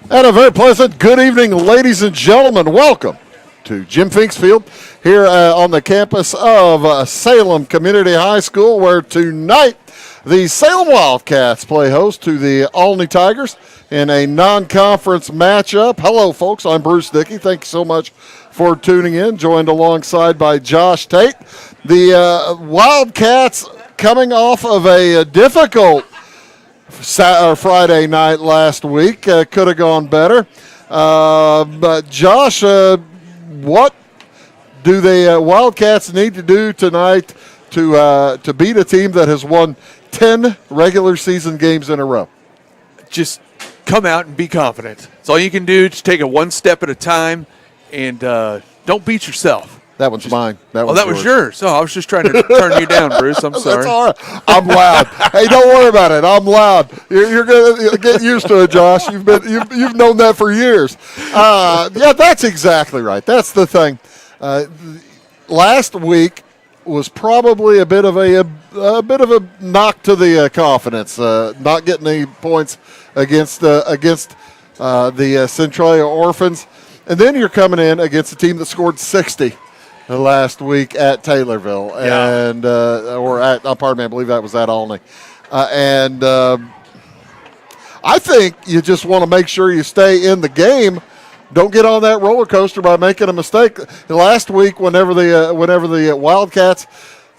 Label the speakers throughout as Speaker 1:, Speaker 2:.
Speaker 1: And a very pleasant good evening, ladies and gentlemen. Welcome to Jim Finks Field here on the campus of Salem Community High School, where tonight the Salem Wildcats play host to the Olney Tigers in a non-conference matchup. Hello, folks. I'm Bruce Dickey. Thank you so much for tuning in, joined alongside by Josh Tate. The Wildcats coming off of a difficult Friday night last week. Could have gone better. But Josh, what do the Wildcats need to do tonight to beat a team that has won 10 regular season games in a row?
Speaker 2: Just come out and be confident. That's all you can do. Just take it one step at a time, and don't beat yourself.
Speaker 1: That one's mine.
Speaker 2: That was yours. Oh, I was just trying to turn you down, Bruce. I'm sorry.
Speaker 1: That's all right. I'm loud. Hey, don't worry about it. I'm loud. You're gonna get used to it, Josh. You've known that for years. Yeah, that's exactly right. That's the thing. Last week was probably a bit of a knock to the confidence. Not getting any points against the Centralia Orphans, and then you're coming in against a team that scored 60. Last week at Taylorville, and I believe that was at Olney, and I think you just want to make sure you stay in the game. Don't get on that roller coaster by making a mistake. Last week, whenever the Wildcats,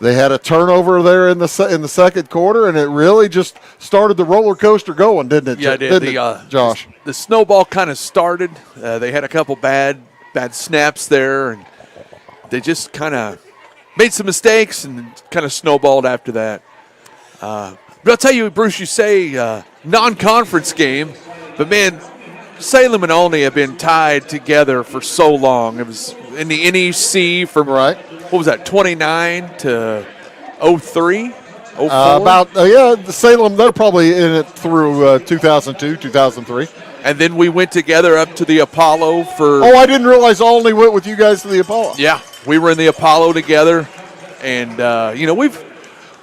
Speaker 1: they had a turnover there in the second quarter, and it really just started the roller coaster going, didn't it?
Speaker 2: Yeah, it did.
Speaker 1: Josh.
Speaker 2: The snowball kind of started. They had a couple bad snaps there, and they just kind of made some mistakes and kind of snowballed after that. But I'll tell you, Bruce, you say non-conference game, but, man, Salem and Olney have been tied together for so long. It was in the NEC from, what was that, 29 to 03? 04?
Speaker 1: Salem, they're probably in it through 2002, 2003.
Speaker 2: And then we went together up to the Apollo for...
Speaker 1: Oh, I didn't realize Olney went with you guys to the Apollo.
Speaker 2: Yeah, we were in the Apollo together. And,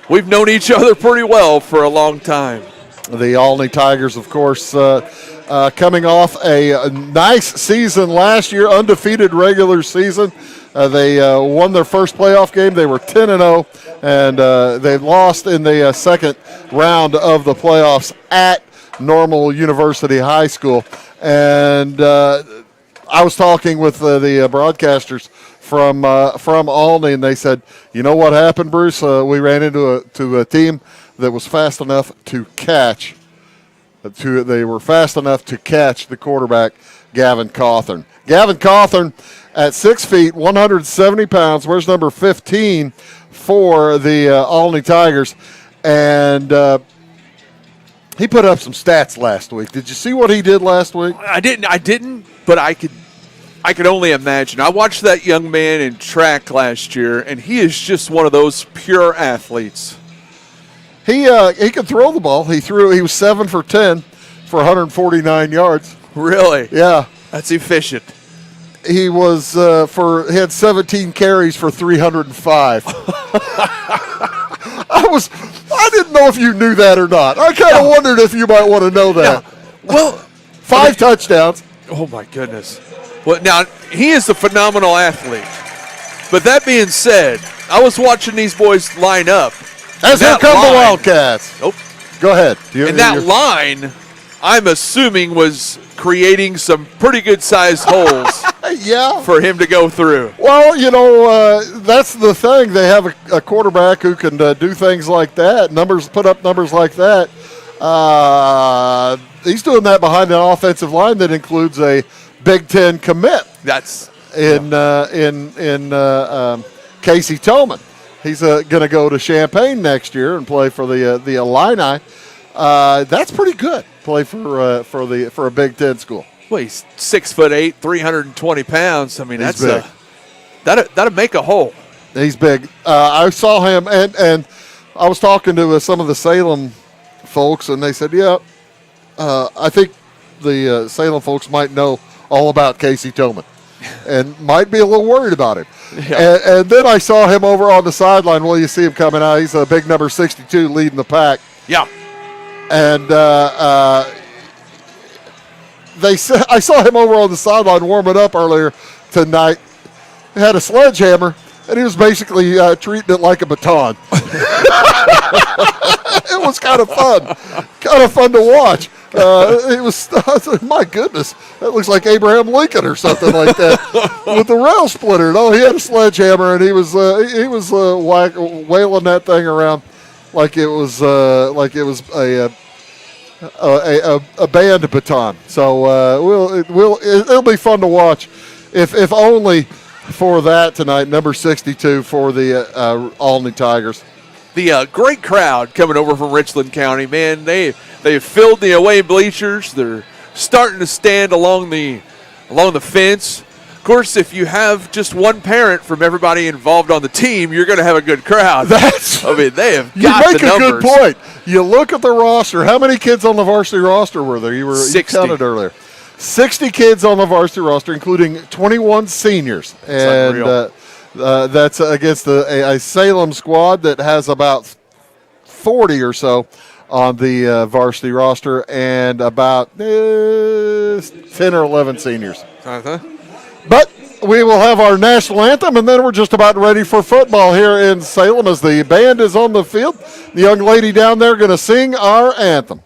Speaker 2: we've known each other pretty well for a long time.
Speaker 1: The Olney Tigers, of course, coming off a nice season last year, undefeated regular season. They won their first playoff game. They were 10-0, and they lost in the second round of the playoffs at Normal University High School. And I was talking with the broadcasters from Olney, and they said, you know what happened, Bruce? We ran into a team that was fast enough to catch. They were fast enough to catch the quarterback, Gavin Cawthorn. Gavin Cawthorn at 6 feet, 170 pounds, wears number 15 for the Olney Tigers. And he put up some stats last week. Did you see what he did last week?
Speaker 2: I didn't, but I could only imagine. I watched that young man in track last year, and he is just one of those pure athletes.
Speaker 1: He could throw the ball. He was 7 for 10 for 149 yards.
Speaker 2: Really?
Speaker 1: Yeah.
Speaker 2: That's efficient.
Speaker 1: He was he had 17 carries for 305. I didn't know if you knew that or not. I kind of wondered if you might want to know that.
Speaker 2: Well,
Speaker 1: 5 touchdowns.
Speaker 2: Oh my goodness. Well, now he is a phenomenal athlete. But that being said, I was watching these boys line up.
Speaker 1: As here come the Wildcats.
Speaker 2: Nope.
Speaker 1: Go ahead.
Speaker 2: That line, I'm assuming, was creating some pretty good-sized holes for him to go through.
Speaker 1: Well, that's the thing. They have a quarterback who can do things like that, put up numbers like that. He's doing that behind an offensive line that includes a Big Ten commit.
Speaker 2: That's
Speaker 1: in Casey Tillman. He's going to go to Champaign next year and play for the Illini. That's pretty good. Play for a Big Ten school.
Speaker 2: Well, he's 6'8", 320 pounds. I mean,
Speaker 1: he's big.
Speaker 2: That'd make a hole.
Speaker 1: He's big. I saw him, and I was talking to some of the Salem folks, and they said, "Yeah, I think the Salem folks might know all about Casey Tillman, and might be a little worried about him." Yeah. And then I saw him over on the sideline. Well, you see him coming out. He's a big number 62 leading the pack.
Speaker 2: Yeah.
Speaker 1: And I saw him over on the sideline warming up earlier tonight. He had a sledgehammer, and he was basically treating it like a baton. It was kind of fun to watch. It was, my goodness, that looks like Abraham Lincoln or something like that with the rail splitter. No, he had a sledgehammer, and he was wailing that thing around like it was a band baton. So it'll be fun to watch, if only for that tonight. Number 62 for the Olney Tigers.
Speaker 2: The great crowd coming over from Richland County, man. They filled the away bleachers. They're starting to stand along the fence. Of course, if you have just one parent from everybody involved on the team, you're going to have a good crowd. They have got the numbers.
Speaker 1: You make a good point. You look at the roster. How many kids on the varsity roster were there? You
Speaker 2: 60.
Speaker 1: Counted earlier. 60 kids on the varsity roster, including 21 seniors. And that's against a Salem squad that has about 40 or so on the varsity roster, and about 10 or 11 seniors.
Speaker 2: Uh-huh.
Speaker 1: But we will have our national anthem, and then we're just about ready for football here in Salem as the band is on the field. The young lady down there going to sing our anthem.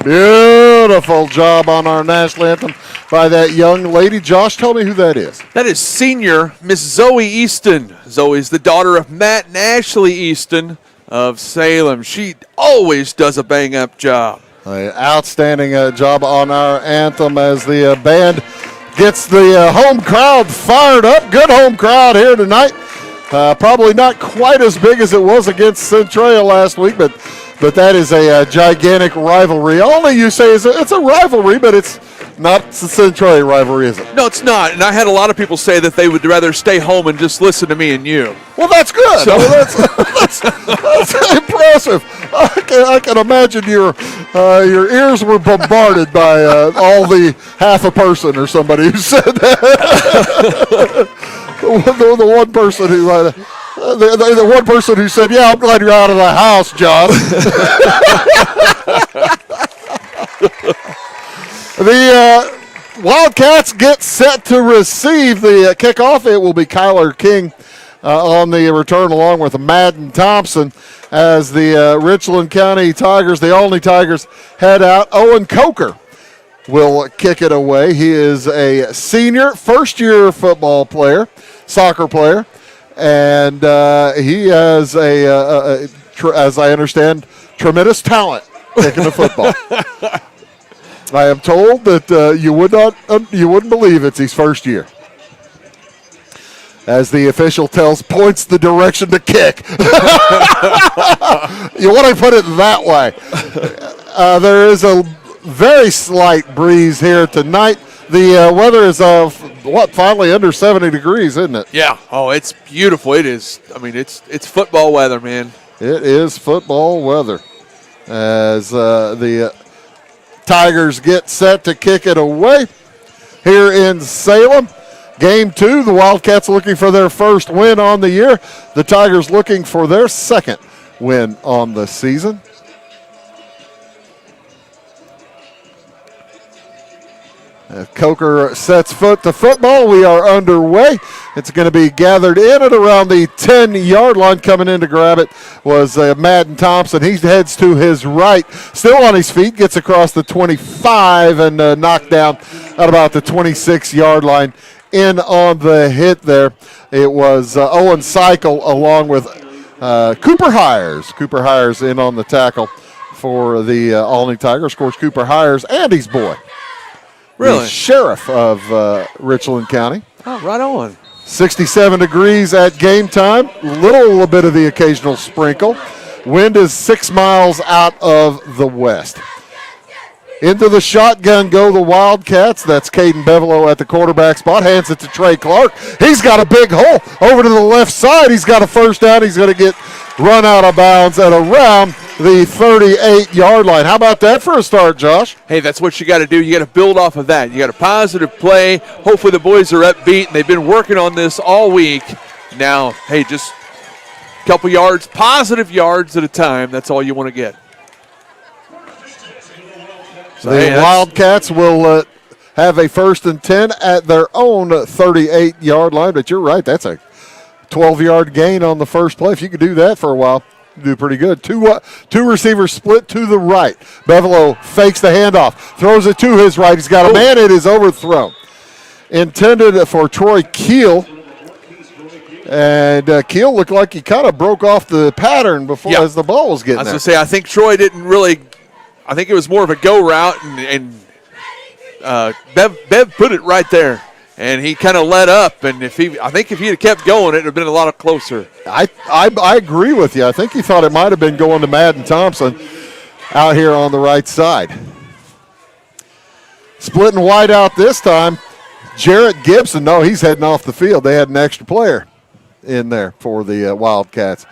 Speaker 1: Beautiful job on our national anthem by that young lady. Josh, tell me who that is.
Speaker 2: That is senior Miss Zoe Easton. Zoe's the daughter of Matt and Ashley Easton of Salem. She always does a bang-up job.
Speaker 1: Outstanding job on our anthem as the band gets the home crowd fired up. Good home crowd here tonight. Probably not quite as big as it was against Centralia last week, but that is a gigantic rivalry. Only you say it's a rivalry, but it's not the Centralia rivalry, is it?
Speaker 2: No, it's not. And I had a lot of people say that they would rather stay home and just listen to me and you.
Speaker 1: Well, that's good.
Speaker 2: So,
Speaker 1: that's impressive. I can imagine your ears were bombarded by all the half a person or somebody who said that. the one person who the one person who said, "Yeah, I'm glad you're out of the house, John." The Wildcats get set to receive the kickoff. It will be Kyler King on the return, along with Madden Thompson, as the Richland County Tigers, the Olney Tigers, head out. Owen Coker will kick it away. He is a senior, first-year football player, soccer player, and he has as I understand, tremendous talent kicking the football. I am told that you wouldn't believe it's his first year. As the official points the direction to kick. You want to put it that way. There is a very slight breeze here tonight. The weather is finally under 70 degrees, isn't it?
Speaker 2: Yeah. Oh, it's beautiful. It is. I mean, it's football weather, man.
Speaker 1: It is football weather as the Tigers get set to kick it away here in Salem. Game 2, the Wildcats looking for their first win on the year. The Tigers looking for their second win on the season. Coker sets foot to football. We are underway. It's going to be gathered in at around the 10-yard line. Coming in to grab it was Madden Thompson. He heads to his right, still on his feet, gets across the 25 and knocked down at about the 26-yard line. In on the hit there, it was Owen Cycle along with Cooper Hires. Cooper Hires in on the tackle for the Olney Tigers. Of course, Cooper Hires, Andy's boy.
Speaker 2: Really?
Speaker 1: The sheriff of Richland County.
Speaker 2: Oh, right on.
Speaker 1: 67 degrees at game time. Little bit of the occasional sprinkle. Wind is 6 miles out of the west. Into the shotgun go the Wildcats. That's Caden Bevelow at the quarterback spot. Hands it to Trey Clark. He's got a big hole over to the left side. He's got a first down. He's going to get run out of bounds at around the 38-yard line. How about that for a start, Josh?
Speaker 2: Hey, that's what you got to do. You got to build off of that. You got a positive play. Hopefully the boys are upbeat, and they've been working on this all week. Now, hey, just a couple yards, positive yards at a time. That's all you want to get. So,
Speaker 1: the Wildcats will have a 1st and 10 at their own 38-yard line. But you're right, that's a 12-yard gain on the first play. If you could do that for a while, you do pretty good. Two receivers split to the right. Bevelow fakes the handoff, throws it to his right. He's got a man. It is overthrown. Intended for Troy Keel. And Keel looked like he kind of broke off the pattern before as the ball was getting there.
Speaker 2: I was going to say, I think Troy didn't really – I think it was more of a go route, and Bev put it right there, and he kind of let up. And I think if he had kept going, it would have been a lot closer.
Speaker 1: I agree with you. I think he thought it might have been going to Madden Thompson out here on the right side. Splitting wide out this time, Jarrett Gibson. No, he's heading off the field. They had an extra player in there for the Wildcats.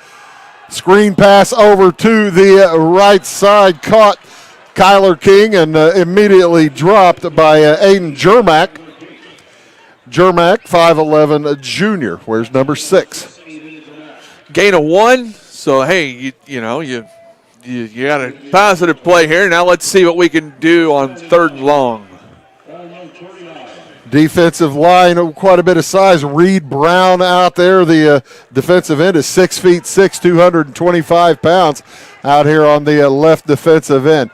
Speaker 1: Screen pass over to the right side, caught Kyler King and immediately dropped by Aiden Jermack. Jermack, 5'11", junior. Where's number 6?
Speaker 2: Gain of 1. So, hey, you got a positive play here. Now let's see what we can do on 3rd and long.
Speaker 1: Defensive line, quite a bit of size. Reed Brown out there. The defensive end is 6'6", 225 pounds out here on the left defensive end.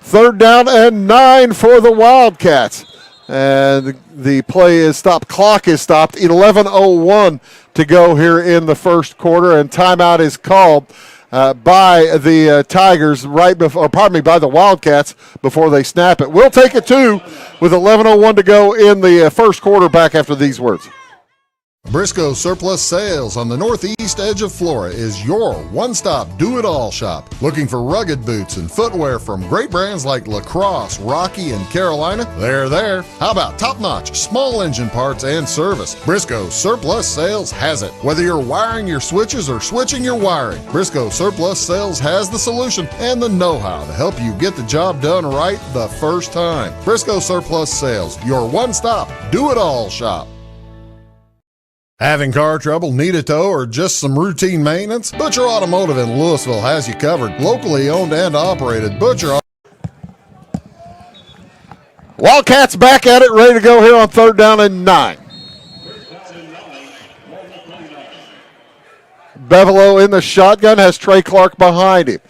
Speaker 1: 3rd down and 9 for the Wildcats. And the play is stopped. Clock is stopped. 11:01 to go here in the first quarter, and timeout is called by the Tigers by the Wildcats before they snap it. We'll take it 2 with 11:01 to go in the first quarter. Back after these words.
Speaker 3: Briscoe Surplus Sales on the northeast edge of Flora is your one-stop do-it-all shop. Looking for rugged boots and footwear from great brands like Lacrosse, Rocky, and Carolina? They're there. How about top-notch small engine parts and service? Briscoe Surplus Sales has it. Whether you're wiring your switches or switching your wiring, Briscoe Surplus Sales has the solution and the know-how to help you get the job done right the first time. Briscoe Surplus Sales, your one-stop do-it-all shop. Having car trouble, need a tow, or just some routine maintenance? Butcher Automotive in Louisville has you covered. Locally owned and operated. Butcher.
Speaker 1: Wildcats back at it, ready to go here on 3rd down and 9. Bevelow in the shotgun, has Trey Clark behind him.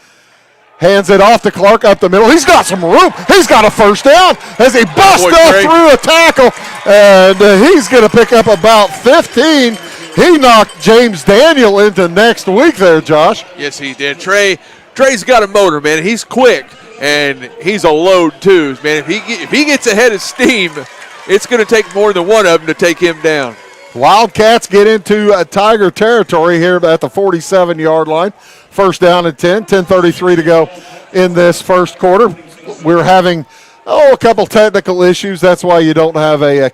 Speaker 1: Hands it off to Clark up the middle. He's got some room. He's got a first down as he busts up through a tackle. And he's going to pick up about 15. He knocked James Daniel into next week there, Josh.
Speaker 2: Yes, he did. Trey's got a motor, man. He's quick, and he's a load, too. Man, if he gets ahead of steam, it's going to take more than one of them to take him down.
Speaker 1: Wildcats get into Tiger territory here at the 47-yard line. 1st down and 10, 10:33 to go in this first quarter. We're having a couple technical issues. That's why you don't have a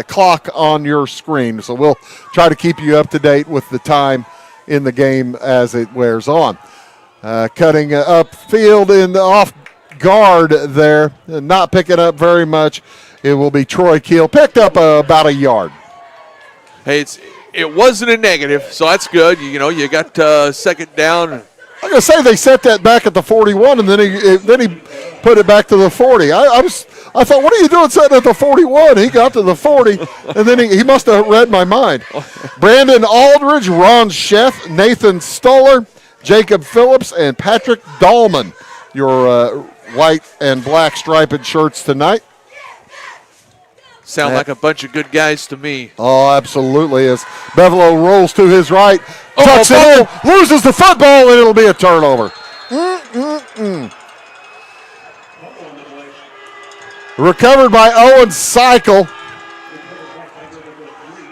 Speaker 1: clock on your screen. So we'll try to keep you up to date with the time in the game as it wears on. Cutting upfield in the off guard there, not picking up very much. It will be Troy Keel. Picked up about a yard.
Speaker 2: Hey, it wasn't a negative, so that's good. You got second down.
Speaker 1: I'm going to say they set that back at the 41, and then he put it back to the 40. I thought, what are you doing setting at the 41? He got to the 40, and then he must have read my mind. Brandon Aldridge, Ron Sheff, Nathan Stoller, Jacob Phillips, and Patrick Dahlman, your white and black striped shirts tonight.
Speaker 2: Sound like a bunch of good guys to me.
Speaker 1: Oh, absolutely. As Bevelo rolls to his right, tucks it in, loses the football, and it'll be a turnover. Recovered by Owen Cycle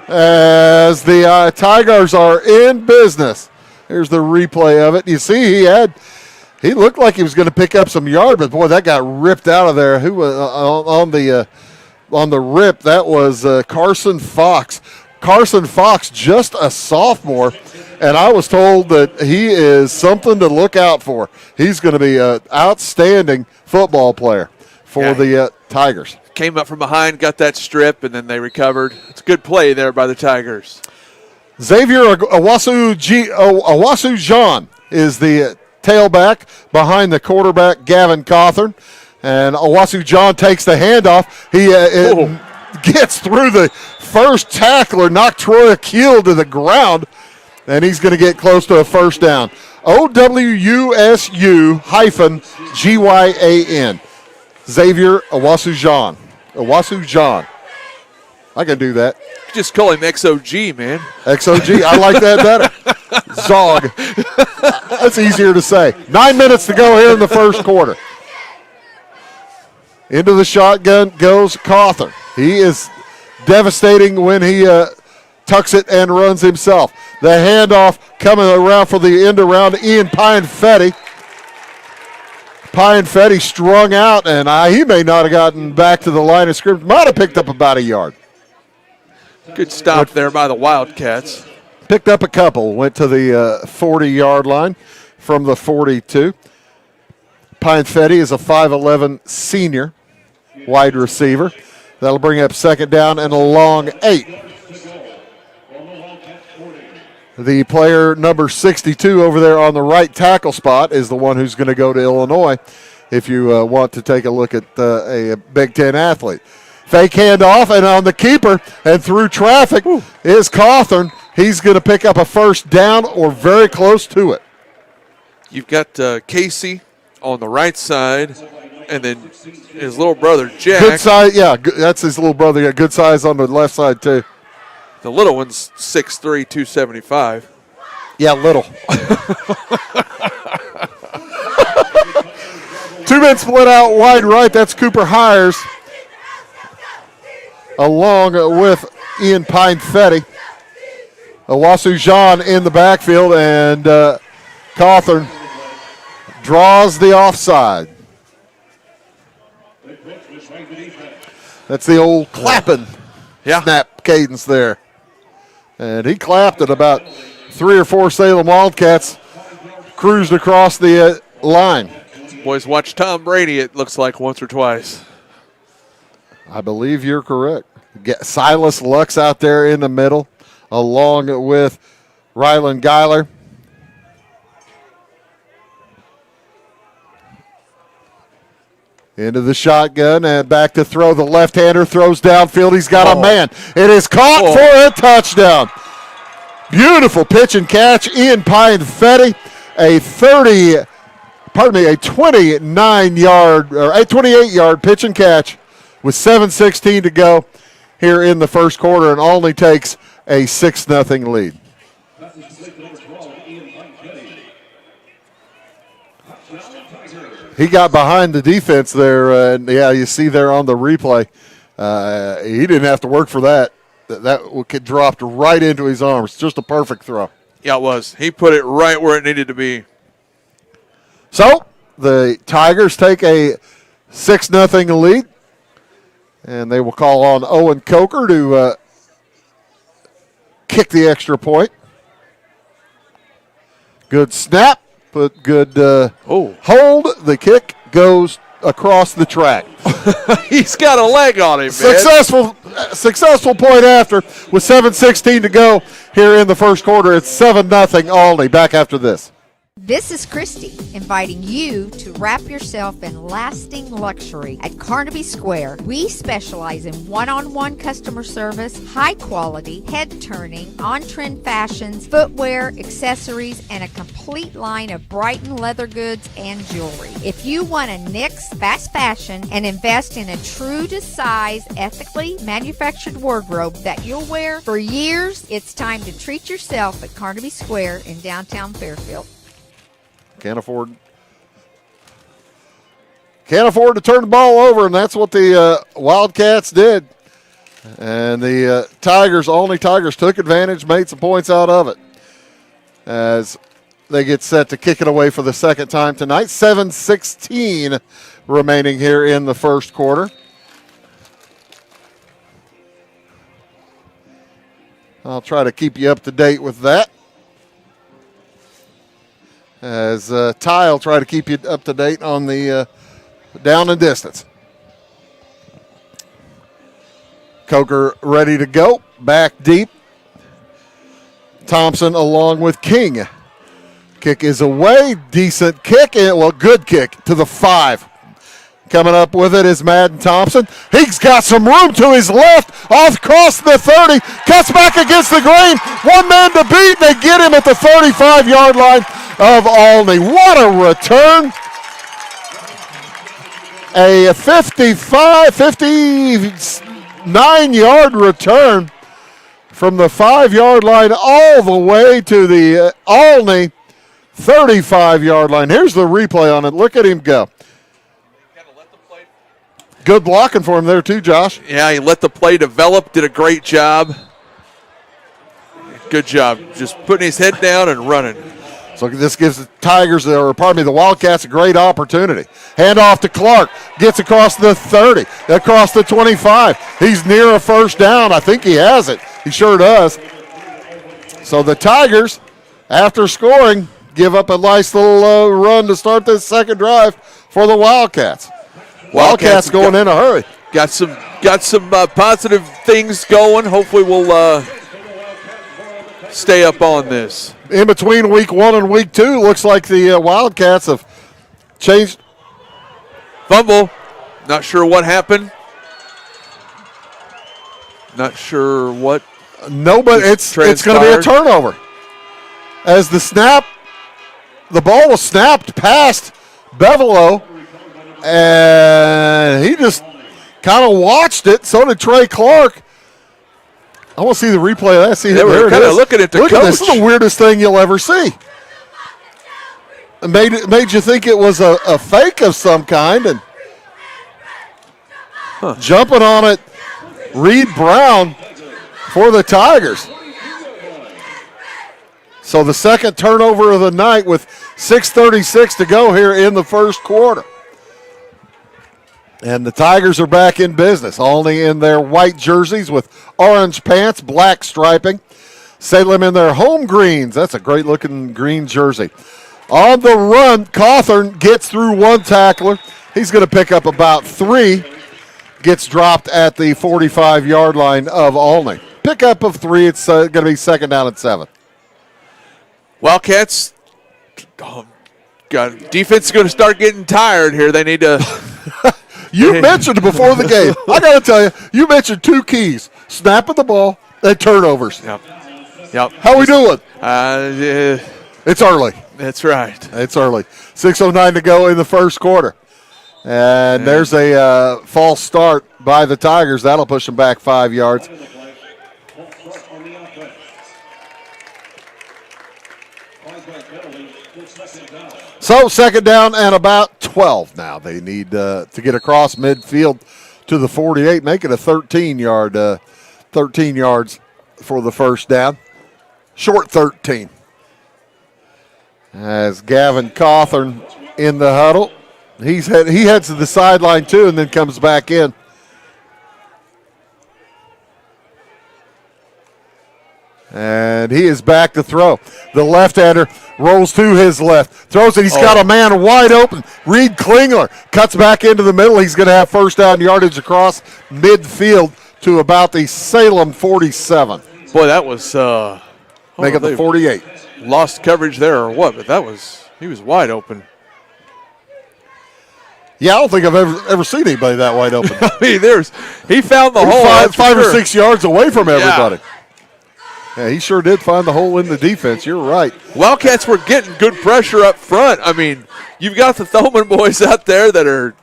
Speaker 1: as the Tigers are in business. Here's the replay of it. You see he looked like he was going to pick up some yard, but boy, that got ripped out of there. Who was on the rip? That was Carson Fox. Carson Fox, just a sophomore, and I was told that he is something to look out for. He's going to be an outstanding football player for the Tigers.
Speaker 2: Came up from behind, got that strip, and then they recovered. It's a good play there by the Tigers.
Speaker 1: Xavier Awasu Jean is the tailback behind the quarterback, Gavin Cawthorn. And Awasu John takes the handoff. He gets through the first tackler, knocked Troy Keel to the ground, and he's going to get close to a first down. OWUSU-GYAN. Xavier Awasu Jean. Awasu John. I can do that.
Speaker 2: Just call him XOG, man.
Speaker 1: XOG. I like that better. Zog. That's easier to say. 9 minutes to go here in the first quarter. Into the shotgun goes Cawthorn. He is devastating when he tucks it and runs himself. The handoff coming around for the end around Ian Pianfetti. Pianfetti strung out, and he may not have gotten back to the line of scrimmage. Might have picked up about a yard.
Speaker 2: Good stop there by the Wildcats.
Speaker 1: Picked up a couple. Went to the 40-yard line from the 42. Pianfetti is a 5'11 senior wide receiver. That'll bring up second down and a long 8. The player number 62 over there on the right tackle spot is the one who's going to go to Illinois if you want to take a look at a Big Ten athlete. Fake handoff, and on the keeper and through traffic is Cawthorn. He's going to pick up a first down or very close to it.
Speaker 2: You've got Casey on the right side, and then his little brother, Jack.
Speaker 1: Good size, yeah, that's his little brother. Yeah, good size on the left side, too.
Speaker 2: The little one's 6'3", 275.
Speaker 1: Yeah, little. 2 men split out wide right. That's Cooper Hires, along with Ian Pianfetti. Awasu Jean in the backfield, and Cawthorn draws the offside. That's the old clapping snap cadence there. And he clapped at about 3 or 4 Salem Wildcats, cruised across the line.
Speaker 2: Boys, watch Tom Brady, it looks like, once or twice.
Speaker 1: I believe you're correct. Silas Lux out there in the middle, along with Rylan Geiler. Into the shotgun and back to throw. The left-hander throws downfield. He's got a man. It is caught for a touchdown. Beautiful pitch and catch. Ian Pianfetti, a 29-yard or a 28-yard pitch and catch with 7:16 to go here in the first quarter, and Olney takes a 6-0 lead. He got behind the defense there, and you see there on the replay, he didn't have to work for that. That dropped right into his arms. Just a perfect throw.
Speaker 2: Yeah, it was. He put it right where it needed to be.
Speaker 1: So the Tigers take a 6-0 lead, and they will call on Owen Coker to kick the extra point. Good snap, put good hold. The kick goes across the track.
Speaker 2: He's got a leg on him, man.
Speaker 1: Successful point after with 7:16 to go here in the first quarter. It's 7-0 Olney. Back after this.
Speaker 4: This is Christy inviting you to wrap yourself in lasting luxury at Carnaby Square. We specialize in one-on-one customer service, high quality, head-turning, on-trend fashions, footwear, accessories, and a complete line of Brighton leather goods and jewelry. If you want to nix fast fashion and invest in a true to size, ethically manufactured wardrobe that you'll wear for years, it's time to treat yourself at Carnaby Square in downtown Fairfield.
Speaker 1: Can't afford to turn the ball over, and that's what the Wildcats did. And the Olney Tigers took advantage, made some points out of it as they get set to kick it away for the second time tonight. 7:16 remaining here in the first quarter. I'll try to keep you up to date with that, as Ty will try to keep you up to date on the down and distance. Coker ready to go. Back deep. Thompson along with King. Kick is away. Decent kick. Good kick to the 5. Coming up with it is Madden Thompson. He's got some room to his left. Off across the 30. Cuts back against the grain. One man to beat. They get him at the 35-yard line of Olney. What a return. A 59-yard return from the 5-yard line all the way to the Olney 35-yard line. Here's the replay on it. Look at him go. Good blocking for him there too, Josh.
Speaker 2: Yeah, he let the play develop, did a great job. Good job. Just putting his head down and running.
Speaker 1: So this gives the the Wildcats a great opportunity. Hand off to Clark. Gets across the 30, across the 25. He's near a first down. I think he has it. He sure does. So the Tigers, after scoring, give up a nice little run to start this second drive for the Wildcats. Wildcats going in a hurry.
Speaker 2: Got some positive things going. Hopefully we'll stay up on this.
Speaker 1: In between week 1 and week 2, looks like the Wildcats have changed.
Speaker 2: Fumble. Not sure what happened. Not sure what.
Speaker 1: No, but it's going to be a turnover. As the ball was snapped past Bevelo, and he just kind of watched it. So did Trey Clark. I want to see the replay of that. See,
Speaker 2: they were kind of looking at the coach.
Speaker 1: This is the weirdest thing you'll ever see. It made you think it was a fake of some kind, and jumping on it, Reed Brown for the Tigers. So the second turnover of the night with 6:36 to go here in the first quarter. And the Tigers are back in business, only in their white jerseys with orange pants, black striping. Salem in their home greens. That's a great-looking green jersey. On the run, Cawthorn gets through one tackler. He's going to pick up about 3. Gets dropped at the 45-yard line of Olney. Pickup of 3. It's going to be second down and 7.
Speaker 2: Wildcats, defense is going to start getting tired here. They need to.
Speaker 1: You mentioned before the game. I got to tell you, you mentioned 2 keys: snapping the ball and turnovers.
Speaker 2: Yep.
Speaker 1: How we doing? It's early.
Speaker 2: That's right.
Speaker 1: It's early. 6:09 to go in the first quarter. And there's a false start by the Tigers. That'll push them back 5 yards. So second down and about 12 now. They need to get across midfield to the 48, make it a 13 yards for the first down. Short 13. As Gavin Cawthorn in the huddle. He heads to the sideline too and then comes back in. And he is back to throw. The left-hander rolls to his left. Throws it. He's got a man wide open. Reed Klingler cuts back into the middle. He's going to have first down yardage across midfield to about the Salem 47.
Speaker 2: Boy, that was
Speaker 1: make it the 48.
Speaker 2: Lost coverage there or what, but he was wide open.
Speaker 1: Yeah, I don't think I've ever seen anybody that wide open.
Speaker 2: I mean, he found the hole.
Speaker 1: Five or 6 yards away from everybody. Yeah, he sure did find the hole in the defense. You're right.
Speaker 2: Wildcats were getting good pressure up front. I mean, you've got the Thoman boys out there that are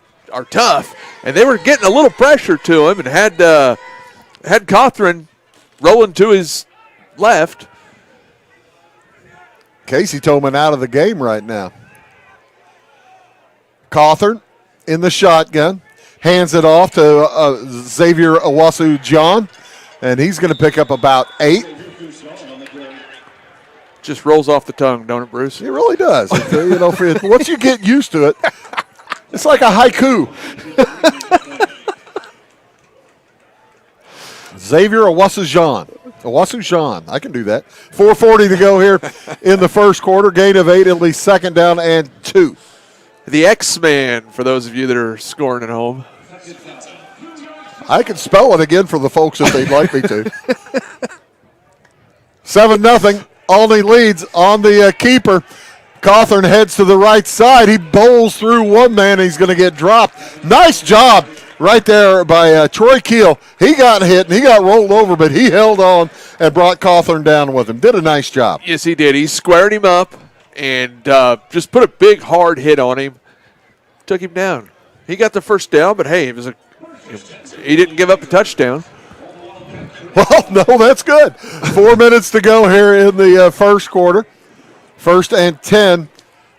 Speaker 2: tough, and they were getting a little pressure to him and had Cawthorn rolling to his left.
Speaker 1: Casey Thoman out of the game right now. Cawthorn in the shotgun, hands it off to Xavier Owasu-John, and he's going to pick up about 8.
Speaker 2: Just rolls off the tongue, don't it, Bruce?
Speaker 1: It really does. Once you get used to it, it's like a haiku. Xavier Owasu-John. I can do that. 4:40 to go here in the first quarter. Gain of 8, at least second down and 2.
Speaker 2: The X-Man, for those of you that are scoring at home.
Speaker 1: I can spell it again for the folks if they'd like me to. 7-0. Olney leads on the keeper. Cawthorn heads to the right side. He bowls through one man. He's going to get dropped. Nice job right there by Troy Keel. He got hit and he got rolled over, but he held on and brought Cawthorn down with him. Did a nice job.
Speaker 2: Yes, he did. He squared him up and just put a big hard hit on him. Took him down. He got the first down, but hey, he didn't give up a touchdown.
Speaker 1: Well, no, that's good. 4 minutes to go here in the first quarter. 1st and 10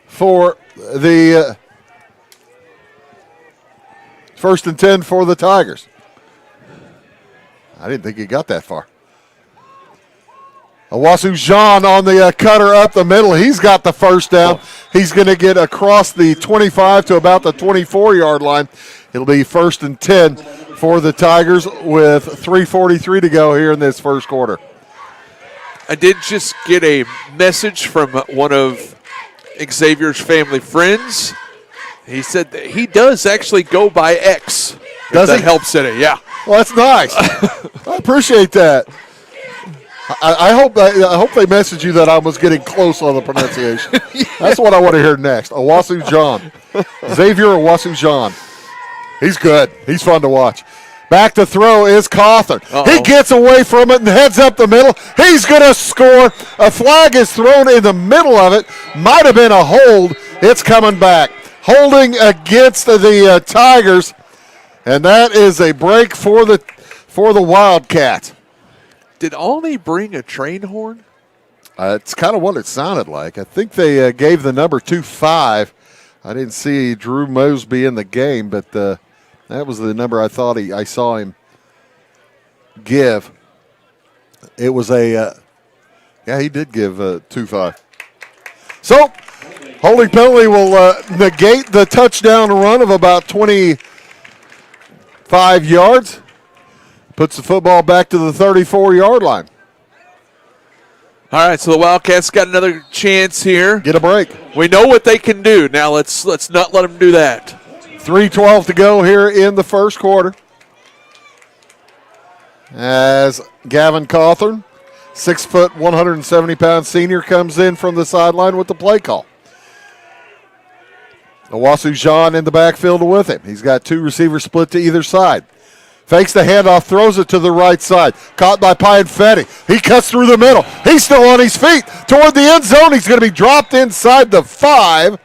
Speaker 1: for the 1st and 10 for the Tigers. I didn't think he got that far. Owasu-John on the cutter up the middle. He's got the first down. He's going to get across the 25 to about the 24-yard line. It'll be 1st and 10 for the Tigers with 3:43 to go here in this first quarter.
Speaker 2: I did just get a message from one of Xavier's family friends. He said that he does actually go by X.
Speaker 1: Does he?
Speaker 2: That helps in it, yeah.
Speaker 1: Well, that's nice. I appreciate that. I hope they message you that I was getting close on the pronunciation. That's what I want to hear next. Owasu-John. Xavier Owasu-John. He's good. He's fun to watch. Back to throw is Cawthorn. He gets away from it and heads up the middle. He's going to score. A flag is thrown in the middle of it. Might have been a hold. It's coming back. Holding against the Tigers. And that is a break for the Wildcats.
Speaker 2: Did Olney bring a train horn?
Speaker 1: It's kind of what it sounded like. I think they gave the number 25. I didn't see Drew Mosby in the game, but that was the number I thought I saw him give. It was he did give 2-5. So, holding penalty will negate the touchdown run of about 25 yards. Puts the football back to the 34-yard line.
Speaker 2: All right, so the Wildcats got another chance here.
Speaker 1: Get a break.
Speaker 2: We know what they can do. Now let's not let them do that.
Speaker 1: 3:12 to go here in the first quarter. As Gavin Cawthorn, 6 foot, 170-pound senior, comes in from the sideline with the play call. Owasu-John in the backfield with him. He's got 2 receivers split to either side. Fakes the handoff, throws it to the right side. Caught by Pianfetti. He cuts through the middle. He's still on his feet toward the end zone. He's going to be dropped inside the 5.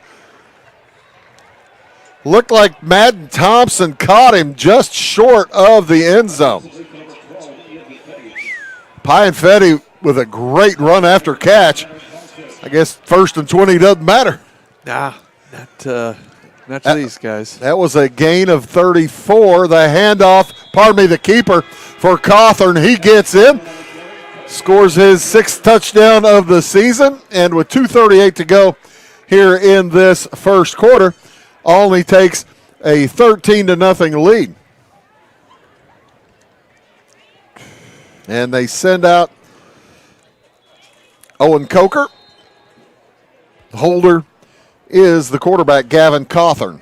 Speaker 1: Looked like Madden Thompson caught him just short of the end zone. Pianfetti with a great run after catch. I guess 1st and 20 doesn't matter.
Speaker 2: Nah, not to these guys.
Speaker 1: That was a gain of 34. The handoff, the keeper for Cawthorn. He gets in, scores his 6th touchdown of the season, and with 2:38 to go here in this first quarter, Olney takes a 13-0 lead. And they send out Owen Coker. The holder is the quarterback, Gavin Cawthorn.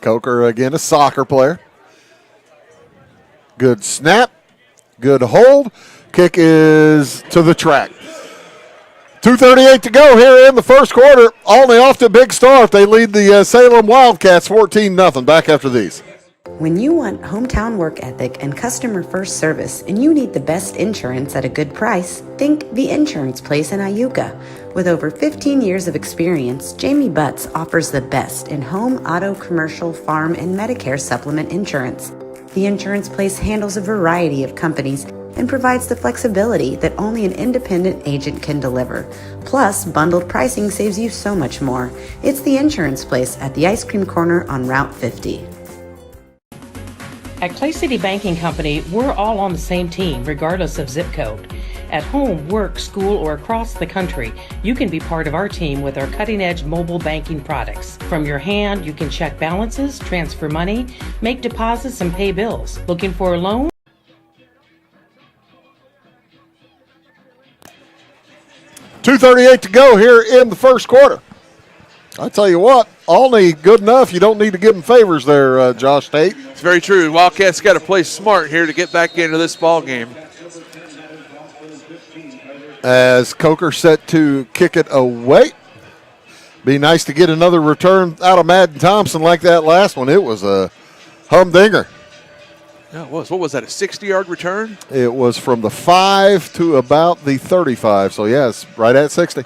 Speaker 1: Coker, again, a soccer player. Good snap. Good hold. Kick is to the track. 2:38 to go here in the first quarter. Olney off to a big start. They lead the Salem Wildcats 14-0. Back after these.
Speaker 5: When you want hometown work ethic and customer-first service and you need the best insurance at a good price, think The Insurance Place in Iuka. With over 15 years of experience, Jamie Butts offers the best in home, auto, commercial, farm, and Medicare supplement insurance. The Insurance Place handles a variety of companies and provides the flexibility that only an independent agent can deliver. Plus, bundled pricing saves you so much more. It's The Insurance Place at the Ice Cream Corner on Route 50.
Speaker 6: At Clay City Banking Company, we're all on the same team, regardless of zip code. At home, work, school, or across the country, you can be part of our team with our cutting-edge mobile banking products. From your hand, you can check balances, transfer money, make deposits, and pay bills. Looking for a loan?
Speaker 1: .238 to go here in the first quarter. I tell you what, Olney good enough. You don't need to give them favors there, Josh Tate.
Speaker 2: It's very true. Wildcats got to play smart here to get back into this ball game.
Speaker 1: As Coker set to kick it away. Be nice to get another return out of Madden Thompson like that last one. It was a humdinger.
Speaker 2: Yeah, it was. What was that, a 60-yard return?
Speaker 1: It was from the 5 to about the 35. So, yes, right at 60.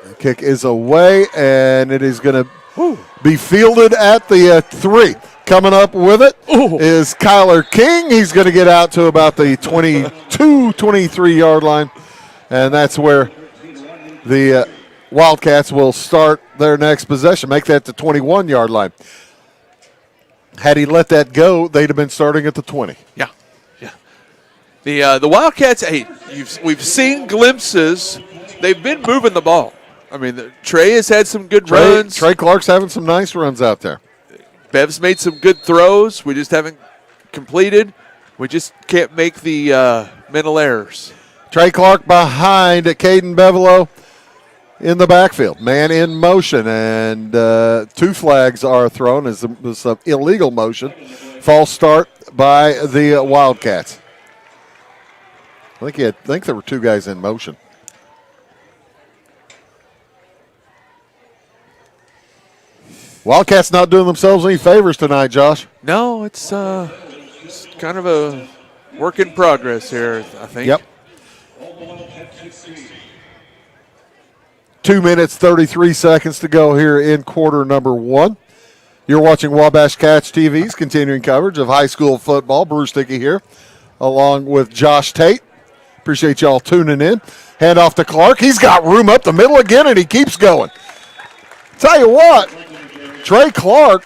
Speaker 1: The kick is away, and it is going to be fielded at the 3. Coming up with it is Kyler King. He's going to get out to about the 22, 23-yard line, and that's where the Wildcats will start their next possession, make that the 21-yard line. Had he let that go, they'd have been starting at the 20.
Speaker 2: Yeah. The Wildcats, we've seen glimpses. They've been moving the ball. I mean, Trey has had some good runs.
Speaker 1: Trey Clark's having some nice runs out there.
Speaker 2: Bev's made some good throws. We just haven't completed. We just can't make the mental errors.
Speaker 1: Trey Clark behind Caden Bevelow in the backfield. Man in motion, and 2 flags are thrown as some illegal motion. False start by the Wildcats. I think there were 2 guys in motion. Wildcats not doing themselves any favors tonight, Josh.
Speaker 2: No, it's kind of a work in progress here, I think.
Speaker 1: Yep. 2 minutes, 33 seconds to go here in quarter number 1. You're watching Wabash Cats TV's continuing coverage of high school football. Bruce Dickey here, along with Josh Tate. Appreciate y'all tuning in. Hand off to Clark. He's got room up the middle again, and he keeps going. Tell you what, Trey Clark,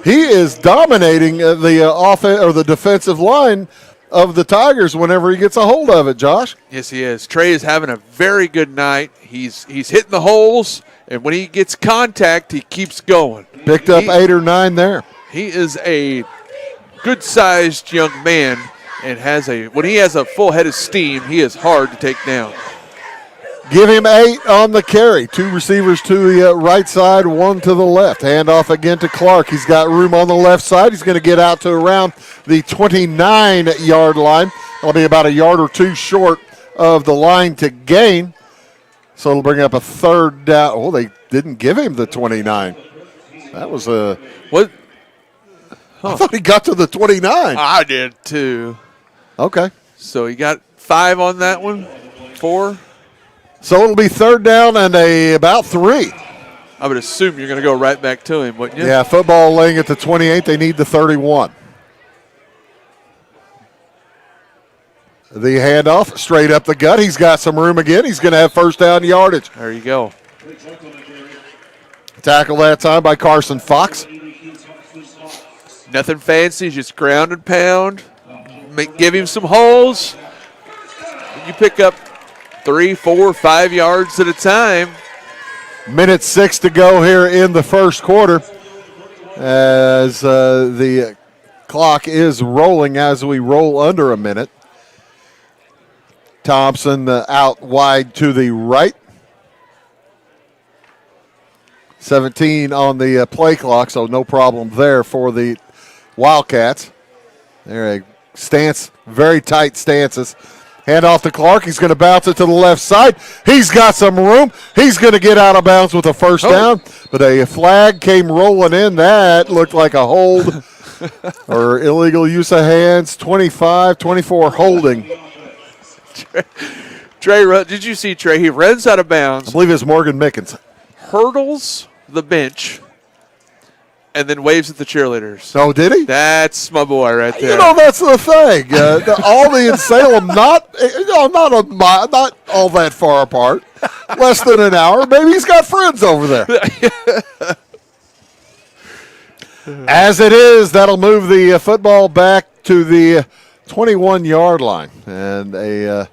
Speaker 1: he is dominating the offense or the defensive line of the Tigers whenever he gets a hold of it, Josh.
Speaker 2: Yes, he is. Trey is having a very good night. He's hitting the holes, and when he gets contact, he keeps going.
Speaker 1: Picked up 8 or 9 there.
Speaker 2: He is a good-sized young man, and when he has a full head of steam, he is hard to take down.
Speaker 1: Give him 8 on the carry. 2 receivers to the right side, 1 to the left. Hand off again to Clark. He's got room on the left side. He's going to get out to around the 29-yard line. That'll be about a yard or 2 short of the line to gain. So it'll bring up a third down. Oh, they didn't give him the 29. That was a
Speaker 2: what?
Speaker 1: I thought he got to the 29.
Speaker 2: I did too.
Speaker 1: Okay.
Speaker 2: So he got 5 on that one. 4.
Speaker 1: So it'll be third down and about 3.
Speaker 2: I would assume you're going to go right back to him, wouldn't you?
Speaker 1: Yeah, football laying at the 28. They need the 31. The handoff straight up the gut. He's got some room again. He's going to have first down yardage.
Speaker 2: There you go.
Speaker 1: Tackle that time by Carson Fox.
Speaker 2: Nothing fancy, just ground and pound. Give him some holes. You pick up 3, 4, 5 yards at a time.
Speaker 1: Minute 6 to go here in the first quarter as the clock is rolling as we roll under a minute. Thompson out wide to the right. 17 on the play clock, so no problem there for the Wildcats. They're a stance, very tight stances. Hand off to Clark. He's going to bounce it to the left side. He's got some room. He's going to get out of bounds with a first down. But a flag came rolling in. That looked like a hold or illegal use of hands. 25-24 holding.
Speaker 2: Trey, did you see Trey? He runs out of bounds.
Speaker 1: I believe it's Morgan Mickens.
Speaker 2: Hurdles the bench. And then waves at the cheerleaders.
Speaker 1: Oh, did he?
Speaker 2: That's my boy right there.
Speaker 1: You know, that's the thing. Olney and Salem, not all that far apart. Less than an hour. Maybe he's got friends over there. As it is, that'll move the football back to the 21-yard line. And a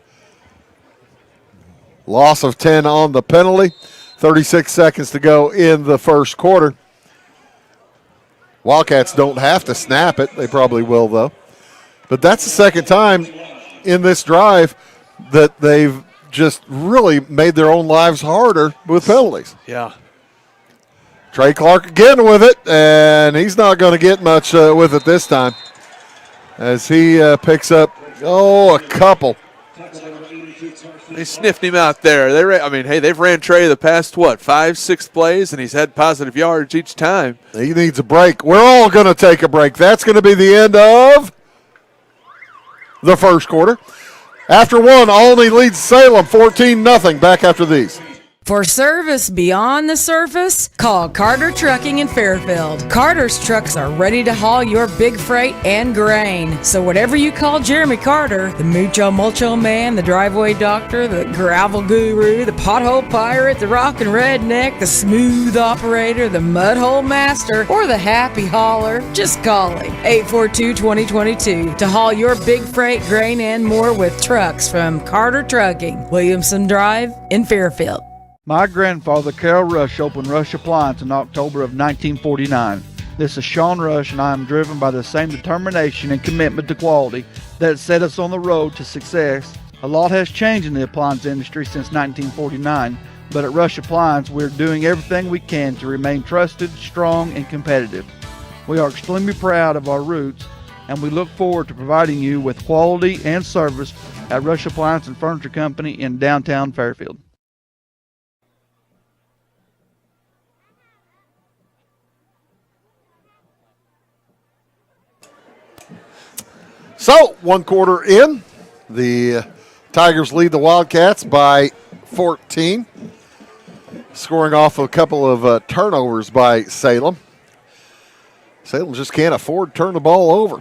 Speaker 1: loss of 10 on the penalty. 36 seconds to go in the first quarter. Wildcats don't have to snap it. They probably will, though. But that's the second time in this drive that they've just really made their own lives harder with penalties.
Speaker 2: Yeah.
Speaker 1: Trey Clark again with it, and he's not going to get much with it this time as he picks up, a couple.
Speaker 2: They sniffed him out there. They've ran Trey the past, 5-6 plays, and he's had positive yards each time.
Speaker 1: He needs a break. We're all going to take a break. That's going to be the end of the first quarter. After one, Olney leads Salem 14-0. Back after these.
Speaker 7: For service beyond the surface, call Carter Trucking in Fairfield. Carter's trucks are ready to haul your big freight and grain. So whatever you call Jeremy Carter, the Mucho Mulcho Man, the driveway doctor, the gravel guru, the pothole pirate, the rockin' redneck, the smooth operator, the mudhole master, or the happy hauler, just call him. 842-2022 to haul your big freight, grain, and more with trucks from Carter Trucking, Williamson Drive in Fairfield.
Speaker 8: My grandfather, Carol Rush, opened Rush Appliance in October of 1949. This is Sean Rush, and I am driven by the same determination and commitment to quality that set us on the road to success. A lot has changed in the appliance industry since 1949, but at Rush Appliance, we're doing everything we can to remain trusted, strong, and competitive. We are extremely proud of our roots, and we look forward to providing you with quality and service at Rush Appliance and Furniture Company in downtown Fairfield.
Speaker 1: So, one quarter in, the Tigers lead the Wildcats by 14, scoring off a couple of turnovers by Salem. Salem just can't afford to turn the ball over.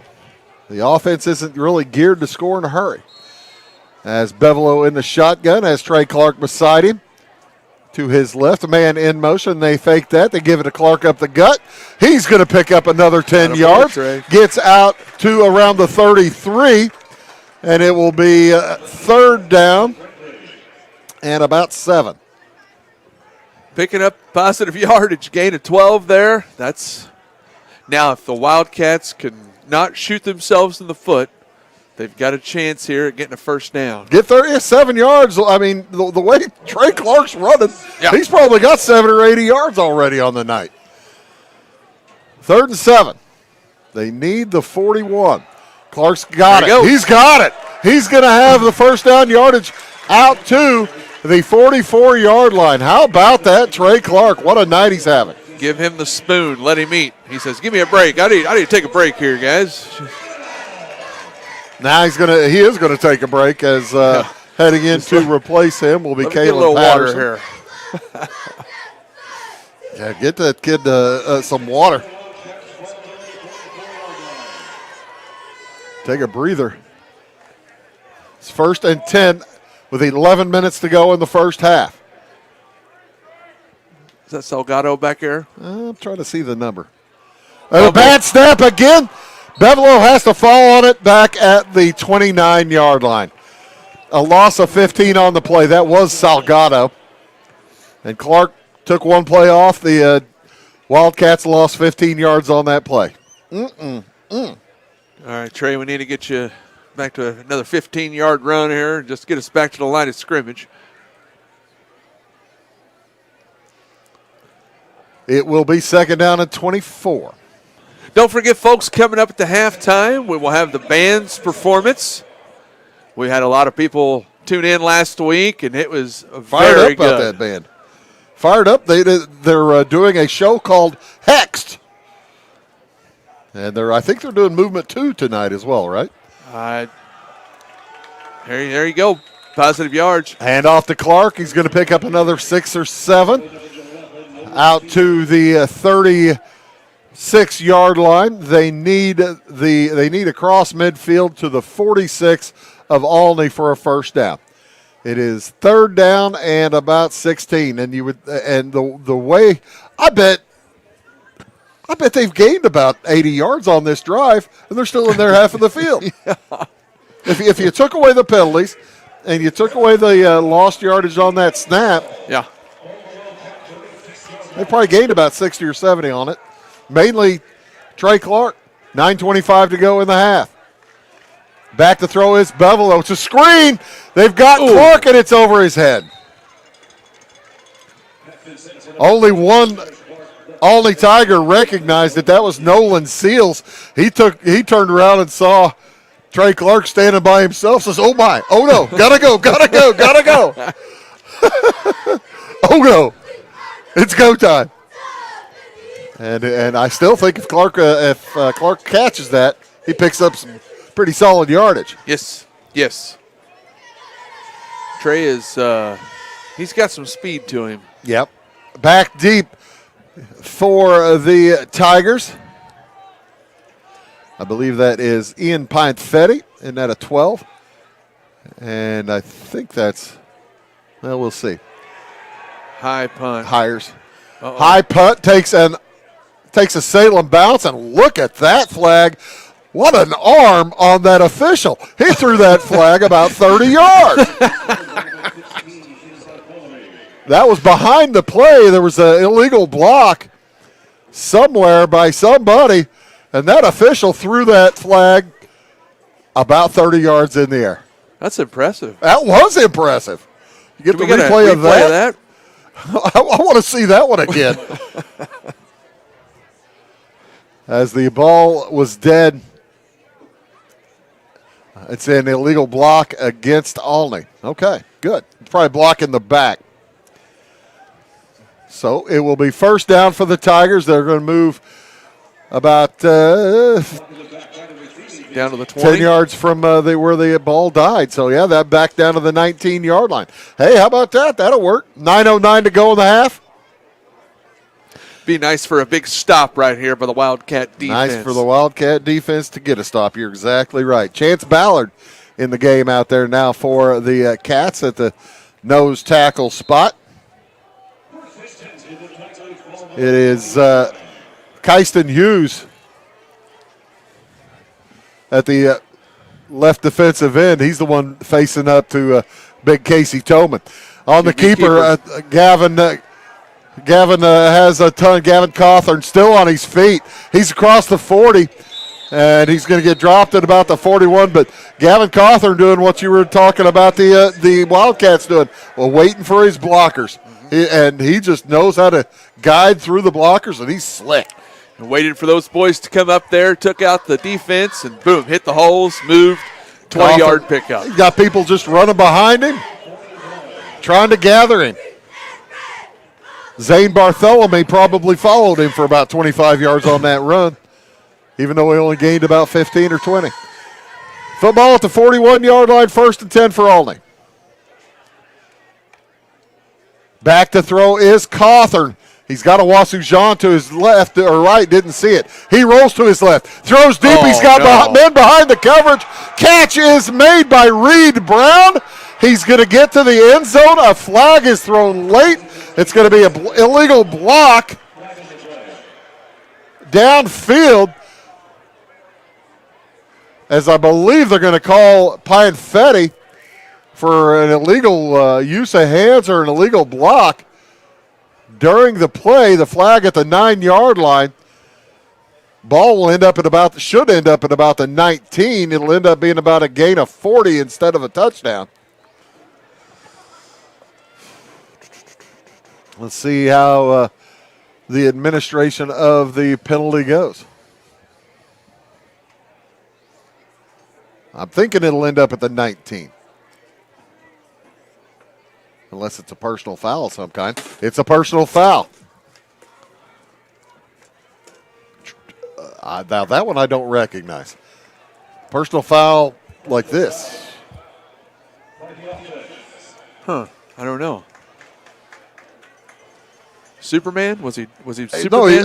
Speaker 1: The offense isn't really geared to score in a hurry. As Bevelow in the shotgun, as Trey Clark beside him. To his left, a man in motion. They fake that. They give it to Clark up the gut. He's going to pick up another 10 yards. Gets out to around the 33, and it will be third down and about 7.
Speaker 2: Picking up positive yardage, gain of 12 there. Now if the Wildcats can not shoot themselves in the foot, they've got a chance here at getting a first down.
Speaker 1: Get 7 yards. I mean, the way Trey Clark's running, He's probably got 70 or 80 yards already on the night. 3rd and 7. They need the 41. Clark's got it. He's got it. He's going to have the first down yardage out to the 44-yard line. How about that, Trey Clark? What a night he's having.
Speaker 2: Give him the spoon. Let him eat. He says, give me a break. I need to take a break here, guys.
Speaker 1: Now he is gonna take a break as heading in to replace him will be Caleb
Speaker 2: get a little
Speaker 1: Patterson.
Speaker 2: water here.
Speaker 1: Yeah, get that kid some water. Take a breather. It's 1st and 10 with 11 minutes to go in the first half.
Speaker 2: Is that Salgado back there?
Speaker 1: I'm trying to see the number. A bad snap again. Bevelow has to fall on it back at the 29-yard line. A loss of 15 on the play. That was Salgado. And Clark took one play off. The Wildcats lost 15 yards on that play.
Speaker 2: All right, Trey, we need to get you back to another 15-yard run here. Just get us back to the line of scrimmage.
Speaker 1: It will be second down and 24.
Speaker 2: Don't forget, folks, coming up at the halftime, we will have the band's performance. We had a lot of people tune in last week, and it was
Speaker 1: Fired
Speaker 2: very
Speaker 1: up about
Speaker 2: good.
Speaker 1: that band. Fired up. They're doing a show called Hexed. And I think they're doing Movement 2 tonight as well, right?
Speaker 2: There you go. Positive yards.
Speaker 1: Hand off to Clark. He's going to pick up another 6 or 7. Out to the 36-yard line. They need a cross midfield to the 46 of Olney for a first down. It is third down and about 16, and the way I bet they've gained about 80 yards on this drive, and they're still in their half of the field.
Speaker 2: Yeah.
Speaker 1: If you took away the penalties and you took away the lost yardage on that snap,
Speaker 2: yeah,
Speaker 1: they probably gained about 60 or 70 on it. Mainly Trey Clark. 9:25 to go in the half. Back to throw is Bevel. It's a screen. They've got Clark, and it's over his head. Only one Olney Tiger recognized that was Nolan Seals. He turned around and saw Trey Clark standing by himself. Says, "Oh my! Oh no! Gotta go! Gotta go! Gotta go!" Oh no! It's go time. And I still think if Clark catches that, he picks up some pretty solid yardage.
Speaker 2: Yes. Trey is he's got some speed to him.
Speaker 1: Yep. Back deep for the Tigers. I believe that is Ian Pinefetti, and that a 12. And I think we'll see.
Speaker 2: High punt.
Speaker 1: Hires. High punt takes a Salem bounce, and look at that flag. What an arm on that official. He threw that flag about 30 yards. That was behind the play. There was an illegal block somewhere by somebody, and that official threw that flag about 30 yards in the air.
Speaker 2: That's impressive.
Speaker 1: That was impressive. You get the replay of that? I want to see that one again. As the ball was dead, it's an illegal block against Olney. Okay, good. Probably blocking the back. So it will be first down for the Tigers. They're going to move about
Speaker 2: down to the 20.
Speaker 1: 10 yards from where the ball died. So, yeah, that back down to the 19-yard line. Hey, how about that? That'll work. 9:09 to go in the half.
Speaker 2: Be nice for a big stop right here by the Wildcat defense.
Speaker 1: Nice for the Wildcat defense to get a stop. You're exactly right. Chance Ballard in the game out there now for the Cats at the nose tackle spot. It is Kyston Hughes at the left defensive end. He's the one facing up to big Casey Toman. On the keeper, Gavin has a ton. Gavin Cawthorn still on his feet. He's across the 40, and he's going to get dropped at about the 41. But Gavin Cawthorn doing what you were talking about the Wildcats doing. Well, waiting for his blockers. And he just knows how to guide through the blockers, and he's slick.
Speaker 2: And waited for those boys to come up there, took out the defense, and boom, hit the holes, moved, 20-yard pickup.
Speaker 1: He's got people just running behind him, trying to gather him. Zane Bartholomew probably followed him for about 25 yards on that run, even though he only gained about 15 or 20. Football at the 41-yard line, 1st and 10 for Olney. Back to throw is Cawthorn. He's got Owasu Jean to his left or right, didn't see it. He rolls to his left, throws deep. He's got men behind the coverage. Catch is made by Reed Brown. He's going to get to the end zone. A flag is thrown late. It's going to be an illegal block downfield, as I believe they're going to call Pinefetti for an illegal use of hands or an illegal block during the play, the flag at the 9-yard line. Ball will should end up at about the 19. It'll end up being about a gain of 40 instead of a touchdown. Let's see how the administration of the penalty goes. I'm thinking it'll end up at the 19. Unless it's a personal foul of some kind. It's a personal foul. Now, that one I don't recognize. Personal foul like this.
Speaker 2: I don't know. Superman? Was he Superman?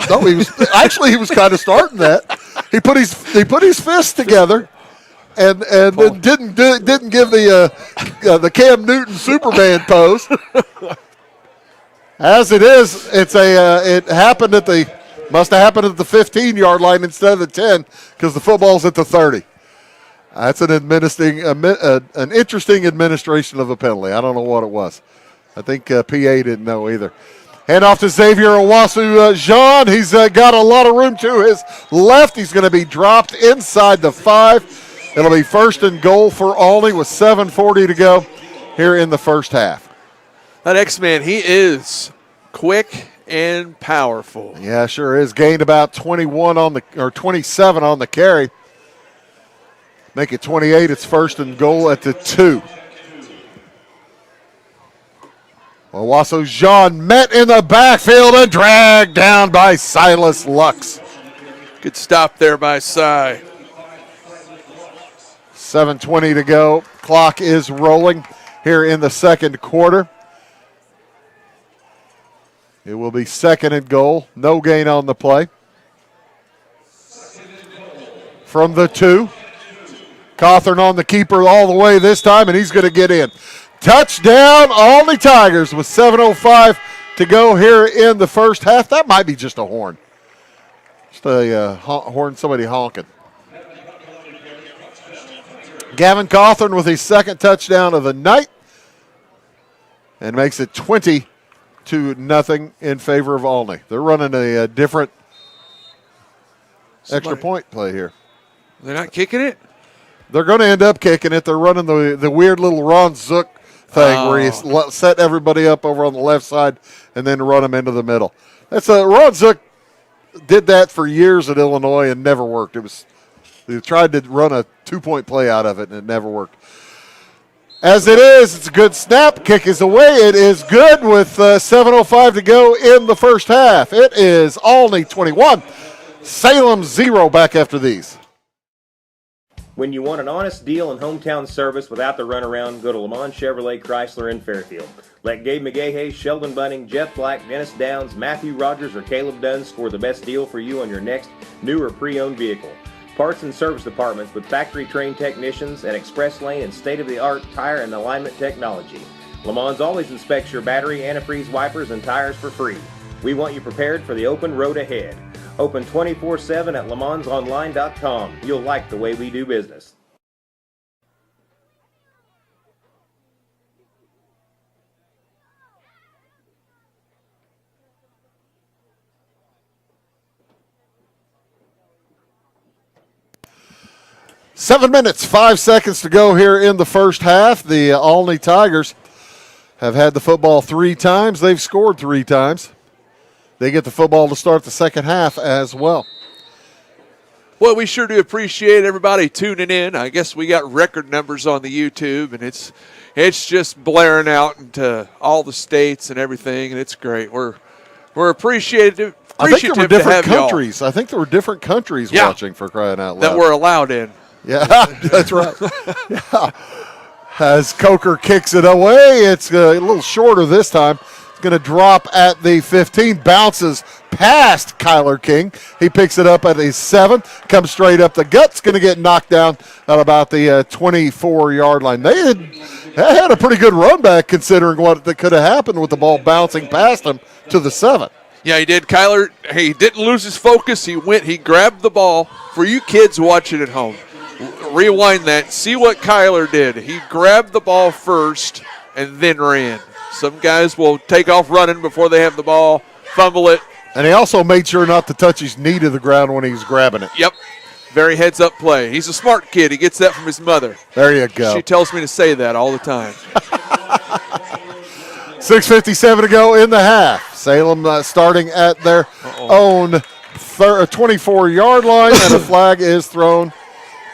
Speaker 1: No, he was kind of starting that. He put his fists together and then didn't give the Cam Newton Superman pose. As it is, it must have happened at the 15-yard line instead of the 10 because the football's at the 30. That's an interesting administration of a penalty. I don't know what it was. I think PA didn't know either. Hand off to Xavier Owasu-Jean. He's got a lot of room to his left. He's going to be dropped inside the 5. It'll be 1st and goal for Olney with 7:40 to go here in the first half.
Speaker 2: That X-Man, he is quick and powerful.
Speaker 1: Yeah, sure is. Gained about 27 on the carry. Make it 28. It's 1st and goal at the 2. Owasu-Jean met in the backfield and dragged down by Silas Lux.
Speaker 2: Good stop there by Cy.
Speaker 1: 7:20 to go. Clock is rolling here in the second quarter. It will be 2nd and goal. No gain on the play. From the 2. Cawthorn on the keeper all the way this time, and he's going to get in. Touchdown, Olney Tigers with 7:05 to go here in the first half. That might be just a horn. Just a horn, somebody honking. Gavin Cawthorn with his 2nd touchdown of the night and makes it 20-0 in favor of Olney. They're running a different extra point play here.
Speaker 2: They're not kicking it?
Speaker 1: They're going to end up kicking it. They're running the weird little Ron Zook thing where you set everybody up over on the left side and then run them into the middle. Ron Zook did that for years at Illinois and never worked. They tried to run a 2-point play out of it and it never worked. As it is, it's a good snap. Kick is away. It is good with 7:05 to go in the first half. It is Olney 21, Salem 0 back after these.
Speaker 9: When you want an honest deal and hometown service without the runaround, go to Lamont Chevrolet Chrysler in Fairfield. Let Gabe McGahey, Sheldon Bunning, Jeff Black, Dennis Downs, Matthew Rogers, or Caleb Dunn score the best deal for you on your next new or pre-owned vehicle. Parts and service departments with factory-trained technicians and express lane and state-of-the-art tire and alignment technology. Lamont's always inspects your battery, antifreeze wipers, and tires for free. We want you prepared for the open road ahead. Open 24/7 at LaMonsOnline.com. You'll like the way we do business.
Speaker 1: Seven minutes, 5 seconds to go here in the first half. The Olney Tigers have had the football 3 times. They've scored 3 times. They get the football to start the second half as well.
Speaker 2: Well, we sure do appreciate everybody tuning in. I guess we got record numbers on the YouTube, and it's just blaring out into all the states and everything, and it's great. We're appreciative.
Speaker 1: I think there were different countries. I think there were different countries watching, for crying out loud.
Speaker 2: That we're allowed in.
Speaker 1: Yeah, that's right. Yeah. As Coker kicks it away, it's a little shorter this time. It's going to drop at the 15, bounces past Kyler King. He picks it up at his 7, comes straight up the gut. It's going to get knocked down at about the 24-yard line. They had a pretty good run back considering what could have happened with the ball bouncing past him to the 7.
Speaker 2: Yeah, he did. Kyler, he didn't lose his focus. He grabbed the ball. For you kids watching at home, rewind that. See what Kyler did. He grabbed the ball first and then ran. Some guys will take off running before they have the ball, fumble it.
Speaker 1: And he also made sure not to touch his knee to the ground when he was grabbing it.
Speaker 2: Yep. Very heads-up play. He's a smart kid. He gets that from his mother.
Speaker 1: There you go.
Speaker 2: She tells me to say that all the time.
Speaker 1: 6:57 to go in the half. Salem starting at their own 24-yard line, and a flag is thrown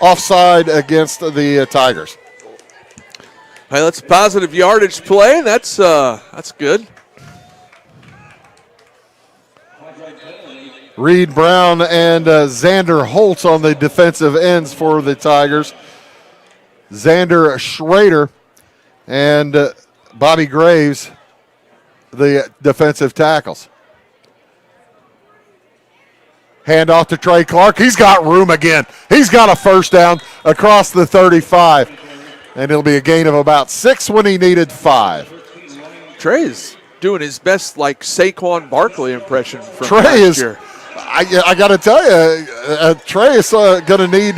Speaker 1: offside against the Tigers.
Speaker 2: Hey, that's a positive yardage play. That's good.
Speaker 1: Reed Brown and Xander Holtz on the defensive ends for the Tigers. Xander Schrader and Bobby Graves, the defensive tackles. Hand off to Trey Clark. He's got room again. He's got a first down across the 35. And it'll be a gain of about 6 when he needed 5.
Speaker 2: Trey is doing his best, like, Saquon Barkley impression from
Speaker 1: Trey
Speaker 2: last year.
Speaker 1: I got to tell you, Trey is going to need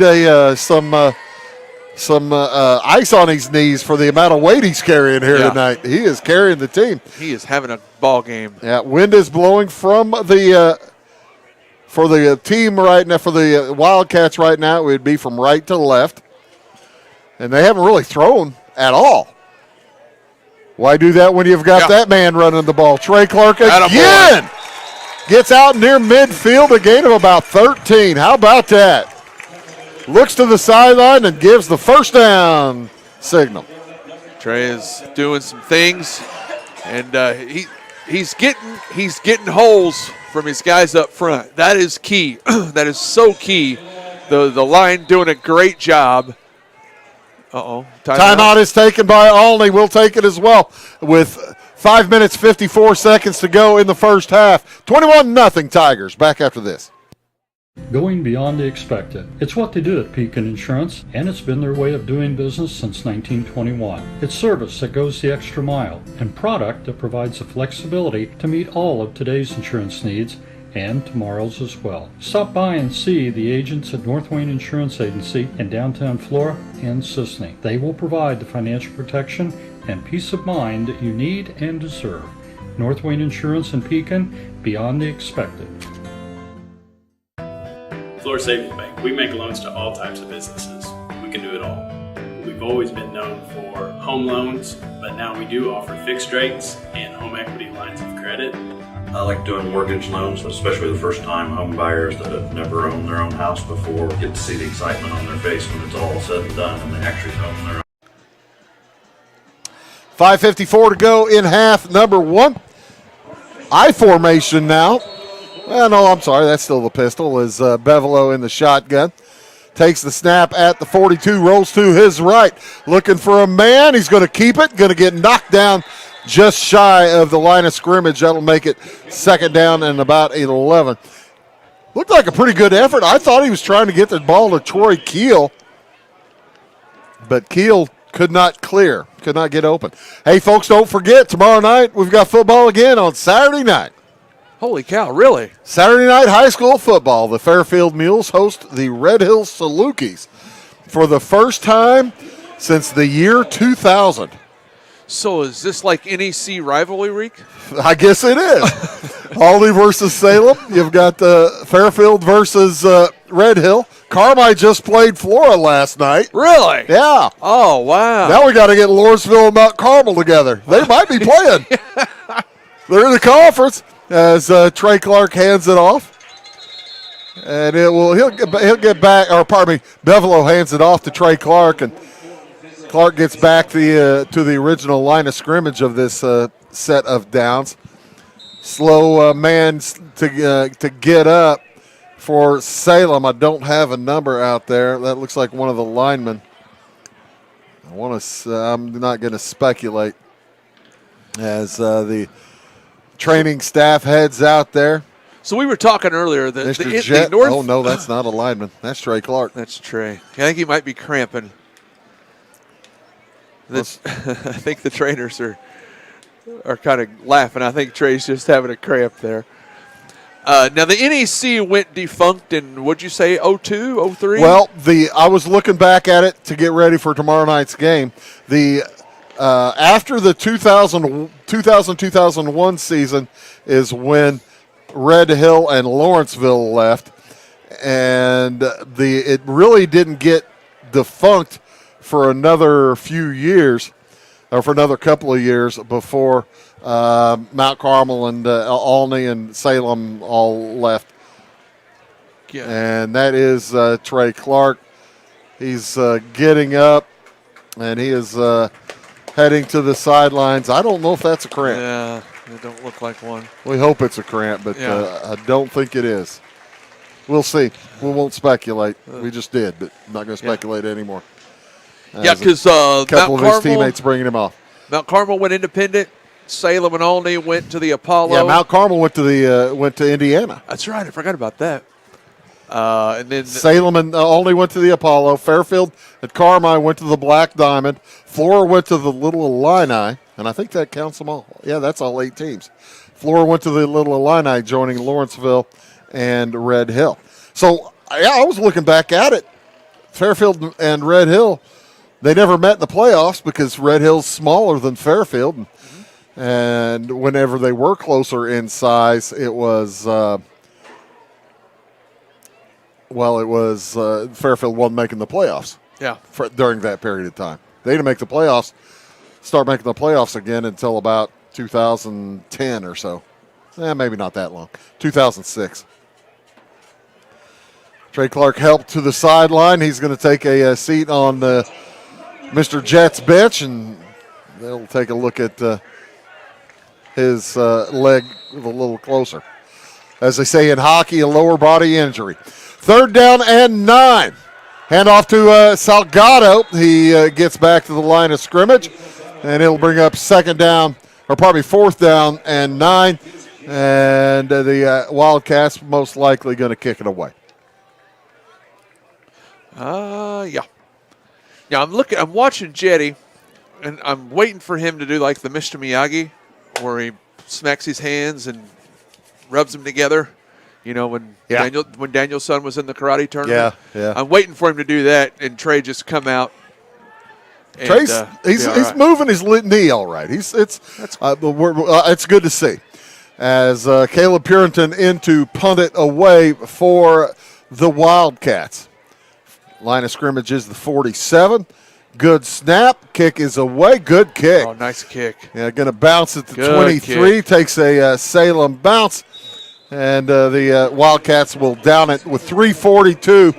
Speaker 1: some ice on his knees for the amount of weight he's carrying here tonight. He is carrying the team.
Speaker 2: He is having a ball game.
Speaker 1: Yeah, wind is blowing from the for the team right now, for the Wildcats right now, it would be from right to left. And they haven't really thrown at all. Why do that when you've got that man running the ball? Trey Clark again gets out near midfield, a gain of about 13. How about that? Looks to the sideline and gives the first down signal.
Speaker 2: Trey is doing some things, and he's getting holes from his guys up front. That is key. That is so key. The line doing a great job.
Speaker 1: Timeout is taken by Olney. We'll take it as well with 5 minutes, 54 seconds to go in the first half. 21-0 Tigers. Back after this.
Speaker 10: Going beyond the expected. It's what they do at Pekin Insurance, and it's been their way of doing business since 1921. It's service that goes the extra mile, and product that provides the flexibility to meet all of today's insurance needs and tomorrow's as well. Stop by and see the agents at North Wayne Insurance Agency in downtown Flora and Sisney. They will provide the financial protection and peace of mind that you need and deserve. North Wayne Insurance in Pekin, beyond the expected.
Speaker 11: Flora Savings Bank, we make loans to all types of businesses. We can do it all. We've always been known for home loans, but now we do offer fixed rates and home equity lines of credit.
Speaker 12: I like doing mortgage loans, especially the first-time home buyers that have never owned their own house before. Get to see the excitement on their face when it's all said and done and they actually own their own.
Speaker 1: 5:54 to go in half number one. I formation now. Well, no, I'm sorry. That's still the pistol. Is Bevelo in the shotgun. Takes the snap at the 42, rolls to his right. Looking for a man. He's going to keep it. Going to get knocked down just shy of the line of scrimmage. That'll make it second down and about 11. Looked like a pretty good effort. I thought he was trying to get the ball to Troy Keel, but Keel could not clear, could not get open. Hey, folks, don't forget, tomorrow night we've got football again on Saturday night.
Speaker 2: Holy cow, really?
Speaker 1: Saturday night high school football. The Fairfield Mules host the Red Hills Salukis for the first time since the year 2000.
Speaker 2: So is this like NEC rivalry week?
Speaker 1: I guess it is. Olney versus Salem. You've got Fairfield versus Red Hill. Carmi just played Flora last night.
Speaker 2: Really?
Speaker 1: Yeah.
Speaker 2: Oh, wow.
Speaker 1: Now we got to get Lawrenceville and Mount Carmel together. They might be playing. They're in the conference as Trey Clark hands it off. And he'll get back, or pardon me, Bevelo hands it off to Trey Clark, and Clark gets back to the original line of scrimmage of this set of downs. Slow man to get up for Salem. I don't have a number out there. That looks like one of the linemen. I'm not going to speculate as the training staff heads out there.
Speaker 2: So we were talking earlier that
Speaker 1: Mr. Jet.
Speaker 2: the North.
Speaker 1: Oh no, that's not a lineman. That's Trey Clark.
Speaker 2: That's Trey. I think he might be cramping. I think the trainers are kind of laughing. I think Trey's just having a cramp there. Now, the NEC went defunct in, what'd you say, 02, 03?
Speaker 1: Well, I was looking back at it to get ready for tomorrow night's game. The after the 2000-2001 season is when Red Hill and Lawrenceville left, and it really didn't get defunct for another few years, or for another couple of years before Mount Carmel and Olney and Salem all left.
Speaker 2: Yeah.
Speaker 1: And that is Trey Clark. He's getting up, and he is heading to the sidelines. I don't know if that's a cramp.
Speaker 2: Yeah, it don't look like one.
Speaker 1: We hope it's a cramp, but I don't think it is. We'll see. We won't speculate. We just did, but I'm not going to speculate anymore.
Speaker 2: Yeah, because
Speaker 1: a couple of his teammates bringing him off.
Speaker 2: Mount Carmel went independent. Salem and Olney went to the Apollo.
Speaker 1: Yeah, Mount Carmel went to Indiana.
Speaker 2: That's right. I forgot about that. And then
Speaker 1: Salem and Olney went to the Apollo. Fairfield and Carmine went to the Black Diamond. Flora went to the Little Illini, and I think that counts them all. Yeah, that's all 8 teams. Flora went to the Little Illini, joining Lawrenceville and Red Hill. So, yeah, I was looking back at it. Fairfield and Red Hill, they never met in the playoffs because Red Hill's smaller than Fairfield. And whenever they were closer in size, it was Fairfield wasn't making the playoffs.
Speaker 2: Yeah.
Speaker 1: During that period of time. They didn't make the playoffs, start making the playoffs again until about 2010 or so. Maybe not that long. 2006. Trey Clark helped to the sideline. He's going to take a seat on Mr. Jet's bench, and they'll take a look at his leg a little closer. As they say in hockey, a lower body injury. 3rd down and 9. Hand off to Salgado. He gets back to the line of scrimmage, and it'll bring up 2nd down, or probably 4th down and 9. And the Wildcats most likely going to kick it away.
Speaker 2: Yeah, I'm watching Jetty, and I'm waiting for him to do like the Mr. Miyagi, where he smacks his hands and rubs them together. You know, when Daniel's son was in the karate tournament.
Speaker 1: Yeah.
Speaker 2: I'm waiting for him to do that, and Trey just come out. And,
Speaker 1: Trey's he's moving his knee all right. It's good to see. As Caleb Purinton in to punt it away for the Wildcats. Line of scrimmage is the 47. Good snap. Kick is away. Good kick.
Speaker 2: Oh, nice kick.
Speaker 1: Yeah, going to bounce at the
Speaker 2: Good
Speaker 1: 23.
Speaker 2: kick.
Speaker 1: Takes a Salem bounce. And the Wildcats will down it with 3:42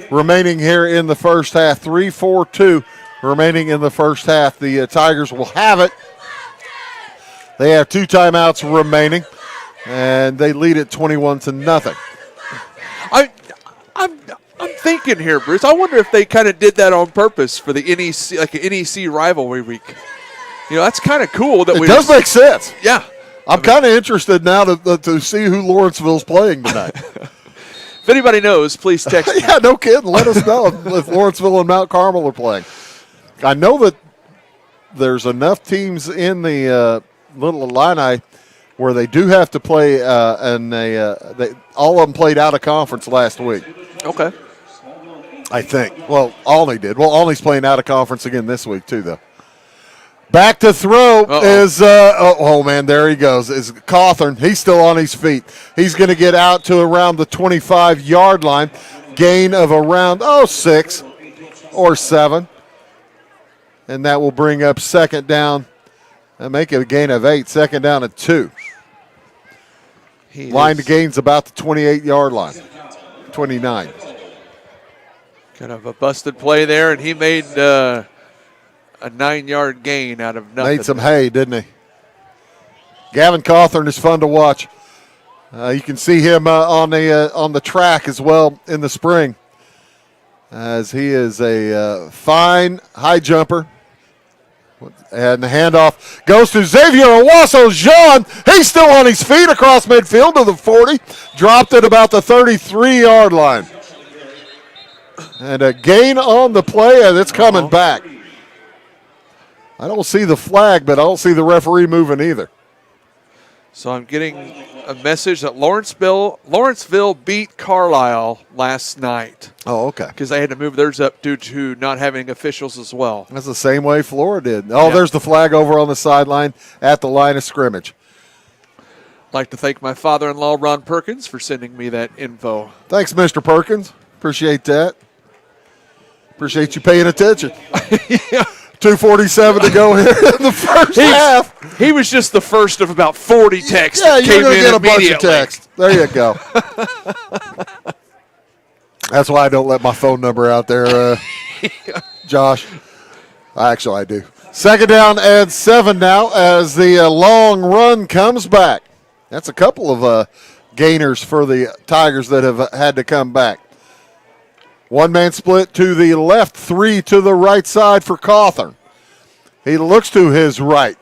Speaker 1: remaining here in the first half. 3:42 remaining in the first half. The Tigers will have it. They have 2 timeouts remaining, and they lead it 21-0.
Speaker 2: I'm thinking here, Bruce. I wonder if they kind of did that on purpose for the NEC, like an NEC rivalry week. You know, that's kind of cool. That
Speaker 1: it does make sense.
Speaker 2: Yeah.
Speaker 1: I'm kind of interested now to see who Lawrenceville's playing tonight.
Speaker 2: If anybody knows, please text me.
Speaker 1: Yeah, no kidding. Let us know if Lawrenceville and Mount Carmel are playing. I know that there's enough teams in the Little Illini where they do have to play, all of them played out of conference last week.
Speaker 2: Okay.
Speaker 1: I think. Well, Olney did. Well, Olney's playing out of conference again this week, too, though. Back to throw is, there he goes, is Cawthorn. He's still on his feet. He's going to get out to around the 25-yard line. Gain of around, 6 or 7. And that will bring up 2nd down and make it a gain of 8. 2nd down at 2. Line to gain's about the 28-yard line. 29.
Speaker 2: Kind of a busted play there, and he made a 9-yard gain out of nothing.
Speaker 1: Made some hay, didn't he? Gavin Cawthorn is fun to watch. You can see him on the track as well in the spring, as he is a fine high jumper. And the handoff goes to Xavier Owasso-Jean. He's still on his feet across midfield to the 40. Dropped at about the 33-yard line. And a gain on the play, and it's coming back. I don't see the flag, but I don't see the referee moving either.
Speaker 2: So I'm getting a message that Lawrenceville beat Carlisle last night.
Speaker 1: Oh, okay.
Speaker 2: Because they had to move theirs up due to not having officials as well.
Speaker 1: That's the same way Florida did. Oh,
Speaker 2: Yeah.
Speaker 1: There's the flag over on the sideline at the line of scrimmage.
Speaker 2: I'd like to thank my father-in-law, Ron Perkins, for sending me that info.
Speaker 1: Thanks, Mr. Perkins. Appreciate that. Appreciate you paying attention. 2:47 to go here in the first half.
Speaker 2: He was just the first of about 40 texts
Speaker 1: Yeah,
Speaker 2: that
Speaker 1: you're
Speaker 2: came
Speaker 1: going to
Speaker 2: in
Speaker 1: get a bunch of
Speaker 2: immediately.
Speaker 1: texts. There you go. That's why I don't let my phone number out there, Josh. Actually, I do. 2nd down and 7 now as the long run comes back. That's a couple of gainers for the Tigers that have had to come back. 1-man split to the left, 3 to the right side for Cawthorn. He looks to his right.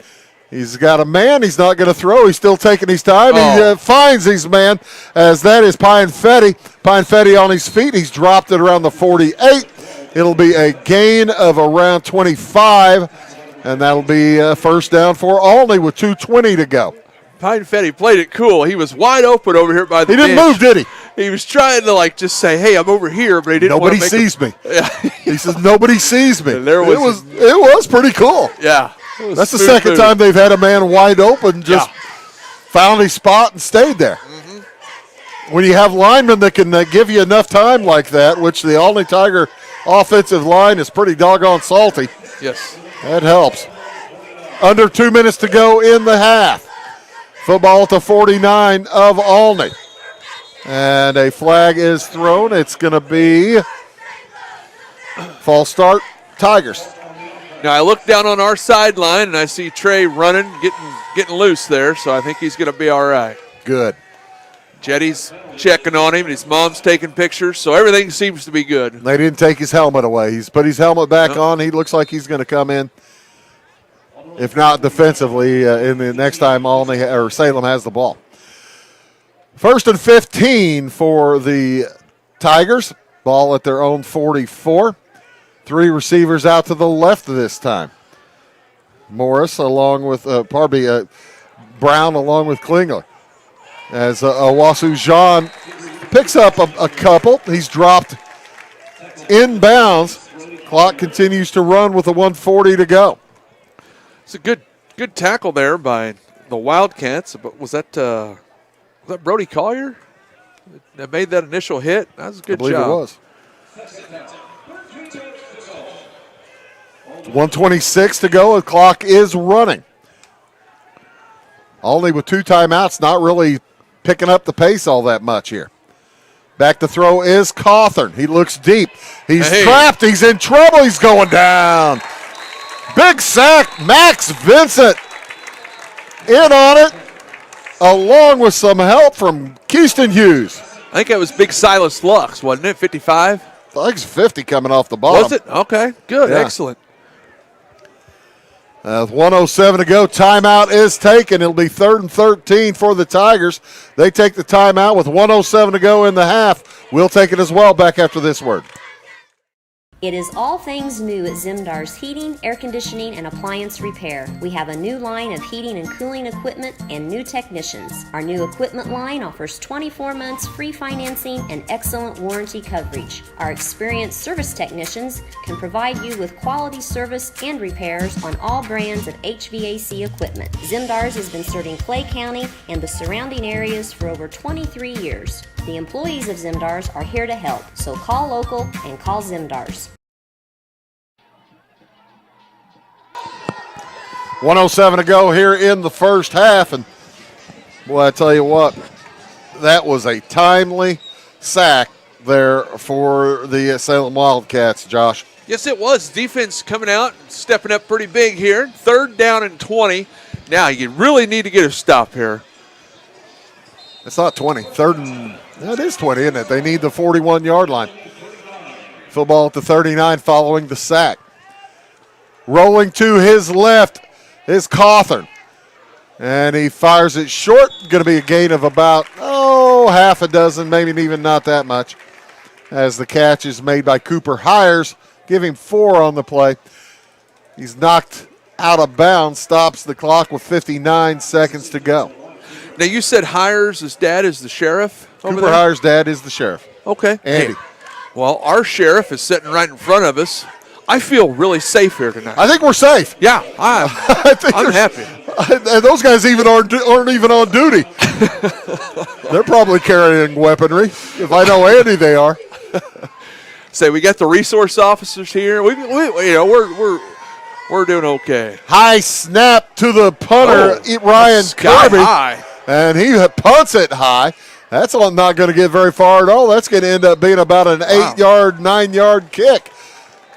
Speaker 1: He's got a man. He's not going to throw. He's still taking his time. He finds his man, as that is Pianfetti. Pianfetti on his feet. He's dropped it around the 48. It'll be a gain of around 25, and that'll be a first down for Olney with 2:20 to go.
Speaker 2: Pianfetti played it cool. He was wide open over here by the
Speaker 1: He didn't
Speaker 2: bench.
Speaker 1: move, did he?
Speaker 2: He was trying to just say, "Hey, I'm over here," but he didn't.
Speaker 1: Nobody
Speaker 2: want to make
Speaker 1: sees me. He says, "Nobody sees me."
Speaker 2: And there
Speaker 1: it was pretty cool.
Speaker 2: Yeah,
Speaker 1: That's the second time they've had a man wide open, just found his spot and stayed there. Mm-hmm. When you have linemen that can give you enough time like that, which the Olney Tiger offensive line is pretty doggone salty.
Speaker 2: Yes,
Speaker 1: that helps. Under 2 minutes to go in the half. Football at the 49 of Olney. And a flag is thrown. It's going to be false start, Tigers.
Speaker 2: Now I look down on our sideline and I see Trey running, getting loose there, so I think he's going to be all right.
Speaker 1: Good.
Speaker 2: Jetty's checking on him, and his mom's taking pictures, so everything seems to be good.
Speaker 1: They didn't take his helmet away. He's put his helmet back on. He looks like he's going to come in, if not defensively, in the next time Olney or Salem has the ball. 1st and 15 for the Tigers. Ball at their own 44. 3 receivers out to the left this time. Morris along with, Brown along with Klingler. As Owasu Jean picks up a couple. He's dropped inbounds. Clock continues to run with a 1:40 to go.
Speaker 2: It's a good tackle there by the Wildcats. But was that Brody Collier that made that initial hit? That was a good job.
Speaker 1: I believe it was. 1:26 to go. The clock is running. Olney with 2 timeouts, not really picking up the pace all that much here. Back to throw is Cawthorn. He looks deep. He's trapped. He's in trouble. He's going down. Big sack. Max Vincent in on it, along with some help from Keyston Hughes.
Speaker 2: I think that was Big Silas Lux, wasn't it? 55?
Speaker 1: I think it's 50 coming off the bottom.
Speaker 2: Was it? Okay, good,
Speaker 1: Yeah.
Speaker 2: excellent.
Speaker 1: With 1:07 to go, timeout is taken. It'll be 3rd and 13 for the Tigers. They take the timeout with 1:07 to go in the half. We'll take it as well back after this word.
Speaker 13: It is all things new at Zimdar's Heating, Air Conditioning, and Appliance Repair. We have a new line of heating and cooling equipment and new technicians. Our new equipment line offers 24 months free financing and excellent warranty coverage. Our experienced service technicians can provide you with quality service and repairs on all brands of HVAC equipment. Zimdar's has been serving Clay County and the surrounding areas for over 23 years. The employees of Zimdar's are here to help, so call local and call Zimdar's.
Speaker 1: 1:07 to go here in the first half, and boy, I tell you what, that was a timely sack there for the Salem Wildcats, Josh.
Speaker 2: Yes, it was. Defense coming out, stepping up pretty big here. 3rd down and 20. Now you really need to get a stop here.
Speaker 1: It's not 20. It is 20, isn't it? They need the 41-yard line. Football at the 39 following the sack. Rolling to his left is Cawthorn. And he fires it short. Going to be a gain of about, half a dozen, maybe even not that much, as the catch is made by Cooper Hires, giving 4 on the play. He's knocked out of bounds, stops the clock with 59 seconds to go.
Speaker 2: Now, you said Hires' dad is the sheriff over
Speaker 1: Cooper
Speaker 2: there?
Speaker 1: Hires' dad is the sheriff.
Speaker 2: Okay.
Speaker 1: Andy.
Speaker 2: Hey, well, our sheriff is sitting right in front of us. I feel really safe here tonight.
Speaker 1: I think we're safe.
Speaker 2: Yeah, I'm happy.
Speaker 1: And those guys aren't even on duty. They're probably carrying weaponry. If I know Andy, they are.
Speaker 2: Say, we got the resource officers here. We're doing okay.
Speaker 1: High snap to the punter, Ryan
Speaker 2: Sky
Speaker 1: Kirby.
Speaker 2: high.
Speaker 1: And he punts it high. That's not going to get very far at all. That's going to end up being about an 8-yard, 9-yard kick.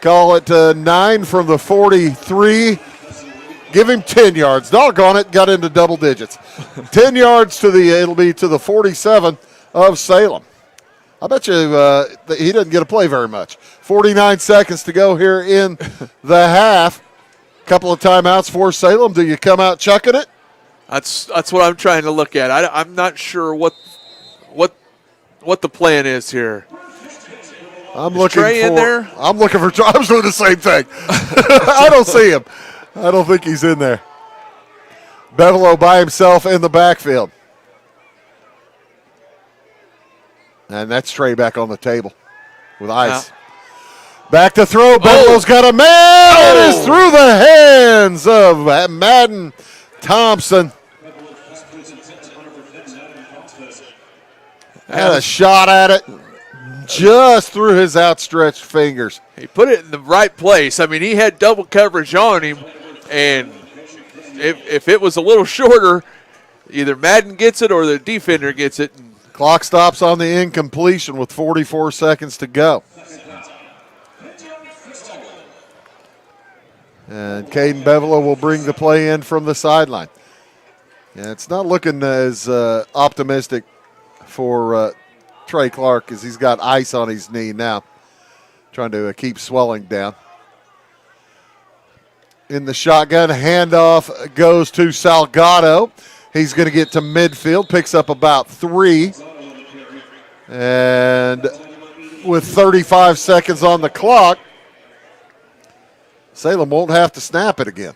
Speaker 1: Call it 9 from the 43. Give him 10 yards. Doggone it, got into double digits. 10 yards it'll be to the 47 of Salem. I bet you he doesn't get to play very much. 49 seconds to go here in the half. Couple of timeouts for Salem. Do you come out chucking it?
Speaker 2: That's what I'm trying to look at. I'm not sure what the plan is here.
Speaker 1: I'm
Speaker 2: is
Speaker 1: looking
Speaker 2: Trey in there?
Speaker 1: I'm looking for Trey. I was doing the same thing. I don't see him. I don't think he's in there. Bevelow by himself in the backfield. And that's Trey back on the table with ice. Back to throw. Bevelow's got a man. It is through the hands of Madden Thompson. Had a shot at it just through his outstretched fingers.
Speaker 2: He put it in the right place. I mean, he had double coverage on him, and if it was a little shorter, either Madden gets it or the defender gets it.
Speaker 1: Clock stops on the incompletion with 44 seconds to go. And Caden Bevelow will bring the play in from the sideline. Yeah, it's not looking as optimistic for Trey Clark as he's got ice on his knee now, trying to keep swelling down. In the shotgun, handoff goes to Salgado. He's going to get to midfield, picks up about 3. And with 35 seconds on the clock, Salem won't have to snap it again.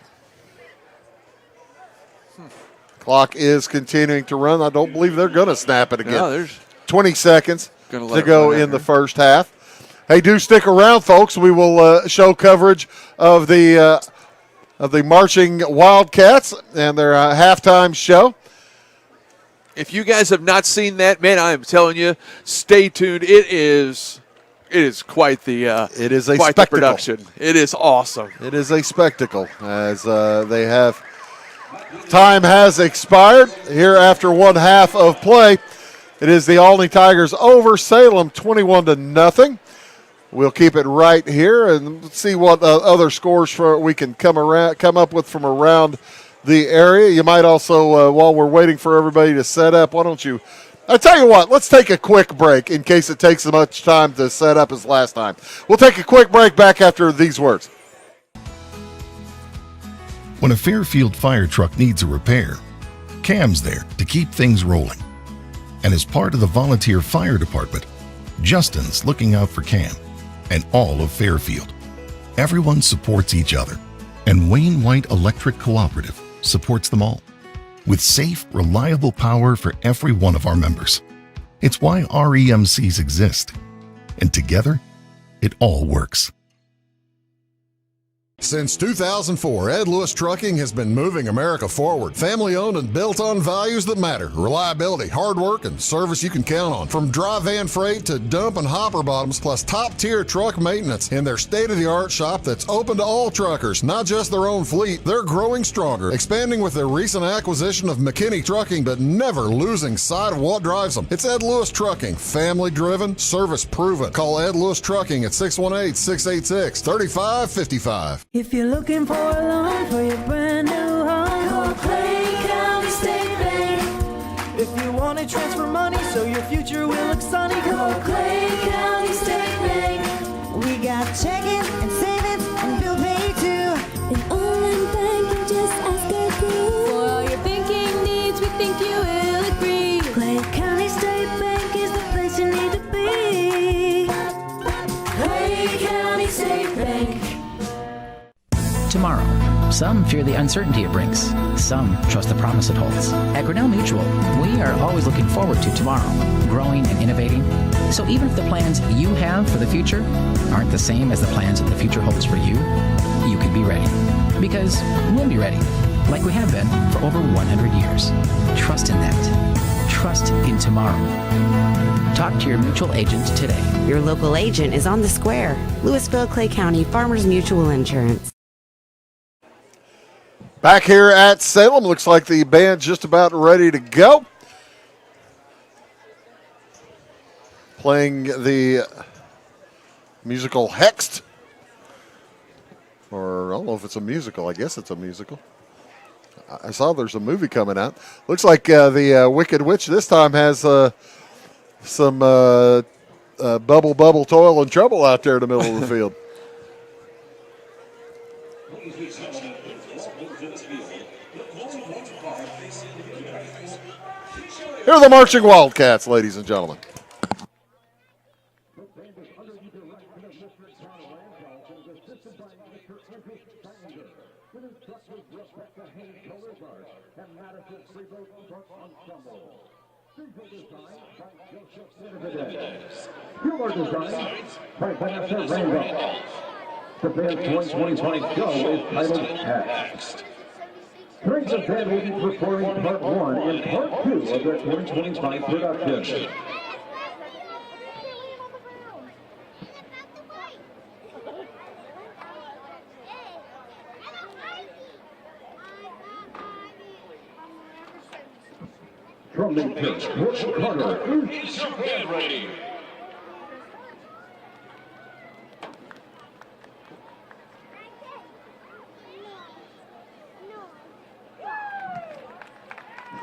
Speaker 1: Clock is continuing to run. I don't believe they're going to snap it again.
Speaker 2: No, there's
Speaker 1: 20 seconds to go in the
Speaker 2: here.
Speaker 1: first half. Hey, do stick around, folks. We will show coverage of the marching Wildcats and their halftime show.
Speaker 2: If you guys have not seen that, man, I am telling you, stay tuned. It is quite the
Speaker 1: it is a
Speaker 2: quite
Speaker 1: spectacle.
Speaker 2: the production. It is awesome.
Speaker 1: It is a spectacle as they have. Time has expired here after one half of play. It is the Olney Tigers over Salem 21-0. We'll keep it right here and see what other scores we can come up with from around the area. You might also, while we're waiting for everybody to set up, why don't you? I tell you what, let's take a quick break in case it takes as much time to set up as last time. We'll take a quick break back after these words.
Speaker 14: When a Fairfield fire truck needs a repair, Cam's there to keep things rolling. And as part of the volunteer fire department, Justin's looking out for Cam and all of Fairfield. Everyone supports each other, and Wayne White Electric Cooperative supports them all with safe, reliable power for every one of our members. It's why REMCs exist, and together, it all works.
Speaker 3: Since 2004, Ed Lewis Trucking has been moving America forward. Family-owned and built on values that matter. Reliability, hard work, and service you can count on. From dry van freight to dump and hopper bottoms, plus top-tier truck maintenance in their state-of-the-art shop that's open to all truckers, not just their own fleet. They're growing stronger, expanding with their recent acquisition of McKinney Trucking, but never losing sight of what drives them. It's Ed Lewis Trucking, family-driven, service-proven. Call Ed Lewis Trucking at 618-686-3555.
Speaker 15: If you're looking for a loan for your brand new home, call Clay County State Bank. If you want to transfer money so your future will look sunny, call Clay County State Bank. We got checking and savings and bill pay too.
Speaker 16: An online bank, just ask our crew. For all your banking needs, we think you will agree.
Speaker 15: Clay County State Bank is the place you need to be.
Speaker 16: Clay County State Bank.
Speaker 17: tomorrow. Some fear the uncertainty it brings. Some trust the promise it holds. At Grinnell Mutual, we are always looking forward to tomorrow, growing and innovating. So even if the plans you have for the future aren't the same as the plans the future holds for you, you can be ready. Because we'll be ready, like we have been for over 100 years. Trust in that. Trust in tomorrow. Talk to your mutual agent today.
Speaker 5: Your local agent is on the square. Louisville, Clay County Farmers Mutual Insurance.
Speaker 1: Back here at Salem, looks like the band's just about ready to go. Playing the musical Hexed. Or I don't know if it's a musical. I guess it's a musical. I saw there's a movie coming out. Looks like the Wicked Witch this time has some bubble, toil, and trouble out there in the middle of the field. Here are the marching Wildcats, ladies and gentlemen.
Speaker 18: Pure design by Vanessa Rainbow. The band's 2020 go is titled Hexed. Tonight's band will be performing part 1 and part 2 of their 2025 production. From the pitch, Brooke Carter is your band ready.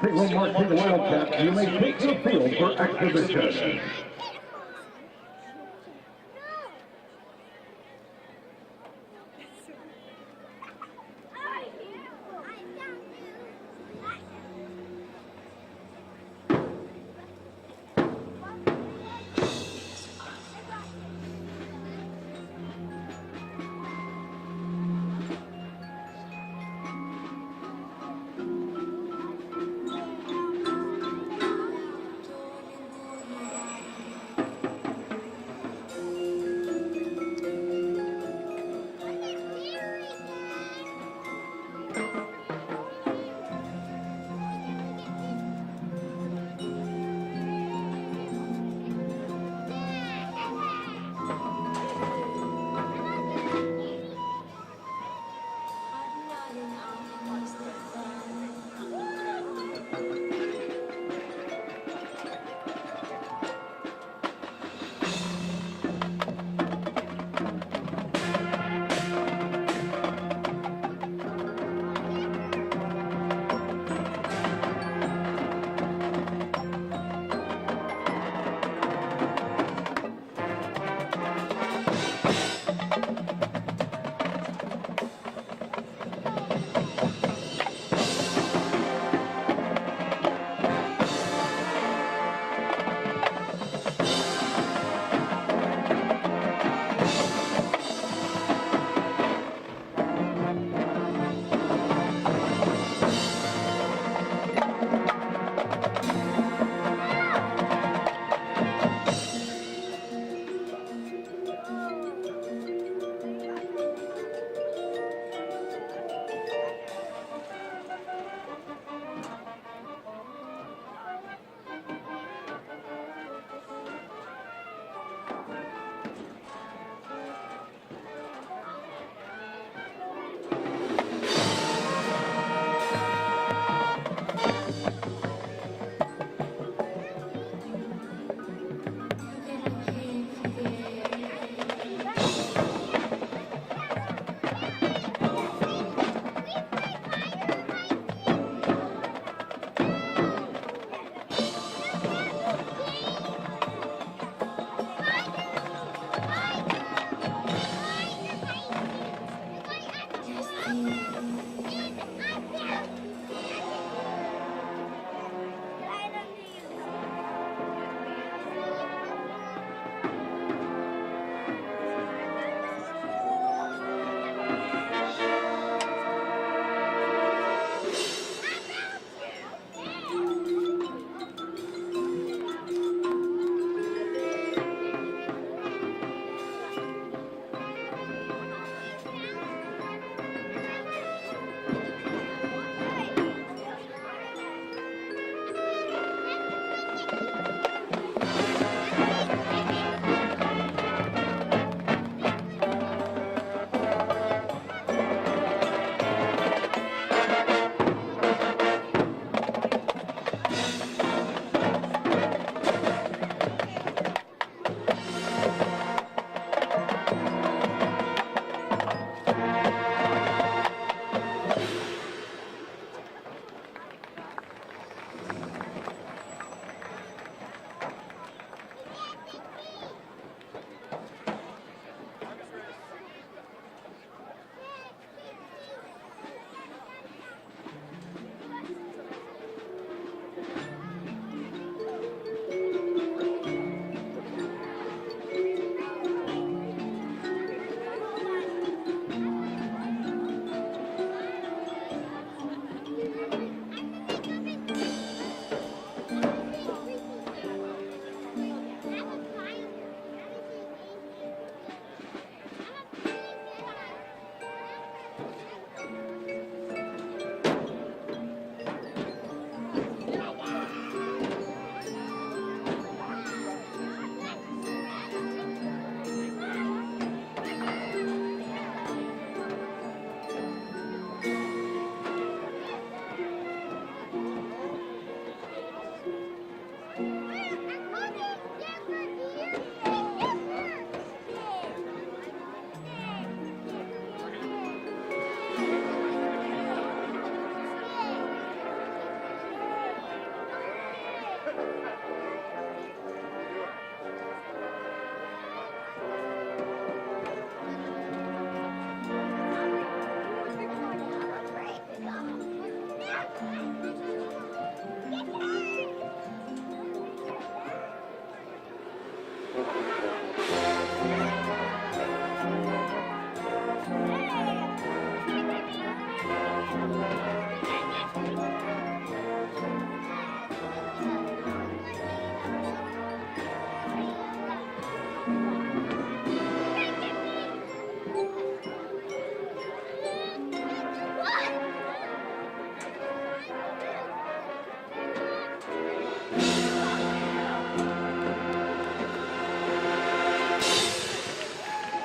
Speaker 18: Single marching Wildcats, you may take the field for exhibition.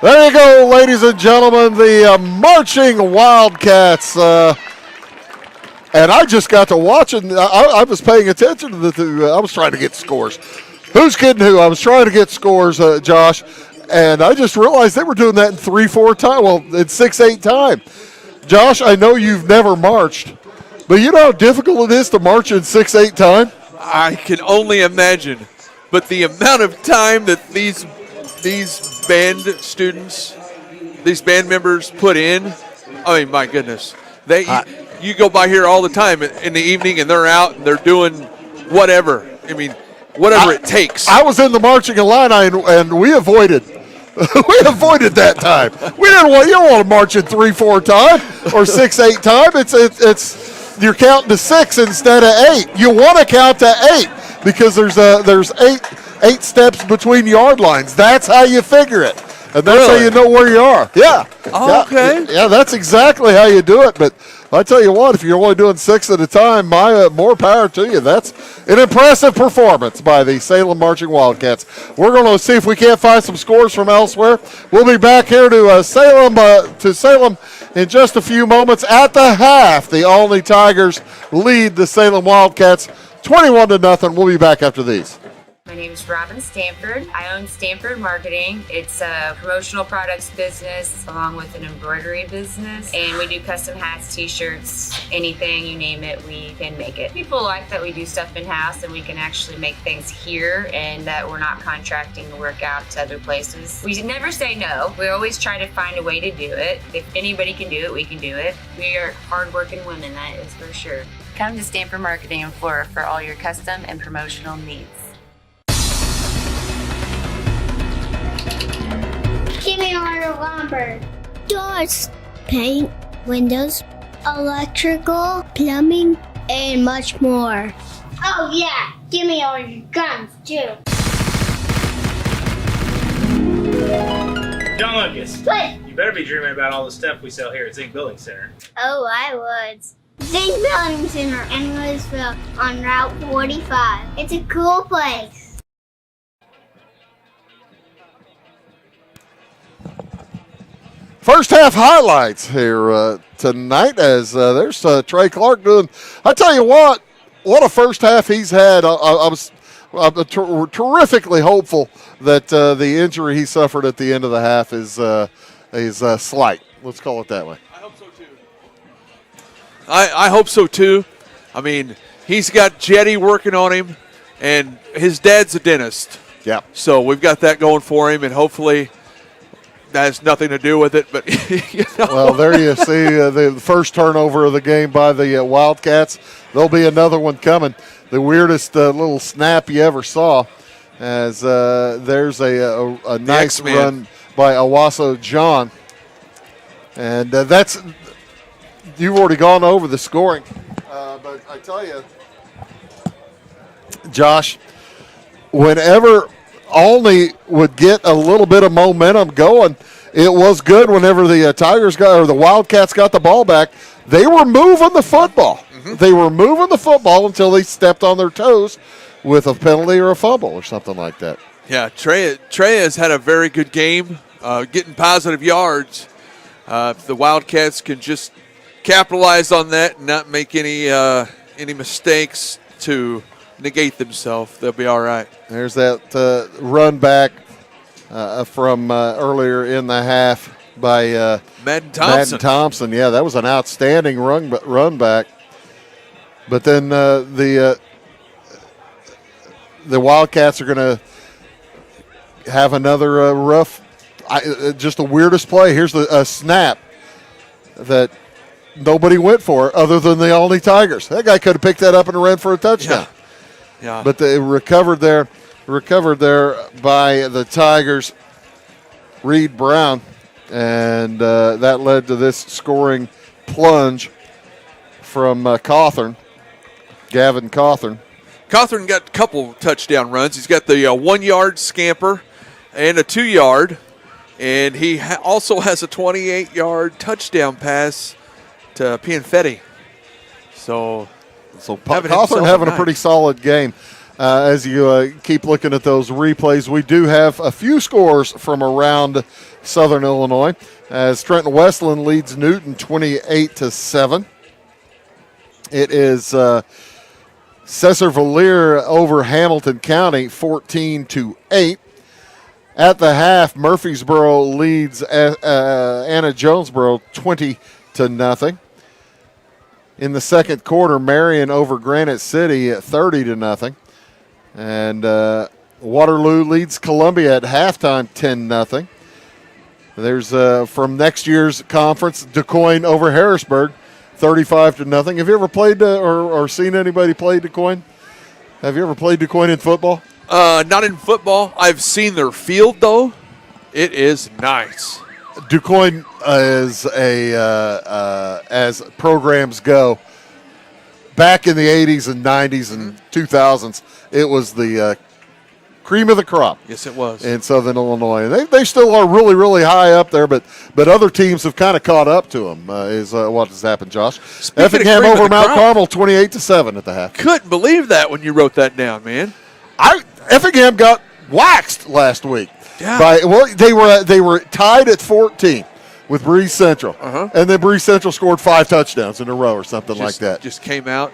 Speaker 1: There you go, ladies and gentlemen, the marching Wildcats. And I just got to watch it. I was paying attention to I was trying to get scores. Who's kidding who? I was trying to get scores, Josh, and I just realized they were doing that in 3-4 time. Well, in 6-8 time. Josh, I know you've never marched, but you know how difficult it is to march in 6-8 time?
Speaker 2: I can only imagine. But the amount of time that these band students, these band members put in, I mean, my goodness. You go by here all the time in the evening, and they're out and they're doing whatever. I mean, whatever it takes.
Speaker 1: I was in the marching Illini, and we avoided. We avoided that time. You don't want to march in 3-4 time or 6-8 time. It's you're counting to 6 instead of 8. You want to count to 8 because there's eight steps between yard lines. That's how you figure it. And that's how you know where you are. Yeah.
Speaker 2: Oh, okay.
Speaker 1: Yeah, that's exactly how you do it. But I tell you what, if you're only doing 6 at a time, more power to you. That's an impressive performance by the Salem Marching Wildcats. We're going to see if we can't find some scores from elsewhere. We'll be back here to Salem in just a few moments. At the half, the Olney Tigers lead the Salem Wildcats 21-0. We'll be back after these.
Speaker 19: My name is Robin Stanford. I own Stanford Marketing. It's a promotional products business along with an embroidery business. And we do custom hats, t-shirts, anything, you name it, we can make it. People like that we do stuff in-house and we can actually make things here and that we're not contracting to work out to other places. We never say no. We always try to find a way to do it. If anybody can do it, we can do it. We are hardworking women, that is for sure. Come to Stanford Marketing in Flora for all your custom and promotional needs.
Speaker 16: Give me all your lumber. Doors, paint, windows, electrical, plumbing, and much more. Oh yeah, give me all your guns too.
Speaker 20: John Lucas.
Speaker 16: What?
Speaker 20: You better be dreaming about all the stuff we sell here at Zink Building Center.
Speaker 16: Oh, I would. Zink Building Center in Louisville on Route 45. It's a cool place.
Speaker 1: First half highlights here tonight as there's Trey Clark doing. I tell you what a first half he's had. I'm terrifically hopeful that the injury he suffered at the end of the half is slight. Let's call it that way.
Speaker 2: I hope so too. I hope so too. I mean, he's got Jetty working on him, and his dad's a dentist.
Speaker 1: Yeah.
Speaker 2: So we've got that going for him, and hopefully that has nothing to do with it, but you know.
Speaker 1: Well, there you see the first turnover of the game by the Wildcats. There'll be another one coming. The weirdest little snap you ever saw, as there's a nice run by Owasso John, and that's you've already gone over the scoring, but I tell you, Josh, whenever Olney would get a little bit of momentum going, it was good whenever the Wildcats got the ball back. They were moving the football. Mm-hmm. They were moving the football until they stepped on their toes with a penalty or a fumble or something like that.
Speaker 2: Yeah, Trey has had a very good game, getting positive yards. If the Wildcats can just capitalize on that and not make any mistakes to negate themselves, they'll be all right.
Speaker 1: There's that run back from earlier in the half by
Speaker 2: Madden Thompson.
Speaker 1: Yeah, that was an outstanding run back. But then the Wildcats are going to have another just the weirdest play. Here's a snap that nobody went for other than the Olney Tigers. That guy could have picked that up and ran for a touchdown.
Speaker 2: Yeah.
Speaker 1: But they recovered there by the Tigers, Reed Brown, and that led to this scoring plunge from Cawthorn, Gavin Cawthorn.
Speaker 2: Cawthorn got a couple touchdown runs. He's got the 1-yard scamper and a 2-yard, and he also has a 28-yard touchdown pass to Pianfetti. So
Speaker 1: Cawthorn having a pretty solid game. as you keep looking at those replays, we do have a few scores from around Southern Illinois, as Trenton Westland leads Newton 28-7. It is Cesar-Valier over Hamilton County 14-8. At the half, Murfreesboro leads Anna Jonesboro 20-0. In the second quarter, Marion over Granite City at 30-0. And Waterloo leads Columbia at halftime 10-0. There's from next year's conference, DuQuoin over Harrisburg 35-0. Have you ever played or seen anybody play DuQuoin? Have you ever played DuQuoin in football?
Speaker 2: Not in football. I've seen their field, though. It is nice.
Speaker 1: DuQuoin is as programs go, back in the 80s and 90s and 2000s, it was the cream of the crop.
Speaker 2: Yes, it was.
Speaker 1: In Southern Illinois. And they still are really, really high up there, but other teams have kind of caught up to them, is what has happened, Josh. Effingham over Mount Carmel, 28-7 at the half.
Speaker 2: Couldn't believe that when you wrote that down, man.
Speaker 1: Effingham got waxed last week.
Speaker 2: Yeah.
Speaker 1: They were tied at 14 with Breeze Central, and then Breeze Central scored 5 touchdowns in a row or something like that.
Speaker 2: Just came out,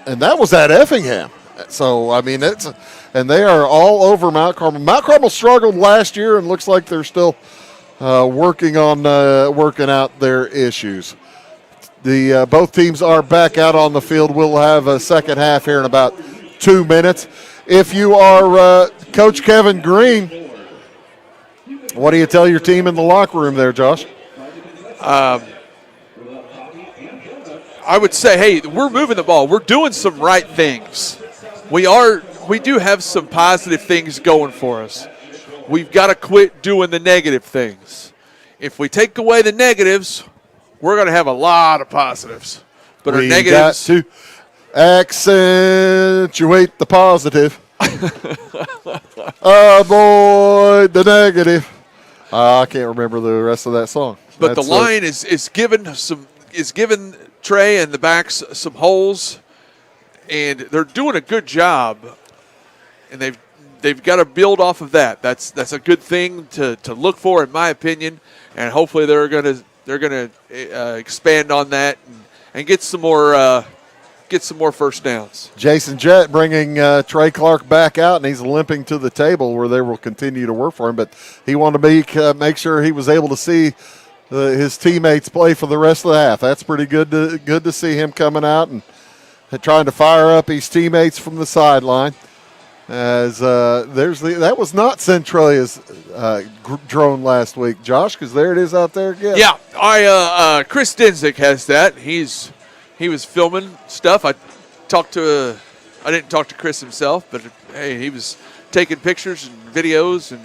Speaker 1: and that was at Effingham. So I mean, and they are all over Mount Carmel. Mount Carmel struggled last year, and looks like they're still working out their issues. The both teams are back out on the field. We'll have a second half here in about 2 minutes. If you are Coach Kevin Green, what do you tell your team in the locker room there, Josh?
Speaker 2: I would say, hey, we're moving the ball. We're doing some right things. We do have some positive things going for us. We've got to quit doing the negative things. If we take away the negatives, we're going to have a lot of positives. But our negatives
Speaker 1: got to accentuate the positive. Avoid the negative. I can't remember the rest of that song.
Speaker 2: But the line is giving Trey and the backs some holes, and they're doing a good job. And they've got to build off of that. That's a good thing to look for, in my opinion. And hopefully they're gonna expand on that and get some more first downs.
Speaker 1: Jason Jett bringing Trey Clark back out, and he's limping to the table where they will continue to work for him. But he wanted to make sure he was able to see his teammates play for the rest of the half. That's pretty good to see him coming out and trying to fire up his teammates from the sideline. As that was not Centralia's drone last week, Josh, because there it is out there again.
Speaker 2: Yeah, Chris Denzik has that. He was filming stuff. I didn't talk to Chris himself, but hey, he was taking pictures and videos and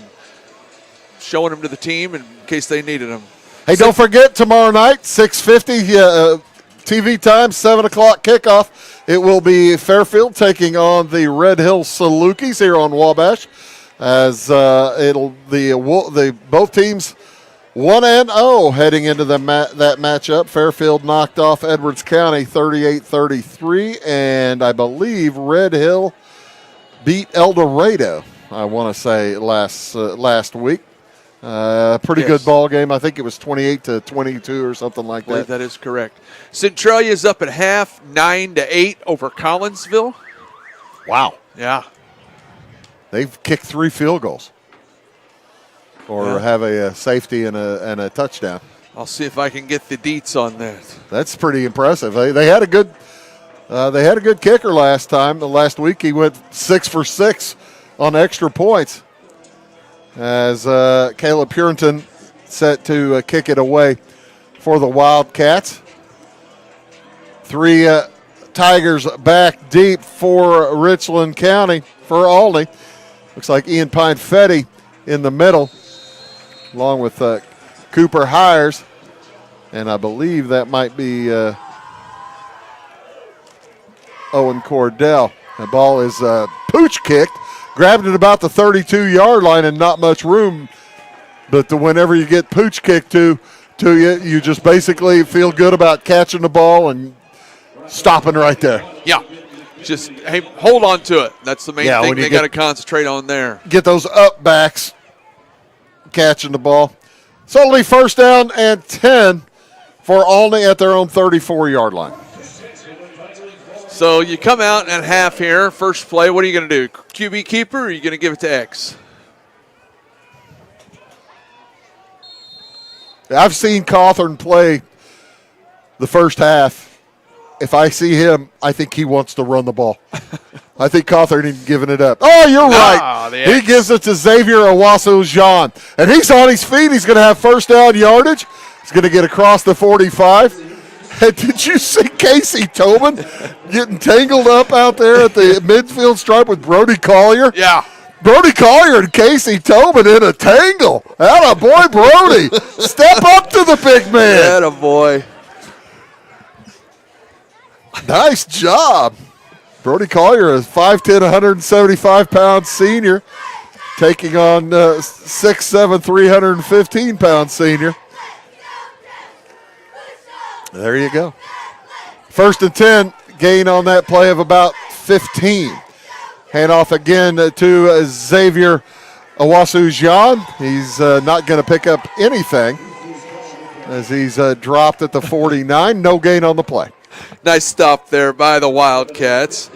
Speaker 2: showing them to the team in case they needed them.
Speaker 1: Hey, don't forget, tomorrow night, 6:50 TV time, 7 o'clock kickoff. It will be Fairfield taking on the Red Hill Salukis here on Wabash, as both teams 1-0 heading into that matchup. Fairfield knocked off Edwards County 38-33, and I believe Red Hill beat El Dorado, I want to say, last week. Pretty good ball game. I think it was 28-22 or something like that.
Speaker 2: I believe that is correct. Centralia is up at half, 9-8 over Collinsville.
Speaker 1: Wow.
Speaker 2: Yeah.
Speaker 1: They've kicked 3 field goals. Or have a safety and a touchdown.
Speaker 2: I'll see if I can get the deets on that.
Speaker 1: That's pretty impressive. They had a good kicker last week. He went 6 for 6 on extra points. As Caleb Purinton set to kick it away for the Wildcats. 3 Tigers back deep for Richland County for Olney. Looks like Ian Pinefetti in the middle, along with Cooper Hires. And I believe that might be Owen Cordell. The ball is pooch kicked. Grabbed it about the 32-yard line and not much room. But whenever you get pooch kicked to you, you just basically feel good about catching the ball and stopping right there.
Speaker 2: Yeah. just hold on to it. That's the main thing they got to concentrate on there.
Speaker 1: Get those up backs catching the ball. So it'll be first down and 10 for Olney at their own 34-yard line.
Speaker 2: So you come out at half here, first play. What are you going to do? QB keeper, or are you going to give it to X?
Speaker 1: I've seen Cawthorn play the first half. If I see him, I think he wants to run the ball. I think Cawthorn ain't giving it up. Oh, you're right. He gives it to Xavier Owasso-Jean. And he's on his feet. He's going to have first down yardage. He's going to get across the 45. And did you see Casey Tobin getting tangled up out there at the midfield stripe with Brody Collier?
Speaker 2: Yeah.
Speaker 1: Brody Collier and Casey Tobin in a tangle. Atta boy, Brody. Step up to the big man.
Speaker 2: Atta boy.
Speaker 1: Nice job. Brody Collier, a 5'10", 175-pound senior, taking on 6'7", 315-pound senior. There you go. First and 10, gain on that play of about 15. Hand off again to Xavier Owasso-Jean. He's not going to pick up anything as he's dropped at the 49. No gain on the play.
Speaker 2: Nice stop there by the Wildcats.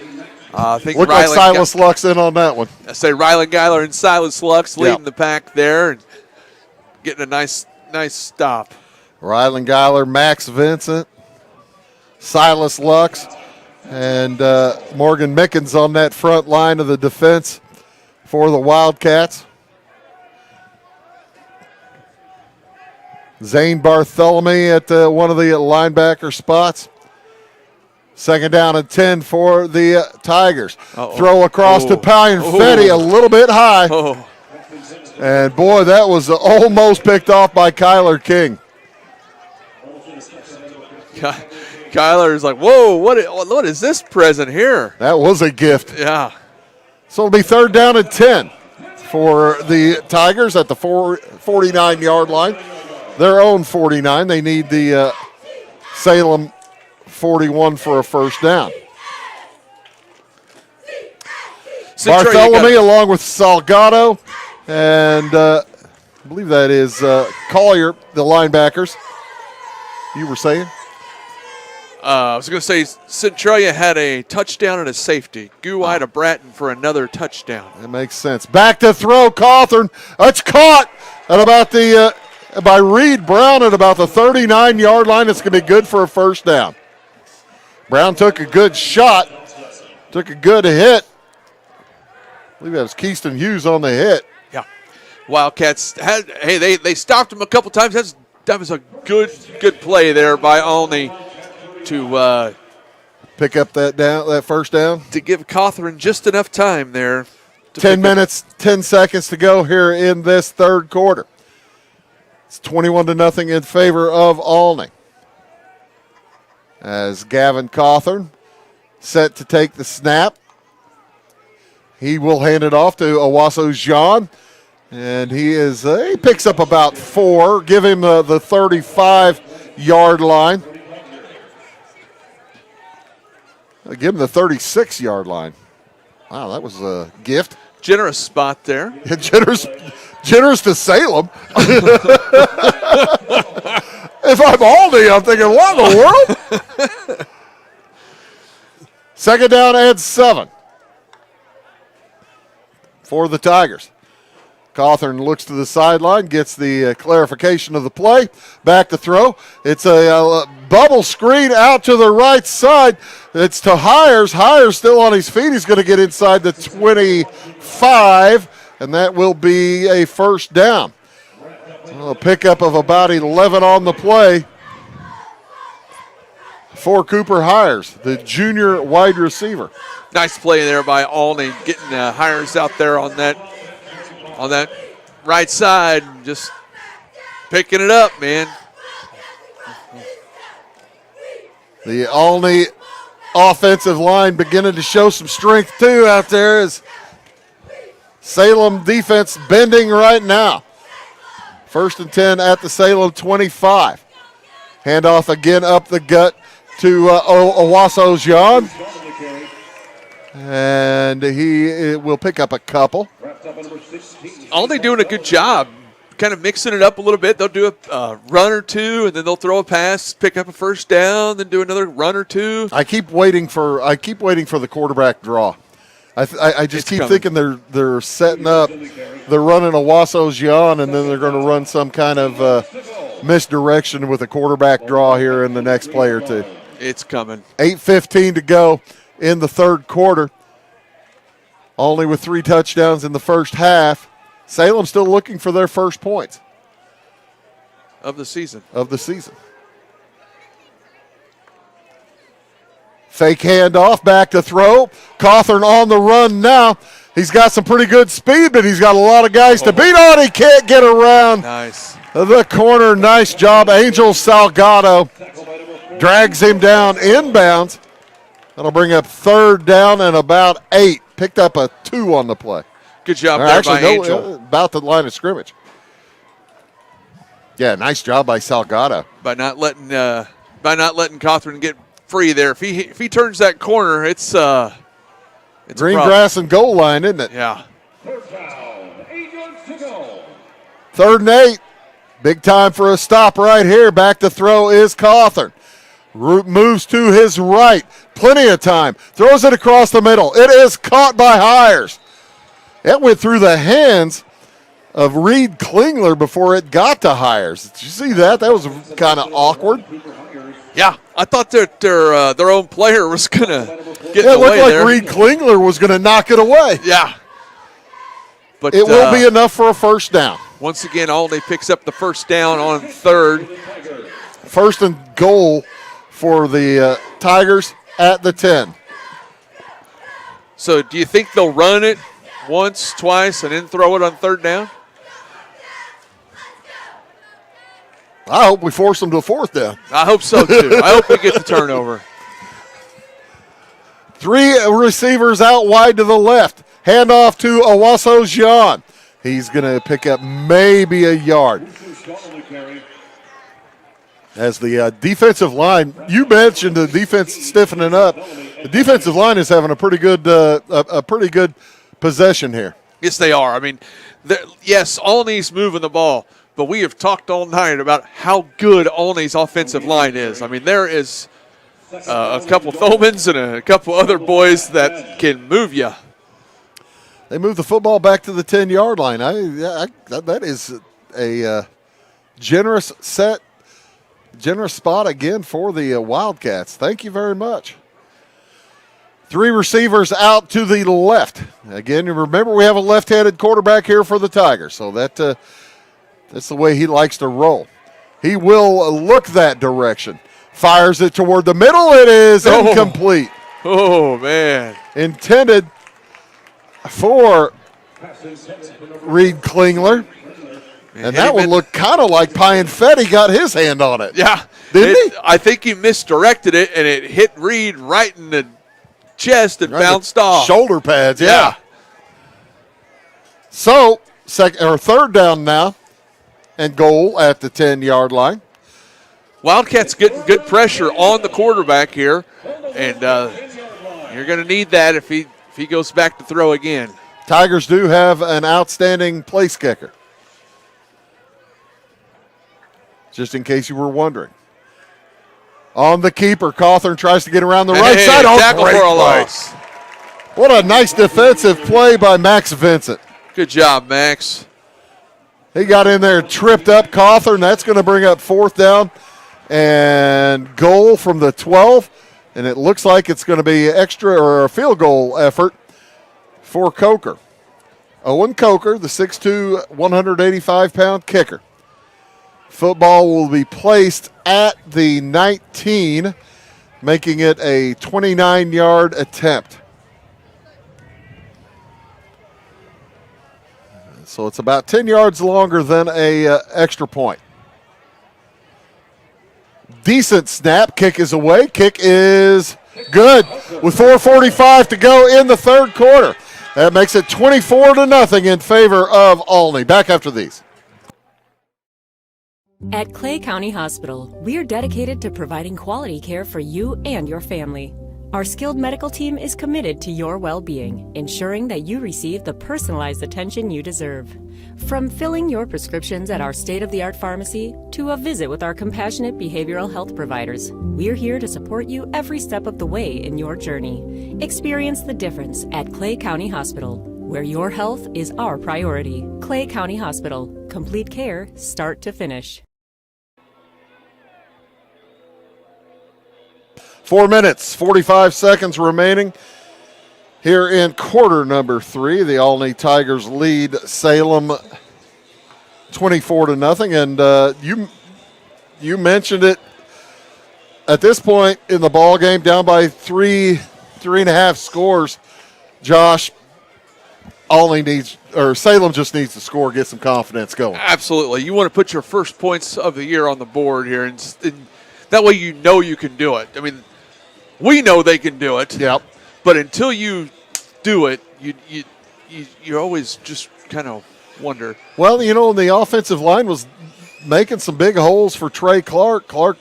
Speaker 2: I think
Speaker 1: looked like Silas Lux in on that one.
Speaker 2: I say Rylan Geiler and Silas Lux leading the pack there and getting a nice stop.
Speaker 1: Rylan Geiler, Max Vincent, Silas Lux, and Morgan Mickens on that front line of the defense for the Wildcats. Zane Bartholomew at one of the linebacker spots. Second down and 10 for the Tigers. Throw across to Pianfetti, a little bit high. And, boy, that was almost picked off by Kyler King.
Speaker 2: Kyler's like, whoa, what is this present here?
Speaker 1: That was a gift.
Speaker 2: Yeah.
Speaker 1: So it'll be third down and 10 for the Tigers at the 49-yard line. Their own 49. They need the Salem 41 for a first down. Bartholomew along with Salgado and I believe that is Collier, the linebackers. You were saying?
Speaker 2: I was going to say Centralia had a touchdown and a safety. Guai to Bratton for another touchdown.
Speaker 1: That makes sense. Back to throw, Cawthorn. It's caught at about the by Reed Brown at about the 39-yard line. It's going to be good for a first down. Brown took a good shot, took a good hit. I believe that was Keyston Hughes on the hit.
Speaker 2: Yeah. Wildcats they stopped him a couple times. That was a good play there by Olney to
Speaker 1: pick up that first down.
Speaker 2: To give Cawthorn just enough time there.
Speaker 1: 10 minutes, 10 seconds to go here in this third quarter. It's 21-0 in favor of Olney. As Gavin Cawthorn set to take the snap. He will hand it off to Owasso-Jean. And he picks up about 4. Give him the 35-yard line. Give him the 36-yard line. Wow, that was a gift.
Speaker 2: Generous spot there.
Speaker 1: Generous to Salem. If I'm Olney, I'm thinking, what in the world? Second down and 7 for the Tigers. Cawthorn looks to the sideline, gets the clarification of the play. Back to throw. It's a bubble screen out to the right side. It's to Hires. Hires still on his feet. He's going to get inside the 25, and that will be a first down. A pickup of about 11 on the play for Cooper Hires, the junior wide receiver.
Speaker 2: Nice play there by Olney, getting Hires out there on that right side, just picking it up, man.
Speaker 1: The Olney offensive line beginning to show some strength too out there as Salem defense bending right now. First and 10 at the Salem 25. Handoff again up the gut to Owasso-Jean. And he will pick up a couple.
Speaker 2: Olney doing a good job, kind of mixing it up a little bit. They'll do a run or two, and then they'll throw a pass, pick up a first down, then do another run or two.
Speaker 1: I keep waiting for the quarterback draw. I just keep thinking they're setting up, they're running a Wasso's yawn, and then they're going to run some kind of misdirection with a quarterback draw here in the next play or two.
Speaker 2: It's coming.
Speaker 1: 8:15 to go in the third quarter. Only with 3 touchdowns in the first half. Salem still looking for their first points
Speaker 2: of the season.
Speaker 1: Fake handoff, back to throw. Cawthorn on the run now. He's got some pretty good speed, but he's got a lot of guys to beat on. He can't get around the corner. Nice job. Angel Salgado drags him down inbounds. That'll bring up third down and about 8. Picked up a 2 on the play.
Speaker 2: Good job there by Angel.
Speaker 1: About the line of scrimmage. Yeah, nice job by Salgado.
Speaker 2: By not letting Cawthorn get free there. If he turns that corner, it's
Speaker 1: green grass and goal line, isn't it?
Speaker 2: Yeah.
Speaker 1: Third and 8. Big time for a stop right here. Back to throw is Cawthorn. Moves to his right. Plenty of time. Throws it across the middle. It is caught by Hires. It went through the hands of Reed Klingler before it got to Hires. Did you see that? That was kind of awkward.
Speaker 2: Yeah, I thought that their own player was going to get
Speaker 1: it
Speaker 2: in the way
Speaker 1: looked like
Speaker 2: there.
Speaker 1: Reed Klingler was going to knock it away.
Speaker 2: Yeah. But
Speaker 1: it will be enough for a first down.
Speaker 2: Once again, Olney picks up the first down on third.
Speaker 1: First and goal for the Tigers at the 10.
Speaker 2: So do you think they'll run it once, twice, and then throw it on third down?
Speaker 1: I hope we force them to a fourth down.
Speaker 2: I hope so, too. I hope we get the turnover.
Speaker 1: 3 receivers out wide to the left. Handoff to Owasso Jean. He's going to pick up maybe a yard. As the defensive line, you mentioned the defense stiffening up. The defensive line is having a pretty good possession here.
Speaker 2: Yes, they are. I mean, yes, Olney's moving the ball, but we have talked all night about how good Olney's offensive line is. I mean, there is a couple Thomans and a couple other boys that can move you.
Speaker 1: They move the football back to the 10-yard line. That is a generous spot again for the Wildcats. Thank you very much. 3 receivers out to the left. Again, remember we have a left-handed quarterback here for the Tigers, so that's the way he likes to roll. He will look that direction. Fires it toward the middle. It is incomplete.
Speaker 2: Oh, man.
Speaker 1: Intended for Reed Klingler. And that one looked kind of like Pianfetti got his hand on it.
Speaker 2: Yeah.
Speaker 1: Didn't he?
Speaker 2: I think he misdirected it, and it hit Reed right in the chest and bounced off.
Speaker 1: Shoulder pads, yeah. So, third down now and goal at the 10-yard line.
Speaker 2: Wildcats getting good pressure on the quarterback here, and you're going to need that if he goes back to throw again.
Speaker 1: Tigers do have an outstanding place kicker. Just in case you were wondering. On the keeper, Cawthorn tries to get around the right side.
Speaker 2: Tackle for a loss.
Speaker 1: What a nice defensive play by Max Vincent.
Speaker 2: Good job, Max.
Speaker 1: He got in there, tripped up Cawthorn. That's going to bring up fourth down and goal from the 12. And it looks like it's going to be extra or a field goal effort for Coker. Owen Coker, the 6'2", 185-pound kicker. Football will be placed at the 19, making it a 29-yard attempt. So it's about 10 yards longer than a extra point. Decent snap. Kick is away. Kick is good with 4:45 to go in the third quarter. That makes it 24-0 in favor of Olney. Back after these.
Speaker 21: At Clay County Hospital, we are dedicated to providing quality care for you and your family. Our skilled medical team is committed to your well-being, ensuring that you receive the personalized attention you deserve. From filling your prescriptions at our state-of-the-art pharmacy to a visit with our compassionate behavioral health providers, we're here to support you every step of the way in your journey. Experience the difference at Clay County Hospital, where your health is our priority. Clay County Hospital. Complete care, start to finish.
Speaker 1: 4 minutes, 45 seconds remaining here in quarter number 3. The Olney Tigers lead Salem 24-0. And you mentioned it at this point in the ball game, down by three and a half scores. Josh, Salem just needs to score, get some confidence going.
Speaker 2: Absolutely. You want to put your first points of the year on the board here, and that way you know you can do it. I mean, we know they can do it.
Speaker 1: Yep.
Speaker 2: But until you do it, you always just kind of wonder.
Speaker 1: Well, the offensive line was making some big holes for Trey Clark. Clark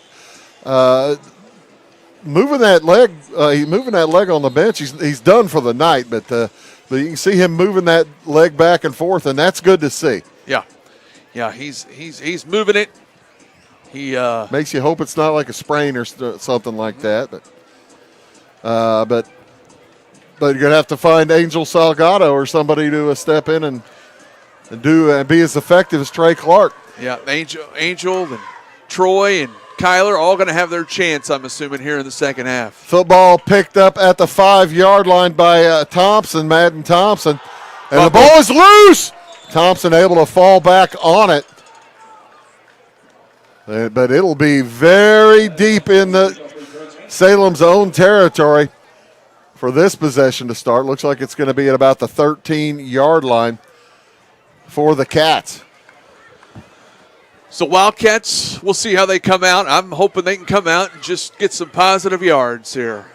Speaker 1: moving that leg on the bench. He's done for the night, but you can see him moving that leg back and forth, and that's good to see.
Speaker 2: Yeah, he's moving it. He
Speaker 1: makes you hope it's not like a sprain or something like that. But you're gonna have to find Angel Salgado or somebody to step in and be as effective as Trey Clark.
Speaker 2: Yeah, Angel and Troy and Kyler all going to have their chance, I'm assuming, here in the second half.
Speaker 1: Football picked up at the 5-yard line by Madden Thompson. And the ball is loose. Thompson able to fall back on it. But it'll be very deep in the Salem's own territory for this possession to start. Looks like it's going to be at about the 13-yard line for the Cats.
Speaker 2: So Wildcats, we'll see how they come out. I'm hoping they can come out and just get some positive yards here.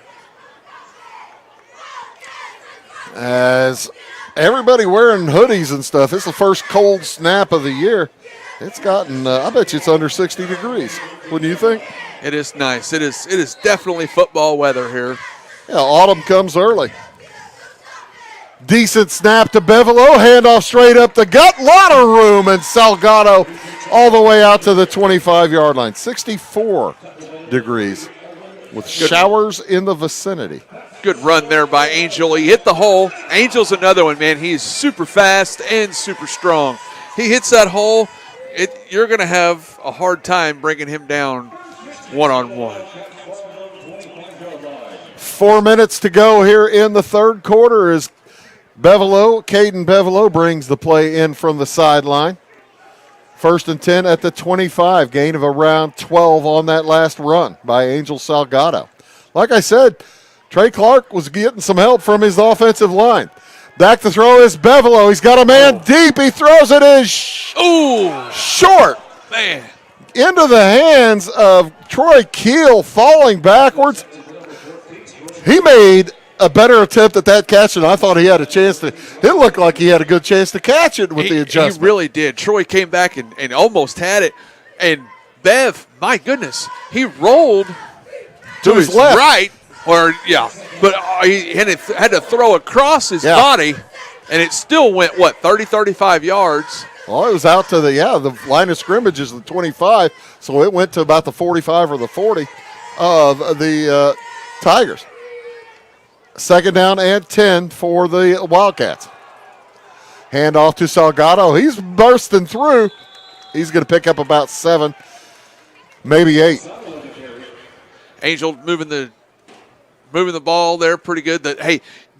Speaker 1: As everybody wearing hoodies and stuff, it's the first cold snap of the year. It's gotten, I bet you it's under 60 degrees. Wouldn't you think?
Speaker 2: It is nice. It is definitely football weather here.
Speaker 1: Yeah, autumn comes early. Decent snap to Bevelo. Handoff straight up the gut. Lot of room, and Salgado all the way out to the 25-yard line. 64 degrees with showers in the vicinity.
Speaker 2: Good run there by Angel. He hit the hole. Angel's another one, man. He's super fast and super strong. He hits that hole. You're going to have a hard time bringing him down one-on-one.
Speaker 1: 4 minutes to go here in the third quarter as Caden Bevelo brings the play in from the sideline. 1st and 10 at the 25. Gain of around 12 on that last run by Angel Salgado. Like I said, Trey Clark was getting some help from his offensive line. Back to throw is Bevelo. He's got a man deep. He throws it in short.
Speaker 2: Man.
Speaker 1: Into the hands of Troy Keel, falling backwards. He made a better attempt at that catch than I thought he had a chance to. It looked like he had a good chance to catch it with the adjustment.
Speaker 2: He really did. Troy came back and almost had it. And Bev, my goodness, he rolled to his
Speaker 1: left.
Speaker 2: Right. But he had to throw across his body, and it still went, 35 yards?
Speaker 1: Well, it was out to the line of scrimmage is the 25, so it went to about the 45 or the 40 of the Tigers. 2nd down and 10 for the Wildcats. Handoff to Salgado. He's bursting through. He's going to pick up about 7, maybe 8.
Speaker 2: Angel moving the ball there pretty good.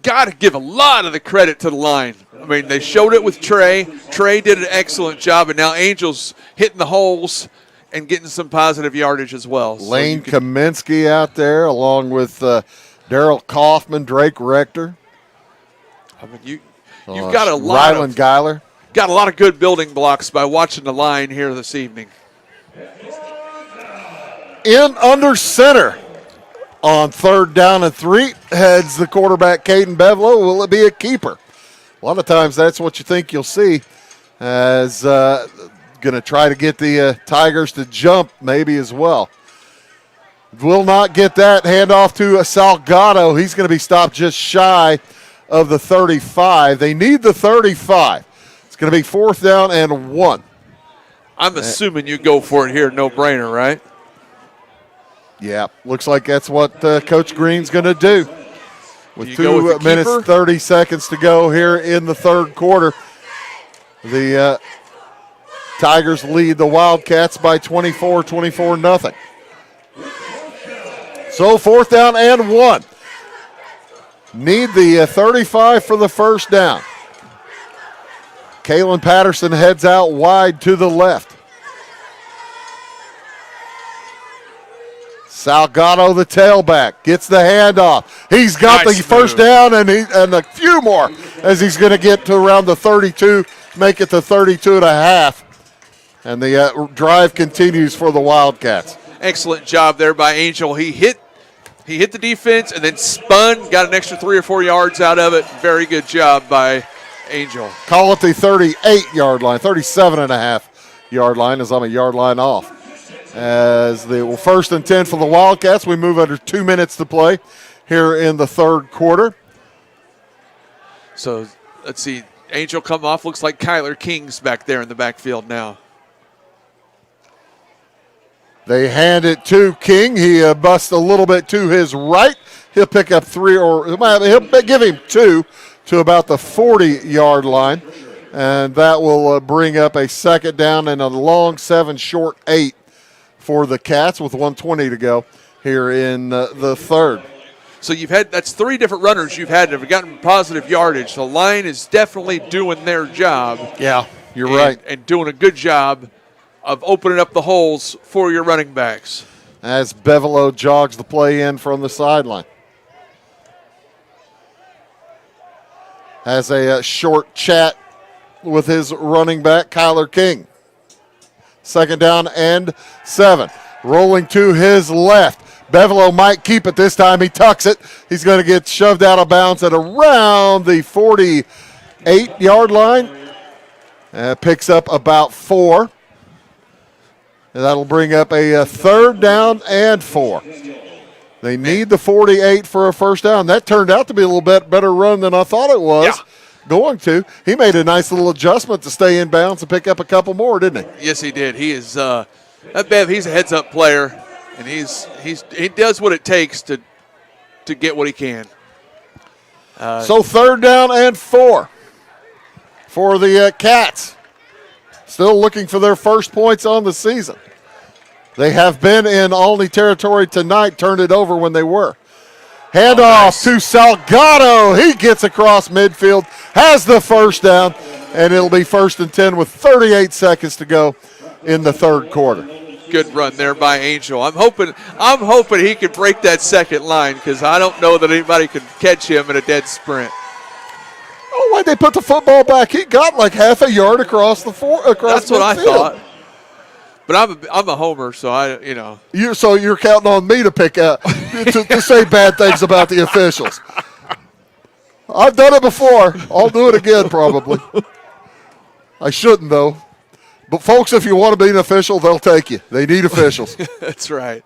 Speaker 2: Got to give a lot of the credit to the line. I mean, they showed it with Trey. Trey did an excellent job, and now Angel's hitting the holes and getting some positive yardage as well.
Speaker 1: Lane Kaminsky out there along with Daryl Kaufman, Drake Rector.
Speaker 2: I mean, you've got a lot
Speaker 1: Ryland Geiler.
Speaker 2: Got a lot of good building blocks by watching the line here this evening.
Speaker 1: In under center on 3rd down and 3 heads the quarterback Caden Bevelo. Will it be a keeper? A lot of times that's what you think you'll see, as going to try to get the Tigers to jump maybe as well. Will not get that. Handoff to Salgado. He's going to be stopped just shy of the 35. They need the 35. It's going to be 4th down and 1.
Speaker 2: I'm assuming you go for it here, no brainer, right?
Speaker 1: Yeah, looks like that's what Coach Green's going to do. With
Speaker 2: You go
Speaker 1: 2
Speaker 2: with the
Speaker 1: minutes,
Speaker 2: keeper?
Speaker 1: 30 seconds to go here in the third quarter. The Tigers lead the Wildcats by 24-0. So 4th down and 1. Need the 35 for the first down. Kalen Patterson heads out wide to the left. Salgado, the tailback, gets the handoff. He's got
Speaker 2: Nice
Speaker 1: the first
Speaker 2: move.
Speaker 1: down and a few more as he's going to get to around the 32, make it to 32 and a half. And the drive continues for the Wildcats.
Speaker 2: Excellent job there by Angel. He hit the defense and then spun, got an extra 3 or 4 yards out of it. Very good job by Angel.
Speaker 1: Call it the 38-yard line, 37.5-yard line as I'm a yard line off. As the 1st and 10 for the Wildcats, we move under 2 minutes to play here in the third quarter.
Speaker 2: So let's see. Angel come off. Looks like Kyler King's back there in the backfield now.
Speaker 1: They hand it to King. He busts a little bit to his right. He'll pick up 3 or he'll give him 2 to about the 40-yard line. And that will bring up a 2nd down and a long 7, short 8 for the Cats with 1:20 to go here in the third.
Speaker 2: So that's 3 different runners you've had that have gotten positive yardage. The line is definitely doing their job.
Speaker 1: Yeah, you're right.
Speaker 2: And doing a good job of opening up the holes for your running backs.
Speaker 1: As Bevelo jogs the play in from the sideline. Has a short chat with his running back, Kyler King. 2nd down and 7. Rolling to his left. Bevelo might keep it this time. He tucks it. He's going to get shoved out of bounds at around the 48-yard line. Picks up about 4. And that'll bring up a 3rd down and 4. They need the 48 for a first down. That turned out to be a little bit better run than I thought it was. Going to. He made a nice little adjustment to stay in bounds and pick up a couple more, didn't he?
Speaker 2: Yes, he did. He is that Bev. He's a heads-up player, and he does what it takes to get what he can.
Speaker 1: So 3rd down and 4 for the Cats. Still looking for their first points on the season. They have been in Olney territory tonight, turned it over when they were. Handoff to Salgado. He gets across midfield, has the first down, and it'll be 1st and 10 with 38 seconds to go in the third quarter.
Speaker 2: Good run there by Angel. I'm hoping he can break that second line because I don't know that anybody can catch him in a dead sprint.
Speaker 1: Oh, why'd they put the football back? He got like half a yard across the
Speaker 2: That's what I thought. But I'm a homer, so
Speaker 1: you're counting on me to pick out to say bad things about the officials. I've done it before. I'll do it again probably. I shouldn't though. But folks, if you want to be an official, they'll take you. They need officials.
Speaker 2: That's right.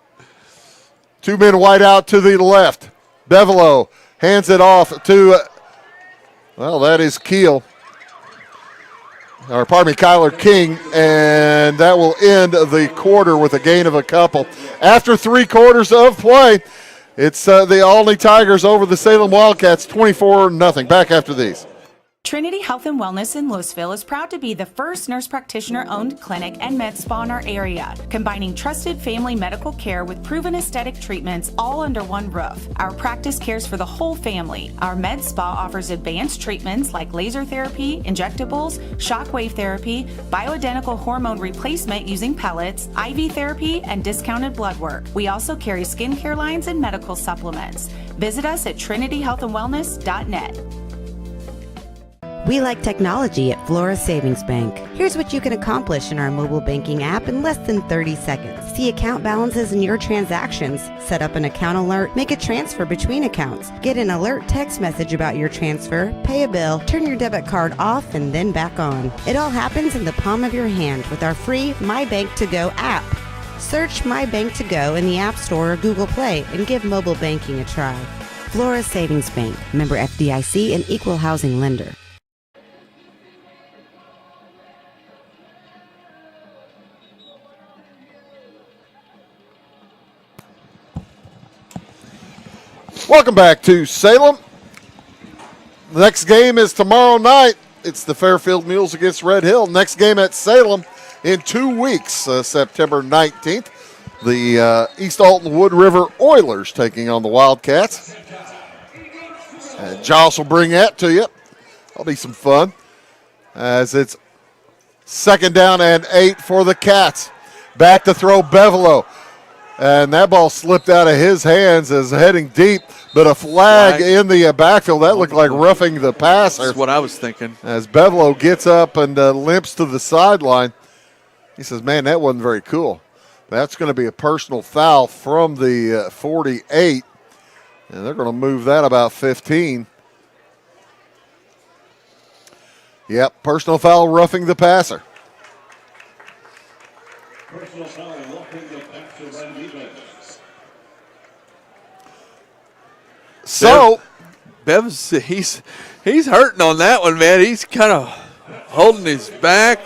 Speaker 1: 2 men wide out to the left. Bevelo hands it off to that is Kyler King, and that will end the quarter with a gain of a couple. After 3 quarters of play, it's the Olney Tigers over the Salem Wildcats, 24-0. Back after these.
Speaker 4: Trinity Health and Wellness in Louisville is proud to be the first nurse practitioner-owned clinic and med spa in our area, combining trusted family medical care with proven aesthetic treatments all under one roof. Our practice cares for the whole family. Our med spa offers advanced treatments like laser therapy, injectables, shockwave therapy, bioidentical hormone replacement using pellets, IV therapy, and discounted blood work. We also carry skincare lines and medical supplements. Visit us at trinityhealthandwellness.net.
Speaker 5: We like technology at Flora Savings Bank. Here's what you can accomplish in our mobile banking app in less than 30 seconds. See account balances in your transactions, set up an account alert, make a transfer between accounts, get an alert text message about your transfer, pay a bill, turn your debit card off and then back on. It all happens in the palm of your hand with our free My Bank To Go app. Search My Bank to Go in the App Store or Google Play and give mobile banking a try. Flora Savings Bank, member FDIC, and equal housing lender.
Speaker 1: Welcome back to Salem. The next game is tomorrow night. It's the Fairfield Mules against Red Hill. Next game at Salem in 2 weeks, September 19th. The East Alton Wood River Oilers taking on the Wildcats. Josh will bring that to you. That'll be some fun as it's 2nd down and 8 for the Cats. Back to throw Bevelo. And that ball slipped out of his hands as heading deep, but a flag in the backfield. That looked like roughing the passer.
Speaker 2: That's what I was thinking. As
Speaker 1: Bevelo gets up and limps to the sideline, he says, man, that wasn't very cool. That's going to be a personal foul from the 48, and they're going to move that about 15. Yep, personal foul, roughing the passer.
Speaker 18: Personal foul, roughing the passer by defense.
Speaker 1: So,
Speaker 2: Bev's he's hurting on that one, man. He's kind of holding his back.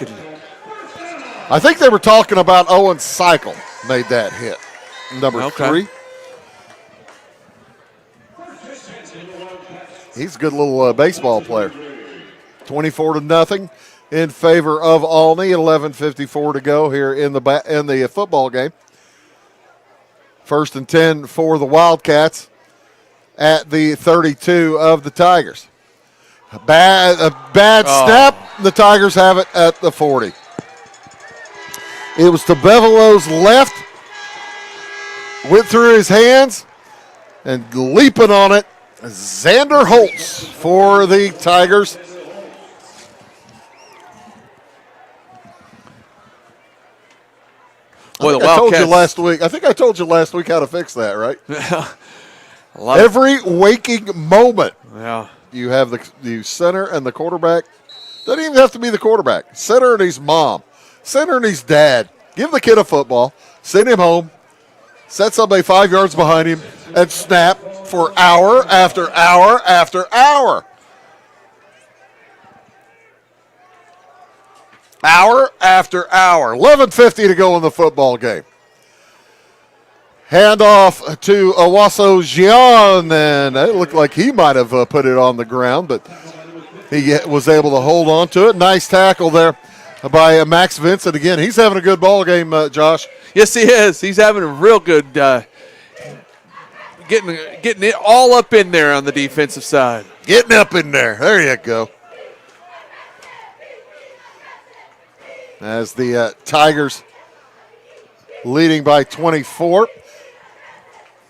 Speaker 1: I think they were talking about Owen Cycle made that hit, number 3. He's a good little baseball player. 24-0 in favor of Olney. 11:54 to go here in the football game. 1st and 10 for the Wildcats at the 32 of the Tigers. A bad snap. The Tigers have it at the 40. It was to Bevelo's left. Went through his hands and leaping on it. Xander Holtz for the Tigers.
Speaker 2: Boy,
Speaker 1: I told you last week. I think I told you last week how to fix that, right? Every waking moment, you have the center and the quarterback. Doesn't even have to be the quarterback. Center and his mom. Center and his dad. Give the kid a football. Send him home. Set somebody 5 yards behind him and snap for hour after hour after hour. Hour after hour. 11:50 to go in the football game. Handoff to Owasso Gian, and it looked like he might have put it on the ground, but he was able to hold on to it. Nice tackle there by Max Vincent. Again, he's having a good ball game, Josh.
Speaker 2: Yes, he is. He's having a real good getting it all up in there on the defensive side.
Speaker 1: Getting up in there. There you go. As the Tigers leading by 24.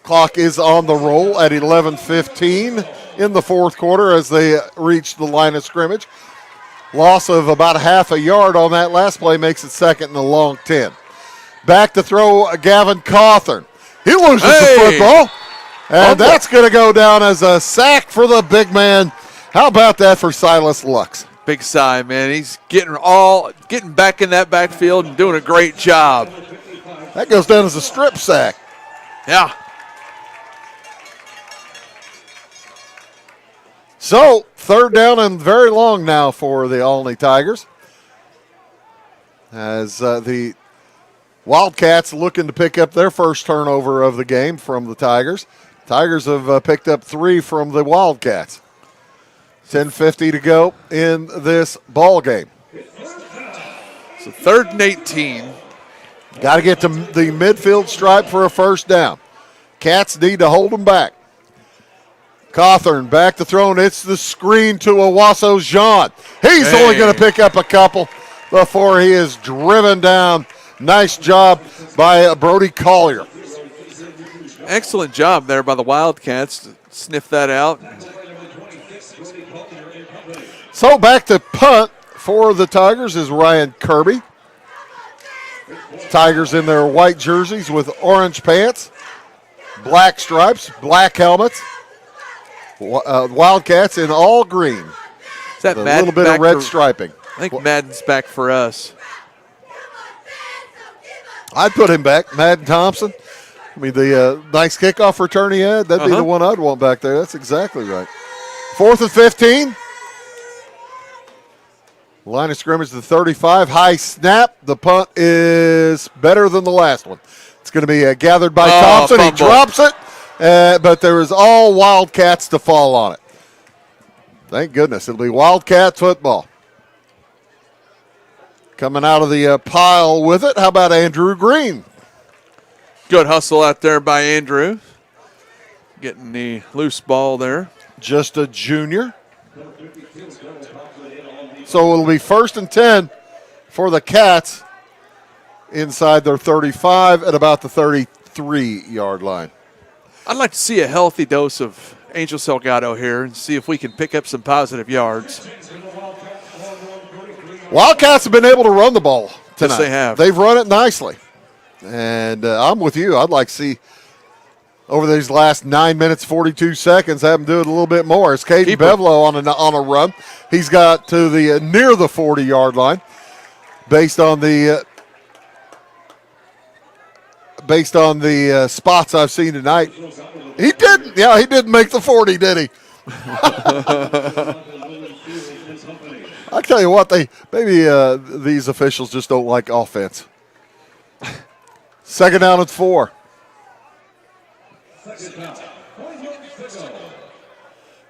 Speaker 1: Clock is on the roll at 11:15 in the fourth quarter as they reach the line of scrimmage. Loss of about half a yard on that last play makes it 2nd and a long 10. Back to throw Gavin Cawthorn. He loses the football, and that's going to go down as a sack for the big man. How about that for Silas Lux?
Speaker 2: Big Cy, man. He's getting back in that backfield and doing a great job.
Speaker 1: That goes down as a strip sack.
Speaker 2: Yeah.
Speaker 1: So, 3rd down and very long now for the Olney Tigers. As the Wildcats looking to pick up their first turnover of the game from the Tigers. Tigers have picked up 3 from the Wildcats. 10:50 to go in this ball game.
Speaker 2: So 3rd and 18.
Speaker 1: Got to get to the midfield stripe for a first down. Cats need to hold them back. Cawthorn back to throw, and it's the screen to Owasso Jean. He's only going to pick up a couple before he is driven down. Nice job by Brody Collier.
Speaker 2: Excellent job there by the Wildcats to sniff that out.
Speaker 1: So back to punt for the Tigers is Ryan Kirby. Tigers in their white jerseys with orange pants, black stripes, black helmets. Wildcats in all green.
Speaker 2: Is that
Speaker 1: a little bit of red striping.
Speaker 2: I think Madden's back for us.
Speaker 1: I'd put him back, Madden Thompson. I mean, the nice kickoff return he had, that'd be the one I'd want back there. That's exactly right. 4th and 15. Line of scrimmage to the 35. High snap. The punt is better than the last one. It's going to be gathered by Thompson.
Speaker 2: Fumble.
Speaker 1: He drops it, but there is all Wildcats to fall on it. Thank goodness. It'll be Wildcat football. Coming out of the pile with it, how about Andrew Green?
Speaker 2: Good hustle out there by Andrew. Getting the loose ball there.
Speaker 1: Just a junior. So it'll be 1st and 10 for the Cats inside their 35 at about the 33-yard line.
Speaker 2: I'd like to see a healthy dose of Angel Salgado here and see if we can pick up some positive yards.
Speaker 1: Wildcats have been able to run the ball tonight.
Speaker 2: Yes, they have.
Speaker 1: They've run it nicely. And I'm with you. I'd like to see over these last 9 minutes, 42 seconds, have them do it a little bit more. It's Caden Bevelo on a run. He's got to the near the 40-yard line based on the spots I've seen tonight. He didn't. Yeah, he didn't make the 40, did he? I tell you what, these officials just don't like offense. 2nd down and 4.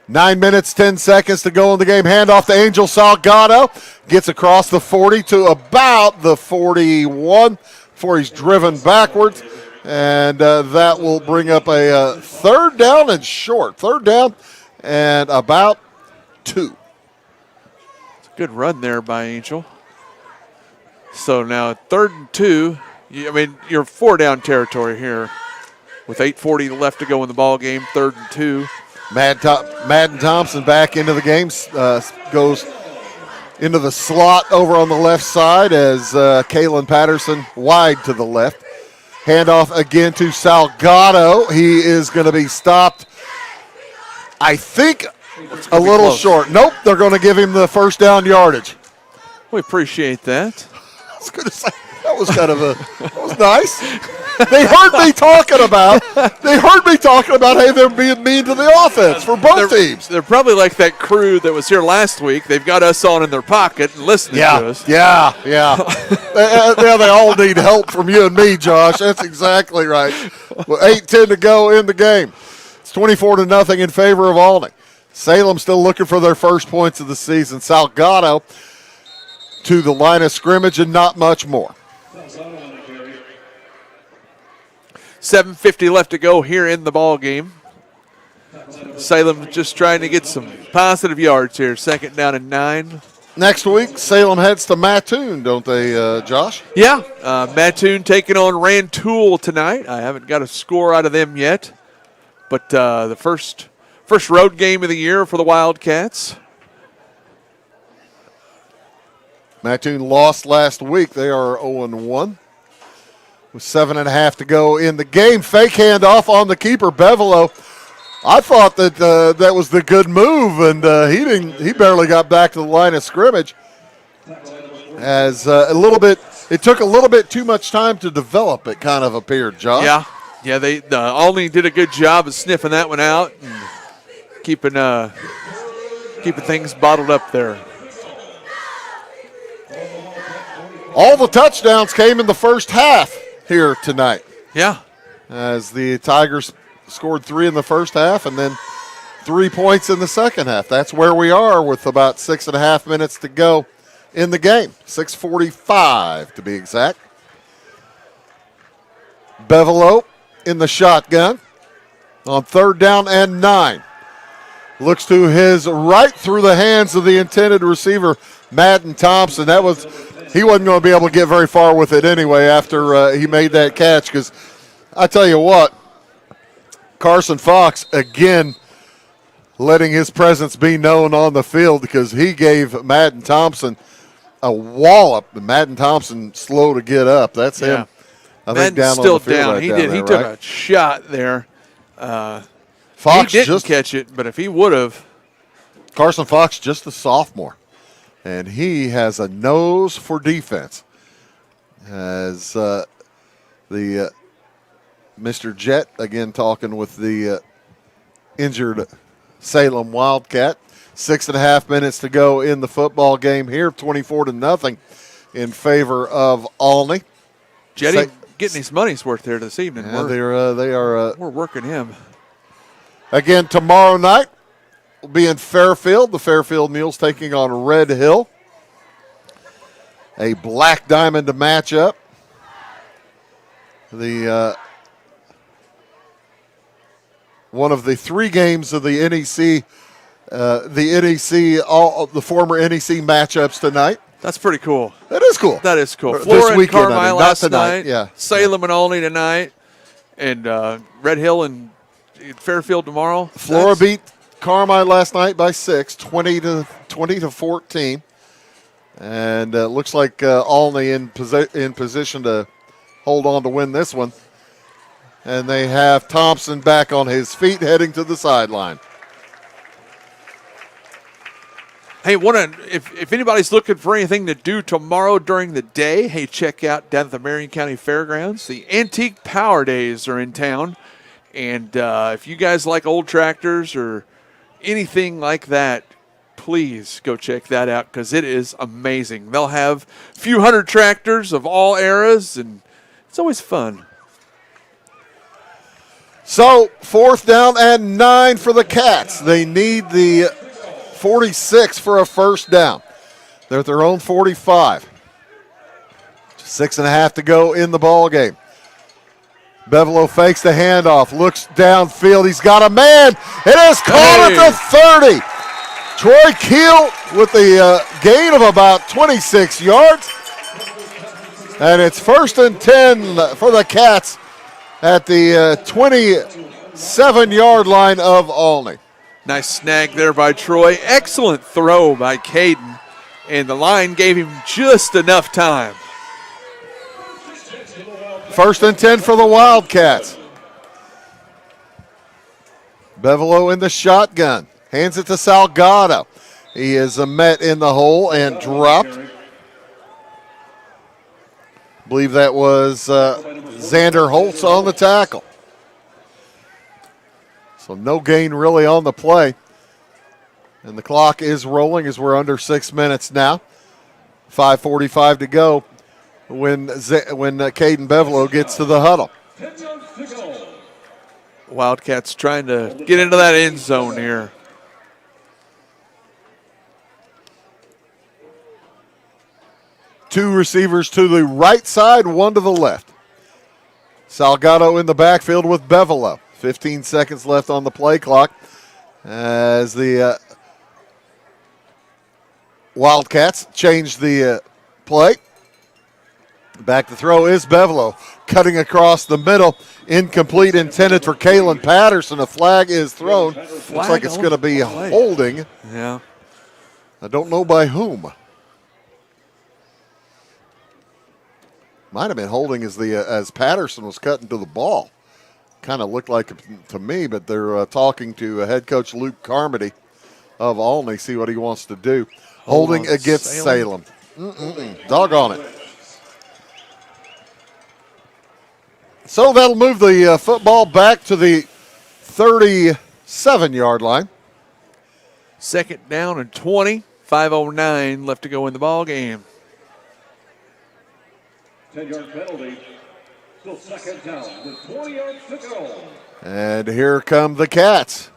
Speaker 1: 9 minutes, 10 seconds to go in the game. Handoff to Angel Salgado. Gets across the 40 to about the 41 before he's driven backwards. And that will bring up a 3rd down and short. 3rd down and about 2.
Speaker 2: It's a good run there by Angel. So now 3rd and 2. I mean, you're 4-down territory here with 8:40 left to go in the ball game. 3rd and 2.
Speaker 1: Madden Thompson back into the game, goes into the slot over on the left side as Kalen Patterson wide to the left. Handoff again to Salgado. He is going to be stopped, I think, a little short. Nope, they're going to give him the 1st down yardage.
Speaker 2: We appreciate that.
Speaker 1: I was going to say, that was nice. They heard me talking about, hey, they're being mean to the offense for both teams.
Speaker 2: They're probably like that crew that was here last week. They've got us on in their pocket and listening to us.
Speaker 1: Yeah. They all need help from you and me, Josh. That's exactly right. With 8:10 to go in the game. It's 24-0 in favor of Olney. Salem still looking for their first points of the season. Salgado to the line of scrimmage and not much more.
Speaker 2: 7:50 left to go here in the ball game. Salem just trying to get some positive yards here. 2nd down and 9.
Speaker 1: Next week, Salem heads to Mattoon, don't they, Josh?
Speaker 2: Yeah, Mattoon taking on Rantoul tonight. I haven't got a score out of them yet, but the first road game of the year for the Wildcats.
Speaker 1: Mattoon lost last week. They are 0-1. With 7.5 to go in the game. Fake handoff on the keeper, Bevelo. I thought that that was the good move, and he barely got back to the line of scrimmage. As it took a little bit too much time to develop, it kind of appeared, Josh.
Speaker 2: Yeah, they Olney did a good job of sniffing that one out and keeping things bottled up there.
Speaker 1: All the touchdowns came in the first half here tonight.
Speaker 2: Yeah.
Speaker 1: As the Tigers scored 3 in the first half and then 3 points in the second half. That's where we are with about 6.5 minutes to go in the game. 6:45 to be exact. Bevelo in the shotgun on 3rd down and 9. Looks to his right through the hands of the intended receiver, Madden Thompson. He wasn't going to be able to get very far with it anyway after he made that catch, because I tell you what, Carson Fox, again, letting his presence be known on the field because he gave Madden Thompson a wallop. Madden Thompson slow to get up. That's him. I think down
Speaker 2: still
Speaker 1: on the field
Speaker 2: down.
Speaker 1: Right
Speaker 2: He
Speaker 1: down
Speaker 2: did.
Speaker 1: there,
Speaker 2: He took
Speaker 1: right?
Speaker 2: a shot there.
Speaker 1: Fox
Speaker 2: he didn't catch it, but if he would have.
Speaker 1: Carson Fox, just a sophomore, and he has a nose for defense. As The Mr. Jet again talking with the injured Salem Wildcat. 6.5 minutes to go in the football game here, 24-0 in favor of Olney.
Speaker 2: Jetty getting his money's worth there this evening.
Speaker 1: Yeah, we're
Speaker 2: working him.
Speaker 1: Again, tomorrow night will be in Fairfield. The Fairfield Mules taking on Red Hill. A Black Diamond matchup. The one of the 3 games of the NEC, all the former NEC matchups tonight.
Speaker 2: That's pretty cool.
Speaker 1: That is cool.
Speaker 2: That is cool.
Speaker 1: This
Speaker 2: Flora
Speaker 1: weekend,
Speaker 2: and Carmine
Speaker 1: not
Speaker 2: last
Speaker 1: tonight.
Speaker 2: night.
Speaker 1: Yeah.
Speaker 2: Salem and Olney tonight. And Red Hill and Fairfield tomorrow.
Speaker 1: Flora beat Carmine last night by 6, 20-14. And looks like Olney in position to hold on to win this one. And they have Thompson back on his feet heading to the sideline.
Speaker 2: Hey, if anybody's looking for anything to do tomorrow during the day, hey, check out down at the Marion County Fairgrounds. The Antique Power Days are in town. And if you guys like old tractors or anything like that, please go check that out because it is amazing. They'll have a few hundred tractors of all eras, and it's always fun.
Speaker 1: So, 4th down and 9 for the Cats. They need the 46 for a first down. They're at their own 45. 6.5 to go in the ball game. Bevelo fakes the handoff, looks downfield. He's got a man. It is caught at the 30. Troy Keel with the gain of about 26 yards. And it's 1st and 10 for the Cats at the 27-yard line of Olney.
Speaker 2: Nice snag there by Troy. Excellent throw by Caden. And the line gave him just enough time.
Speaker 1: 1st and 10 for the Wildcats. Bevelo in the shotgun. Hands it to Salgado. He is met in the hole and dropped. I believe that was Xander Holtz on the tackle. So no gain really on the play. And the clock is rolling as we're under 6 minutes now. 5:45 to go when Caden Bevelo gets to the huddle.
Speaker 2: Wildcats trying to get into that end zone here.
Speaker 1: Two receivers to the right side, one to the left. Salgado in the backfield with Bevelo. 15 seconds left on the play clock as the Wildcats change the play. Back to throw is Bevelo, cutting across the middle. Incomplete, intended for Kalen Patterson. A flag is thrown. Looks like it's going to be holding.
Speaker 2: Yeah.
Speaker 1: I don't know by whom. Might have been holding as Patterson was cutting to the ball. Kind of looked like it to me, but they're talking to head coach Luke Carmody of Olney, see what he wants to do. Holding against Salem. Doggone it. So that'll move the football back to the 37-yard line.
Speaker 2: 2nd down and 20. 5:09 left to go in the ball game.
Speaker 18: 10-yard penalty. Still 2nd down with 20 yards to go.
Speaker 1: And here come the Cats.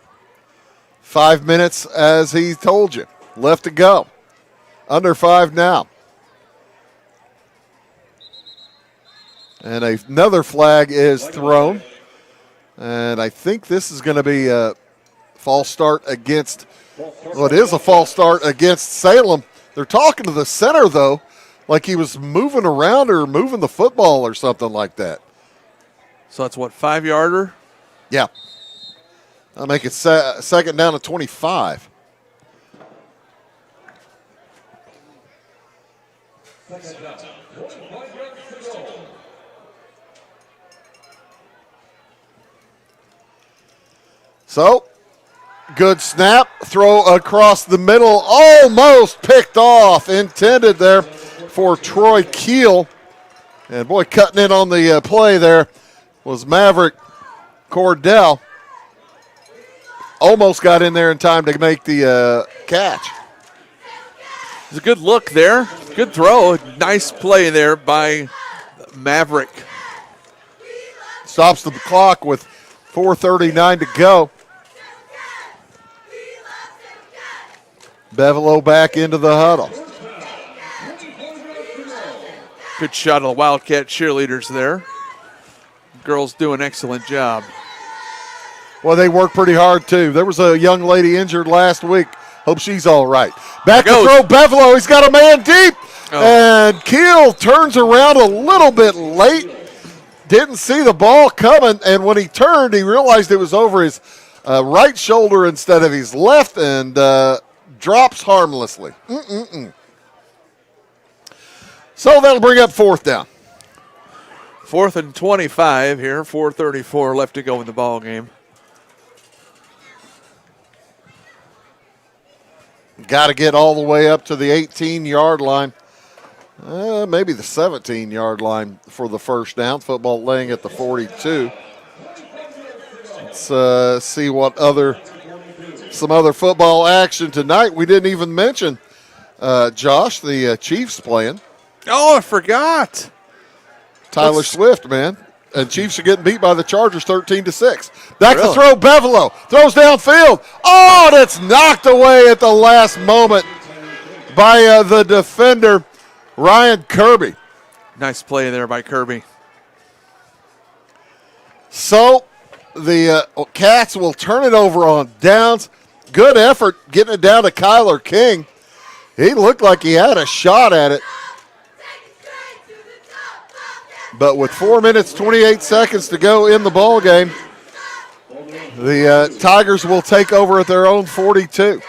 Speaker 1: 5 minutes, as he told you, left to go. Under 5 now. And another flag is thrown. And I think this is going to be a false start against, well, it is a false start against Salem. They're talking to the center, though, like he was moving around or moving the football or something like that.
Speaker 2: So that's what, 5-yarder?
Speaker 1: Yeah. I'll make it 2nd down to 25. So, good snap, throw across the middle, almost picked off, intended there for Troy Keel. And, boy, cutting in on the play there was Maverick Cordell. Almost got in there in time to make the catch.
Speaker 2: It's a good look there. Good throw. Nice play there by Maverick.
Speaker 1: Stops the clock with 4:39 to go. Bevelo back into the huddle.
Speaker 2: Good shot of the Wildcat cheerleaders there. Girls do an excellent job.
Speaker 1: Well, they work pretty hard, too. There was a young lady injured last week. Hope she's all right. Back to throw, Bevelo. He's got a man deep. And Keel turns around a little bit late. Didn't see the ball coming. And when he turned, he realized it was over his right shoulder instead of his left and drops harmlessly. So that'll bring up 4th down.
Speaker 2: 4th and 25 here. 4:34 left to go in the ball game.
Speaker 1: Got to get all the way up to the 18-yard line. Maybe the 17-yard line for the first down. Football laying at the 42. Let's see what some other football action tonight. We didn't even mention, Josh, the Chiefs playing.
Speaker 2: Oh, I forgot.
Speaker 1: Tyler Swift, man. And Chiefs are getting beat by the Chargers 13-6. Back to throw, Bevelo. Throws downfield. Oh, and it's knocked away at the last moment by the defender, Ryan Kirby.
Speaker 2: Nice play there by Kirby.
Speaker 1: So the Cats will turn it over on downs. Good effort getting it down to Kyler King. He looked like he had a shot at it. But with 4 minutes, 28 seconds to go in the ball game, the Tigers will take over at their own 42.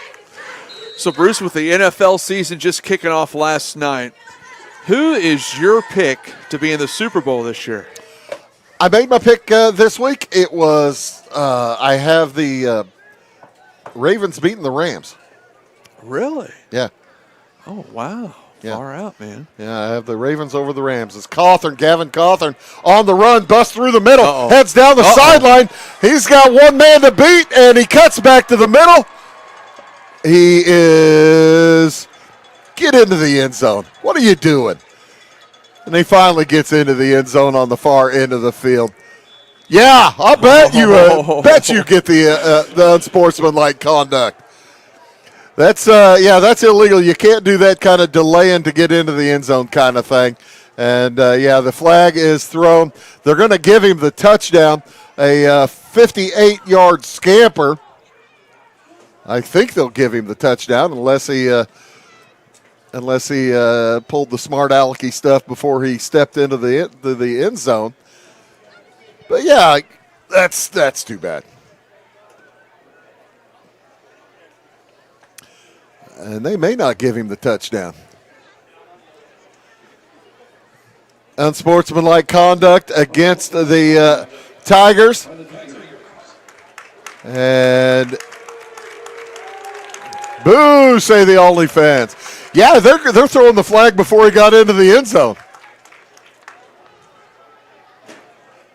Speaker 2: So, Bruce, with the NFL season just kicking off last night, who is your pick to be in the Super Bowl this year?
Speaker 1: I made my pick this week. It was I have the Ravens beating the Rams.
Speaker 2: Really?
Speaker 1: Yeah.
Speaker 2: Oh, wow.
Speaker 1: Yeah.
Speaker 2: Far out, man.
Speaker 1: Yeah, I have the Ravens over the Rams. It's Gavin Cawthorn on the run, busts through the middle, heads down the sideline. He's got one man to beat, and he cuts back to the middle. He is get into the end zone. What are you doing? And he finally gets into the end zone on the far end of the field. Yeah, I'll bet you get the unsportsmanlike conduct. That's that's illegal. You can't do that kind of delaying to get into the end zone kind of thing. And the flag is thrown. They're going to give him the touchdown, a 58-yard scamper. I think they'll give him the touchdown unless he pulled the smart alecky stuff before he stepped into the end zone. But yeah, that's too bad. And they may not give him the touchdown. Unsportsmanlike conduct against the Tigers. And boo, say the Olney fans. Yeah, they're throwing the flag before he got into the end zone.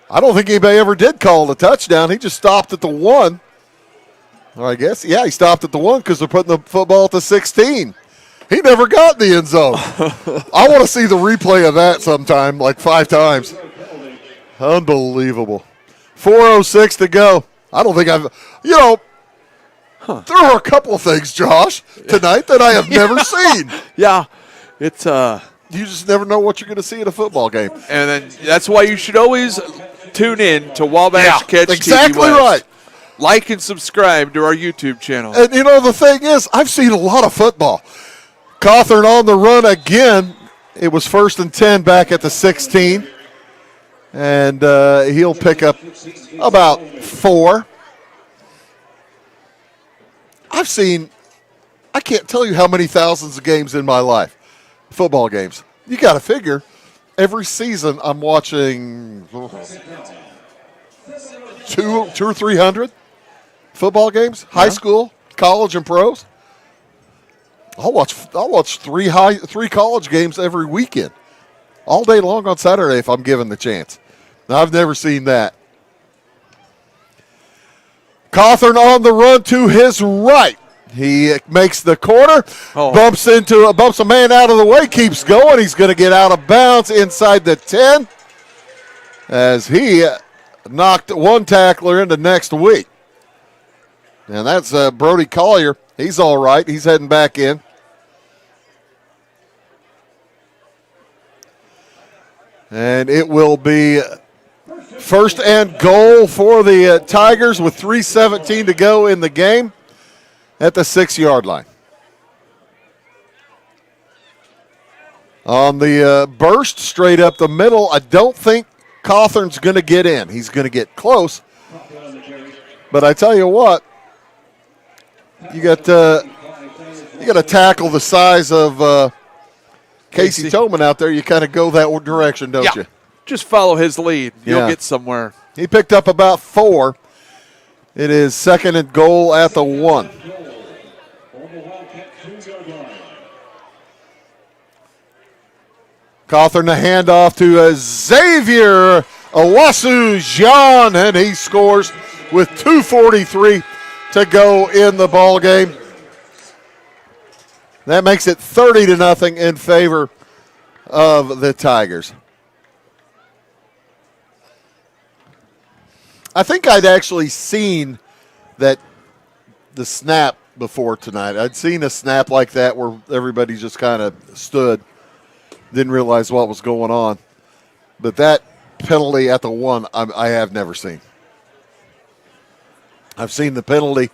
Speaker 1: I don't think anybody ever did call the touchdown. He just stopped at the 1. Or I guess, he stopped at the 1 because they're putting the football at the 16. He never got in the end zone. I want to see the replay of that sometime, like 5 times. Unbelievable. 4:06 to go. I don't think there are a couple of things, Josh, tonight that I have never seen.
Speaker 2: Yeah, it's
Speaker 1: you just never know what you're going to see at a football game.
Speaker 2: And then that's why you should always tune in to Wabash Catch
Speaker 1: exactly
Speaker 2: TV West.
Speaker 1: Right.
Speaker 2: Like and subscribe to our YouTube channel.
Speaker 1: And, the thing is, I've seen a lot of football. Cawthorn on the run again. It was 1st and 10 back at the 16. And he'll pick up about 4. I can't tell you how many thousands of games in my life. Football games. You got to figure, every season I'm watching 200 or 300 football games, high school, college, and pros. I'll watch 3 college games every weekend. all day long on Saturday if I'm given the chance. Now, I've never seen that. Cawthorn on the run to his right. He makes the corner, bumps a man out of the way, keeps going. He's going to get out of bounds inside the 10 as he knocked one tackler into next week. And that's Brody Collier. He's all right. He's heading back in. And it will be first and goal for the Tigers with 3:17 to go in the game at the 6-yard line. On the burst straight up the middle, I don't think Cawthorn's going to get in. He's going to get close. But I tell you what, you got a tackle the size of Casey Toman out there. You kind of go that direction, don't you?
Speaker 2: Just follow his lead. You'll get somewhere.
Speaker 1: He picked up about 4. It is second and goal at the 1. Cawthorn the handoff to Xavier Owasu-Jean, and he scores with 2:43 to go in the ball game. That makes it 30-0 in favor of the Tigers. I think I'd actually seen the snap before tonight. I'd seen a snap like that where everybody just kind of stood, didn't realize what was going on. But that penalty at the 1, I have never seen. I've seen the penalty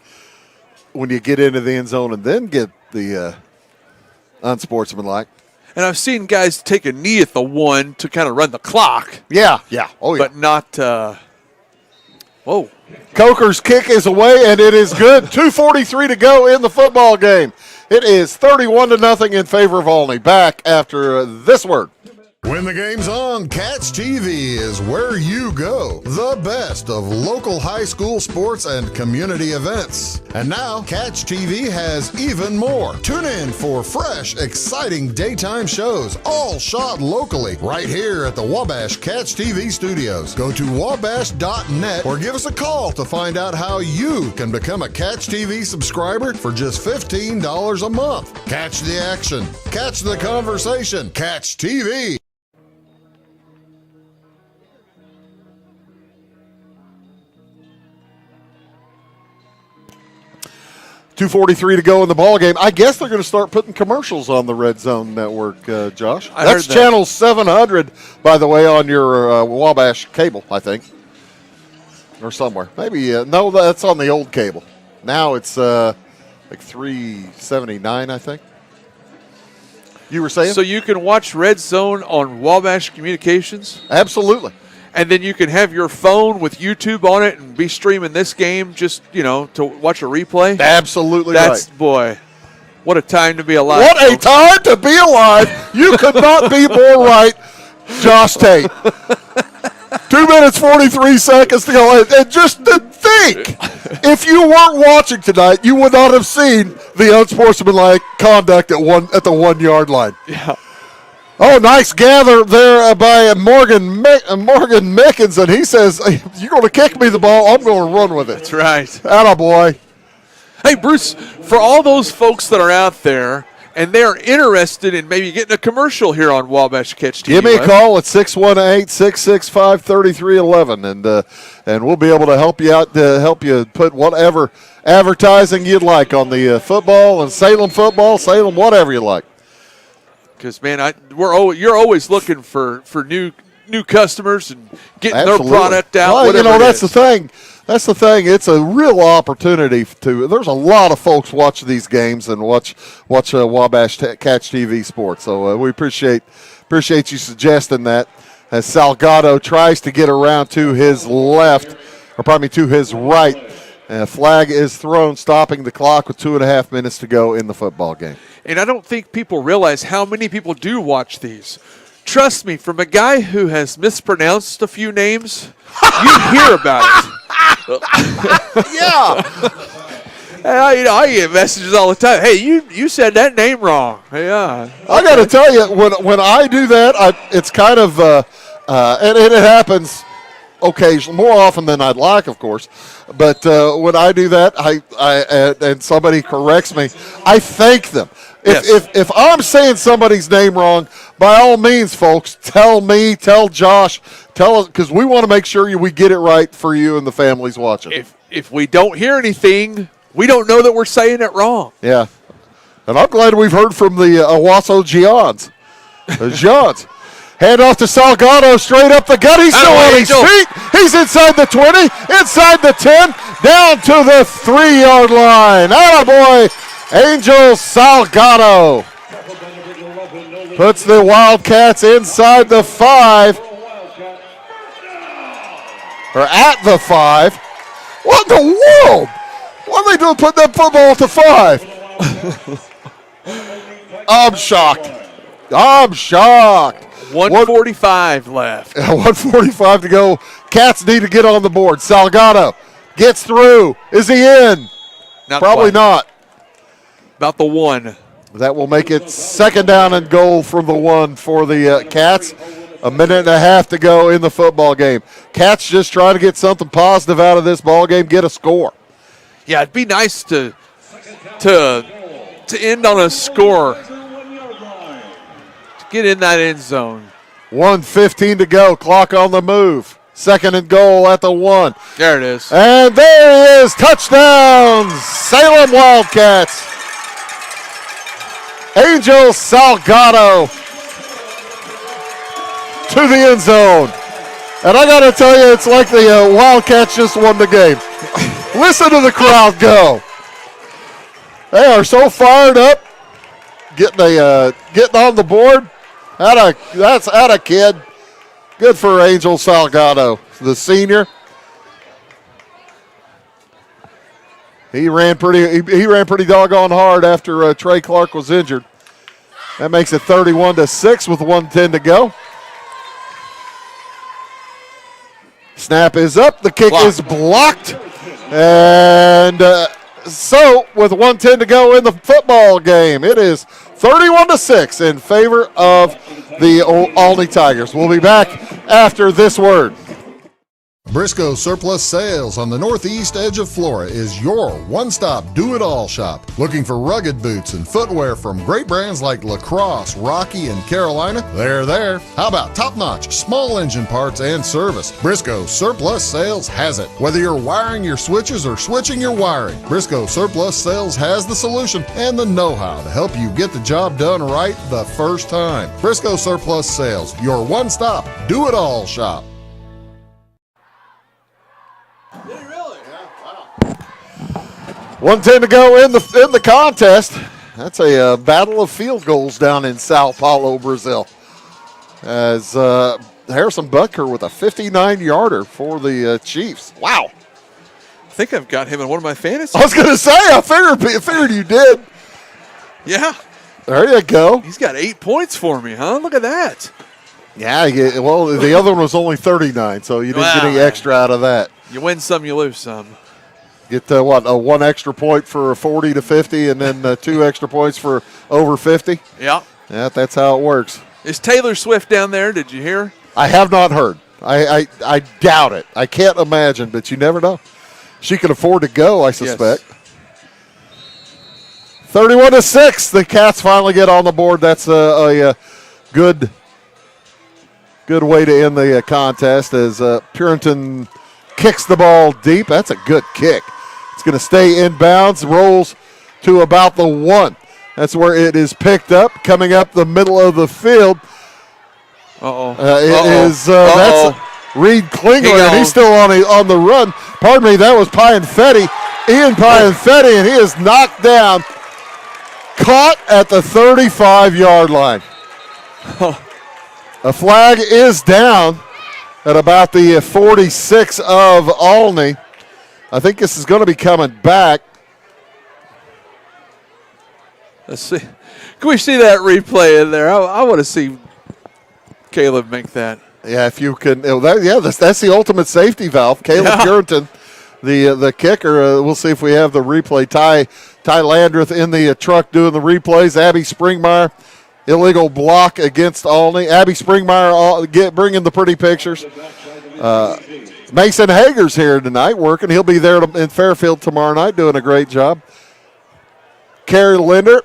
Speaker 1: when you get into the end zone and then get the unsportsmanlike.
Speaker 2: And I've seen guys take a knee at the 1 to kind of run the clock.
Speaker 1: Yeah. Oh, yeah.
Speaker 2: But not whoa.
Speaker 1: Coker's kick is away, and it is good. 2:43 to go in the football game. It is 31-0 in favor of Olney. Back after this word.
Speaker 3: When the game's on, Catch TV is where you go. The best of local high school sports and community events. And now, Catch TV has even more. Tune in for fresh, exciting daytime shows, all shot locally, right here at the Wabash Catch TV studios. Go to wabash.net or give us a call to find out how you can become a Catch TV subscriber for just $15 a month. Catch the action. Catch the conversation. Catch TV.
Speaker 1: 2:43 to go in the ball game. I guess they're going to start putting commercials on the Red Zone Network, Josh. That's channel 700, by the way, on your Wabash cable, I think, or somewhere. Maybe no, that's on the old cable. Now it's like 379, I think. You were saying?
Speaker 2: So you can watch Red Zone on Wabash Communications?
Speaker 1: Absolutely.
Speaker 2: And then you can have your phone with YouTube on it and be streaming this game just, to watch a replay?
Speaker 1: Absolutely
Speaker 2: right. Boy, what a time to be alive.
Speaker 1: What a time to be alive. You could not be more right, Josh Tate. 2 minutes, 43 seconds to go. And just to think, if you weren't watching tonight, you would not have seen the unsportsmanlike conduct at the 1 yard line.
Speaker 2: Yeah.
Speaker 1: Oh, nice gather there by Morgan Mickens, and he says, you're going to kick me the ball, I'm going to run with it.
Speaker 2: That's right.
Speaker 1: Attaboy.
Speaker 2: Hey, Bruce, for all those folks that are out there and they're interested in maybe getting a commercial here on Wabash Catch TV,
Speaker 1: give me a call at 618-665-3311, and we'll be able to help you out, to help you put whatever advertising you'd like on the football and Salem football, Salem, whatever you like.
Speaker 2: Because, man, you're always looking for new customers and getting
Speaker 1: Absolutely.
Speaker 2: their product out.
Speaker 1: Well, that's the thing. That's the thing. It's a real opportunity there's a lot of folks watch these games and watch Wabash Catch TV Sports. So we appreciate you suggesting that. As Salgado tries to get around to his left, or pardon me, to his right. And a flag is thrown, stopping the clock with 2.5 minutes to go in the football game.
Speaker 2: And I don't think people realize how many people do watch these. Trust me, from a guy who has mispronounced a few names, you hear about it.
Speaker 1: Yeah.
Speaker 2: I get messages all the time. Hey, you said that name wrong. Yeah.
Speaker 1: I got to tell you, when I do that, it's kind of, and it happens occasionally, more often than I'd like, of course. But when I do that, and somebody corrects me, I thank them. If I'm saying somebody's name wrong, by all means, folks, tell me, tell Josh, tell us, because we want to make sure we get it right for you and the families watching.
Speaker 2: If we don't hear anything, we don't know that we're saying it wrong.
Speaker 1: Yeah. And I'm glad we've heard from the Owasso Giants. Giants. Hand off to Salgado, straight up the gut. He's still on his feet. He's inside the 20, inside the 10, down to the 3-yard line. Attaboy, Angel Salgado. Puts the Wildcats inside the 5. Or at the 5. What in the world? What are they doing putting that football to 5? I'm shocked.
Speaker 2: 1:45 left.
Speaker 1: 1:45 to go. Cats need to get on the board. Salgado gets through. Is he in? Probably not.
Speaker 2: About the 1.
Speaker 1: That will make it second down and goal from the 1 for the Cats. A minute and a half to go in the football game. Cats just trying to get something positive out of this ball game, get a score.
Speaker 2: Yeah, it'd be nice to end on a score. To get in that end zone.
Speaker 1: 1:15 to go. Clock on the move. Second and goal at the 1.
Speaker 2: There it is.
Speaker 1: And there he is. Touchdown, Salem Wildcats. Angel Salgado to the end zone. And I got to tell you, it's like the Wildcats just won the game. Listen to the crowd go. They are so fired up. Getting on the board. That's a kid. Good for Angel Salgado, the senior. He ran pretty doggone hard after Trey Clark was injured. That makes it 31-6 with 1:10 to go. Snap is up. The kick is blocked. And so with 1:10 to go in the football game, it is 31-6 in favor of the Olney Tigers. We'll be back after this word.
Speaker 3: Briscoe Surplus Sales on the northeast edge of Flora is your one-stop do-it-all shop. Looking for rugged boots and footwear from great brands like Lacrosse, Rocky, and Carolina? They're there. How about top-notch small engine parts and service? Briscoe Surplus Sales has it. Whether you're wiring your switches or switching your wiring, Briscoe Surplus Sales has the solution and the know-how to help you get the job done right the first time. Briscoe Surplus Sales, your one-stop do-it-all shop.
Speaker 1: 1:10 to go in the contest. That's a battle of field goals down in Sao Paulo, Brazil. As Harrison Butker with a 59-yarder for the Chiefs. Wow.
Speaker 2: I think I've got him in one of my fantasy.
Speaker 1: I was going to say, I figured you did.
Speaker 2: Yeah.
Speaker 1: There you go.
Speaker 2: He's got 8 points for me, huh? Look at that.
Speaker 1: Yeah, well, the other one was only 39, so you didn't get any extra out of that.
Speaker 2: You win some, you lose some.
Speaker 1: Get a 1 extra point for 40 to 50, and then 2 extra points for over 50.
Speaker 2: Yeah.
Speaker 1: Yeah, that's how it works.
Speaker 2: Is Taylor Swift down there? Did you hear?
Speaker 1: I have not heard. I doubt it. I can't imagine, but you never know. She can afford to go, I suspect. Yes. 31-6. The Cats finally get on the board. That's a good way to end the contest as Puritan kicks the ball deep. That's a good kick. It's going to stay inbounds, rolls to about the 1. That's where it is picked up, coming up the middle of the field. That's Reed Klingler, and he's still on the run. Pardon me, that was Pianfetti, Ian Pianfetti, and he is knocked down, caught at the 35-yard line. A flag is down at about the 46 of Olney. I think this is going to be coming back.
Speaker 2: Let's see. Can we see that replay in there? I want to see Caleb make that.
Speaker 1: Yeah, if you can. That's the ultimate safety valve. Caleb Puritan the kicker. We'll see if we have the replay. Ty Landreth in the truck doing the replays. Abby Springmeyer, illegal block against Olney. Abby Springmeyer bringing the pretty pictures. Mason Hager's here tonight working. He'll be there in Fairfield tomorrow night doing a great job. Carrie Linder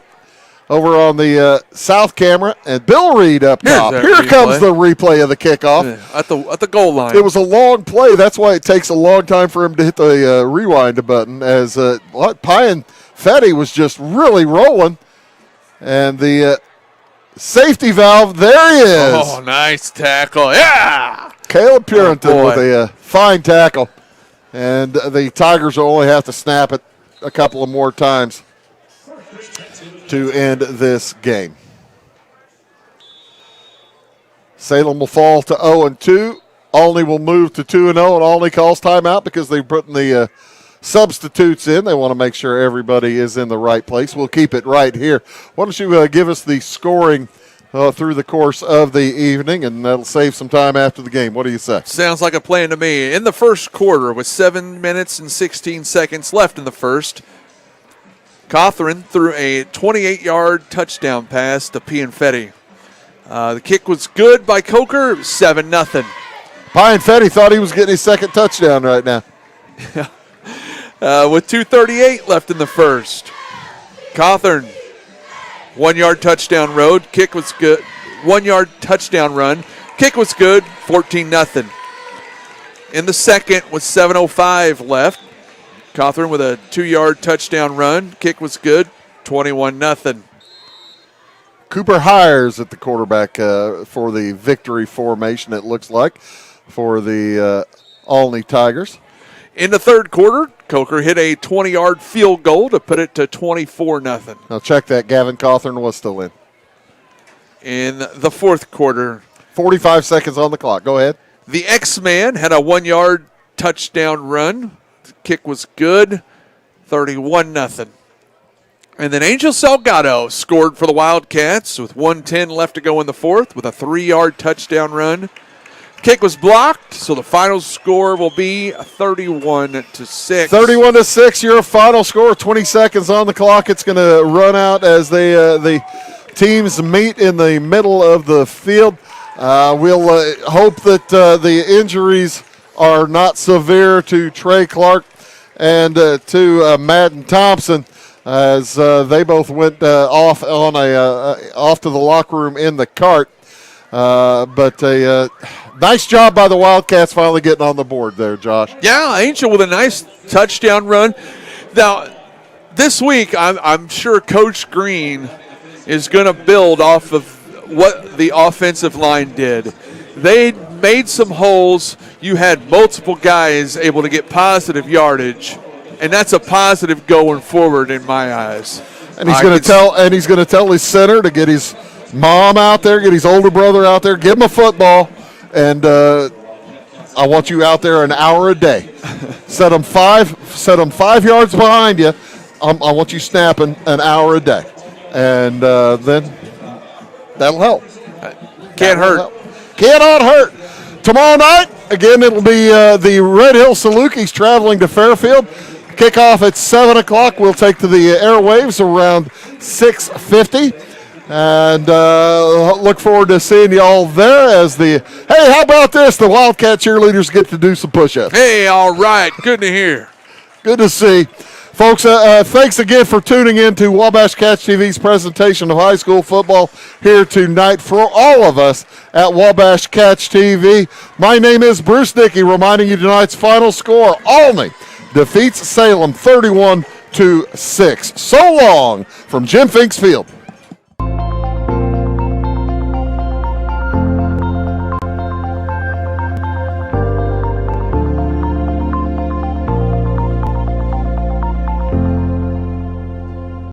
Speaker 1: over on the south camera, and Bill Reed up top. Here comes the replay of the kickoff.
Speaker 2: Yeah, at the goal line.
Speaker 1: It was a long play. That's why it takes a long time for him to hit the rewind button, as Pine Fetty was just really rolling. And the safety valve, there he is.
Speaker 2: Oh, nice tackle. Yeah!
Speaker 1: Caleb Purinton with a fine tackle. And the Tigers will only have to snap it a couple of more times to end this game. Salem will fall to 0-2. Olney will move to 2-0, and Olney calls timeout because they're putting the substitutes in. They want to make sure everybody is in the right place. We'll keep it right here. Why don't you give us the scoring through the course of the evening, and that'll save some time after the game. What do you say?
Speaker 2: Sounds like a plan to me. In the first quarter, with 7 minutes and 16 seconds left in the first, Cawthron threw a 28-yard touchdown pass to Pianfetti. The kick was good by Coker, 7-0.
Speaker 1: Pianfetti thought he was getting his second touchdown right now.
Speaker 2: With 2:38 left in the first, Cawthron, 1-yard touchdown road. Kick was good. 1-yard touchdown run. Kick was good, 14-0. In the second, with 7:05 left, Cawthron with a 2-yard touchdown run. Kick was good, 21-0.
Speaker 1: Cooper Hires at the quarterback for the victory formation, it looks like, for the Olney Tigers.
Speaker 2: In the third quarter, Coker hit a 20-yard field goal to put it to 24-0.
Speaker 1: Now check that. Gavin Cawthron was still in.
Speaker 2: In the fourth quarter,
Speaker 1: 45 seconds on the clock. Go ahead.
Speaker 2: The X-Man had a 1-yard touchdown run. The kick was good, 31-0. And then Angel Salgado scored for the Wildcats with 1:10 left to go in the fourth with a 3-yard touchdown run. Kick was blocked, so the final score will be 31-6.
Speaker 1: 31-6, your final score. 20 seconds on the clock. It's going to run out as the teams meet in the middle of the field. We'll hope that the injuries are not severe to Trey Clark and to Madden Thompson, as they both went off to the locker room in the cart. But a nice job by the Wildcats finally getting on the board there, Josh.
Speaker 2: Yeah, Angel with a nice touchdown run. Now, this week, I'm sure Coach Green is going to build off of what the offensive line did. They made some holes. You had multiple guys able to get positive yardage, and that's a positive going forward in my eyes.
Speaker 1: And he's going to tell his center to get his mom out there, get his older brother out there, give him a football, and I want you out there an hour a day. Set them 5 yards behind you. I want you snapping an hour a day, and then that'll help.
Speaker 2: Can't hurt.
Speaker 1: Cannot hurt. Tomorrow night, again, it'll be the Red Hill Salukis traveling to Fairfield. Kickoff at 7 o'clock. We'll take to the airwaves around 6:50. And look forward to seeing you all there hey, how about this? The Wildcat cheerleaders get to do some push-ups.
Speaker 2: Hey, all right. Good to hear.
Speaker 1: Good to see. Folks, thanks again for tuning in to Wabash Cats TV's presentation of high school football here tonight for all of us at Wabash Cats TV. My name is Bruce Dickey, reminding you tonight's final score. Olney defeats Salem 31-6. So long from Jim Finks Field.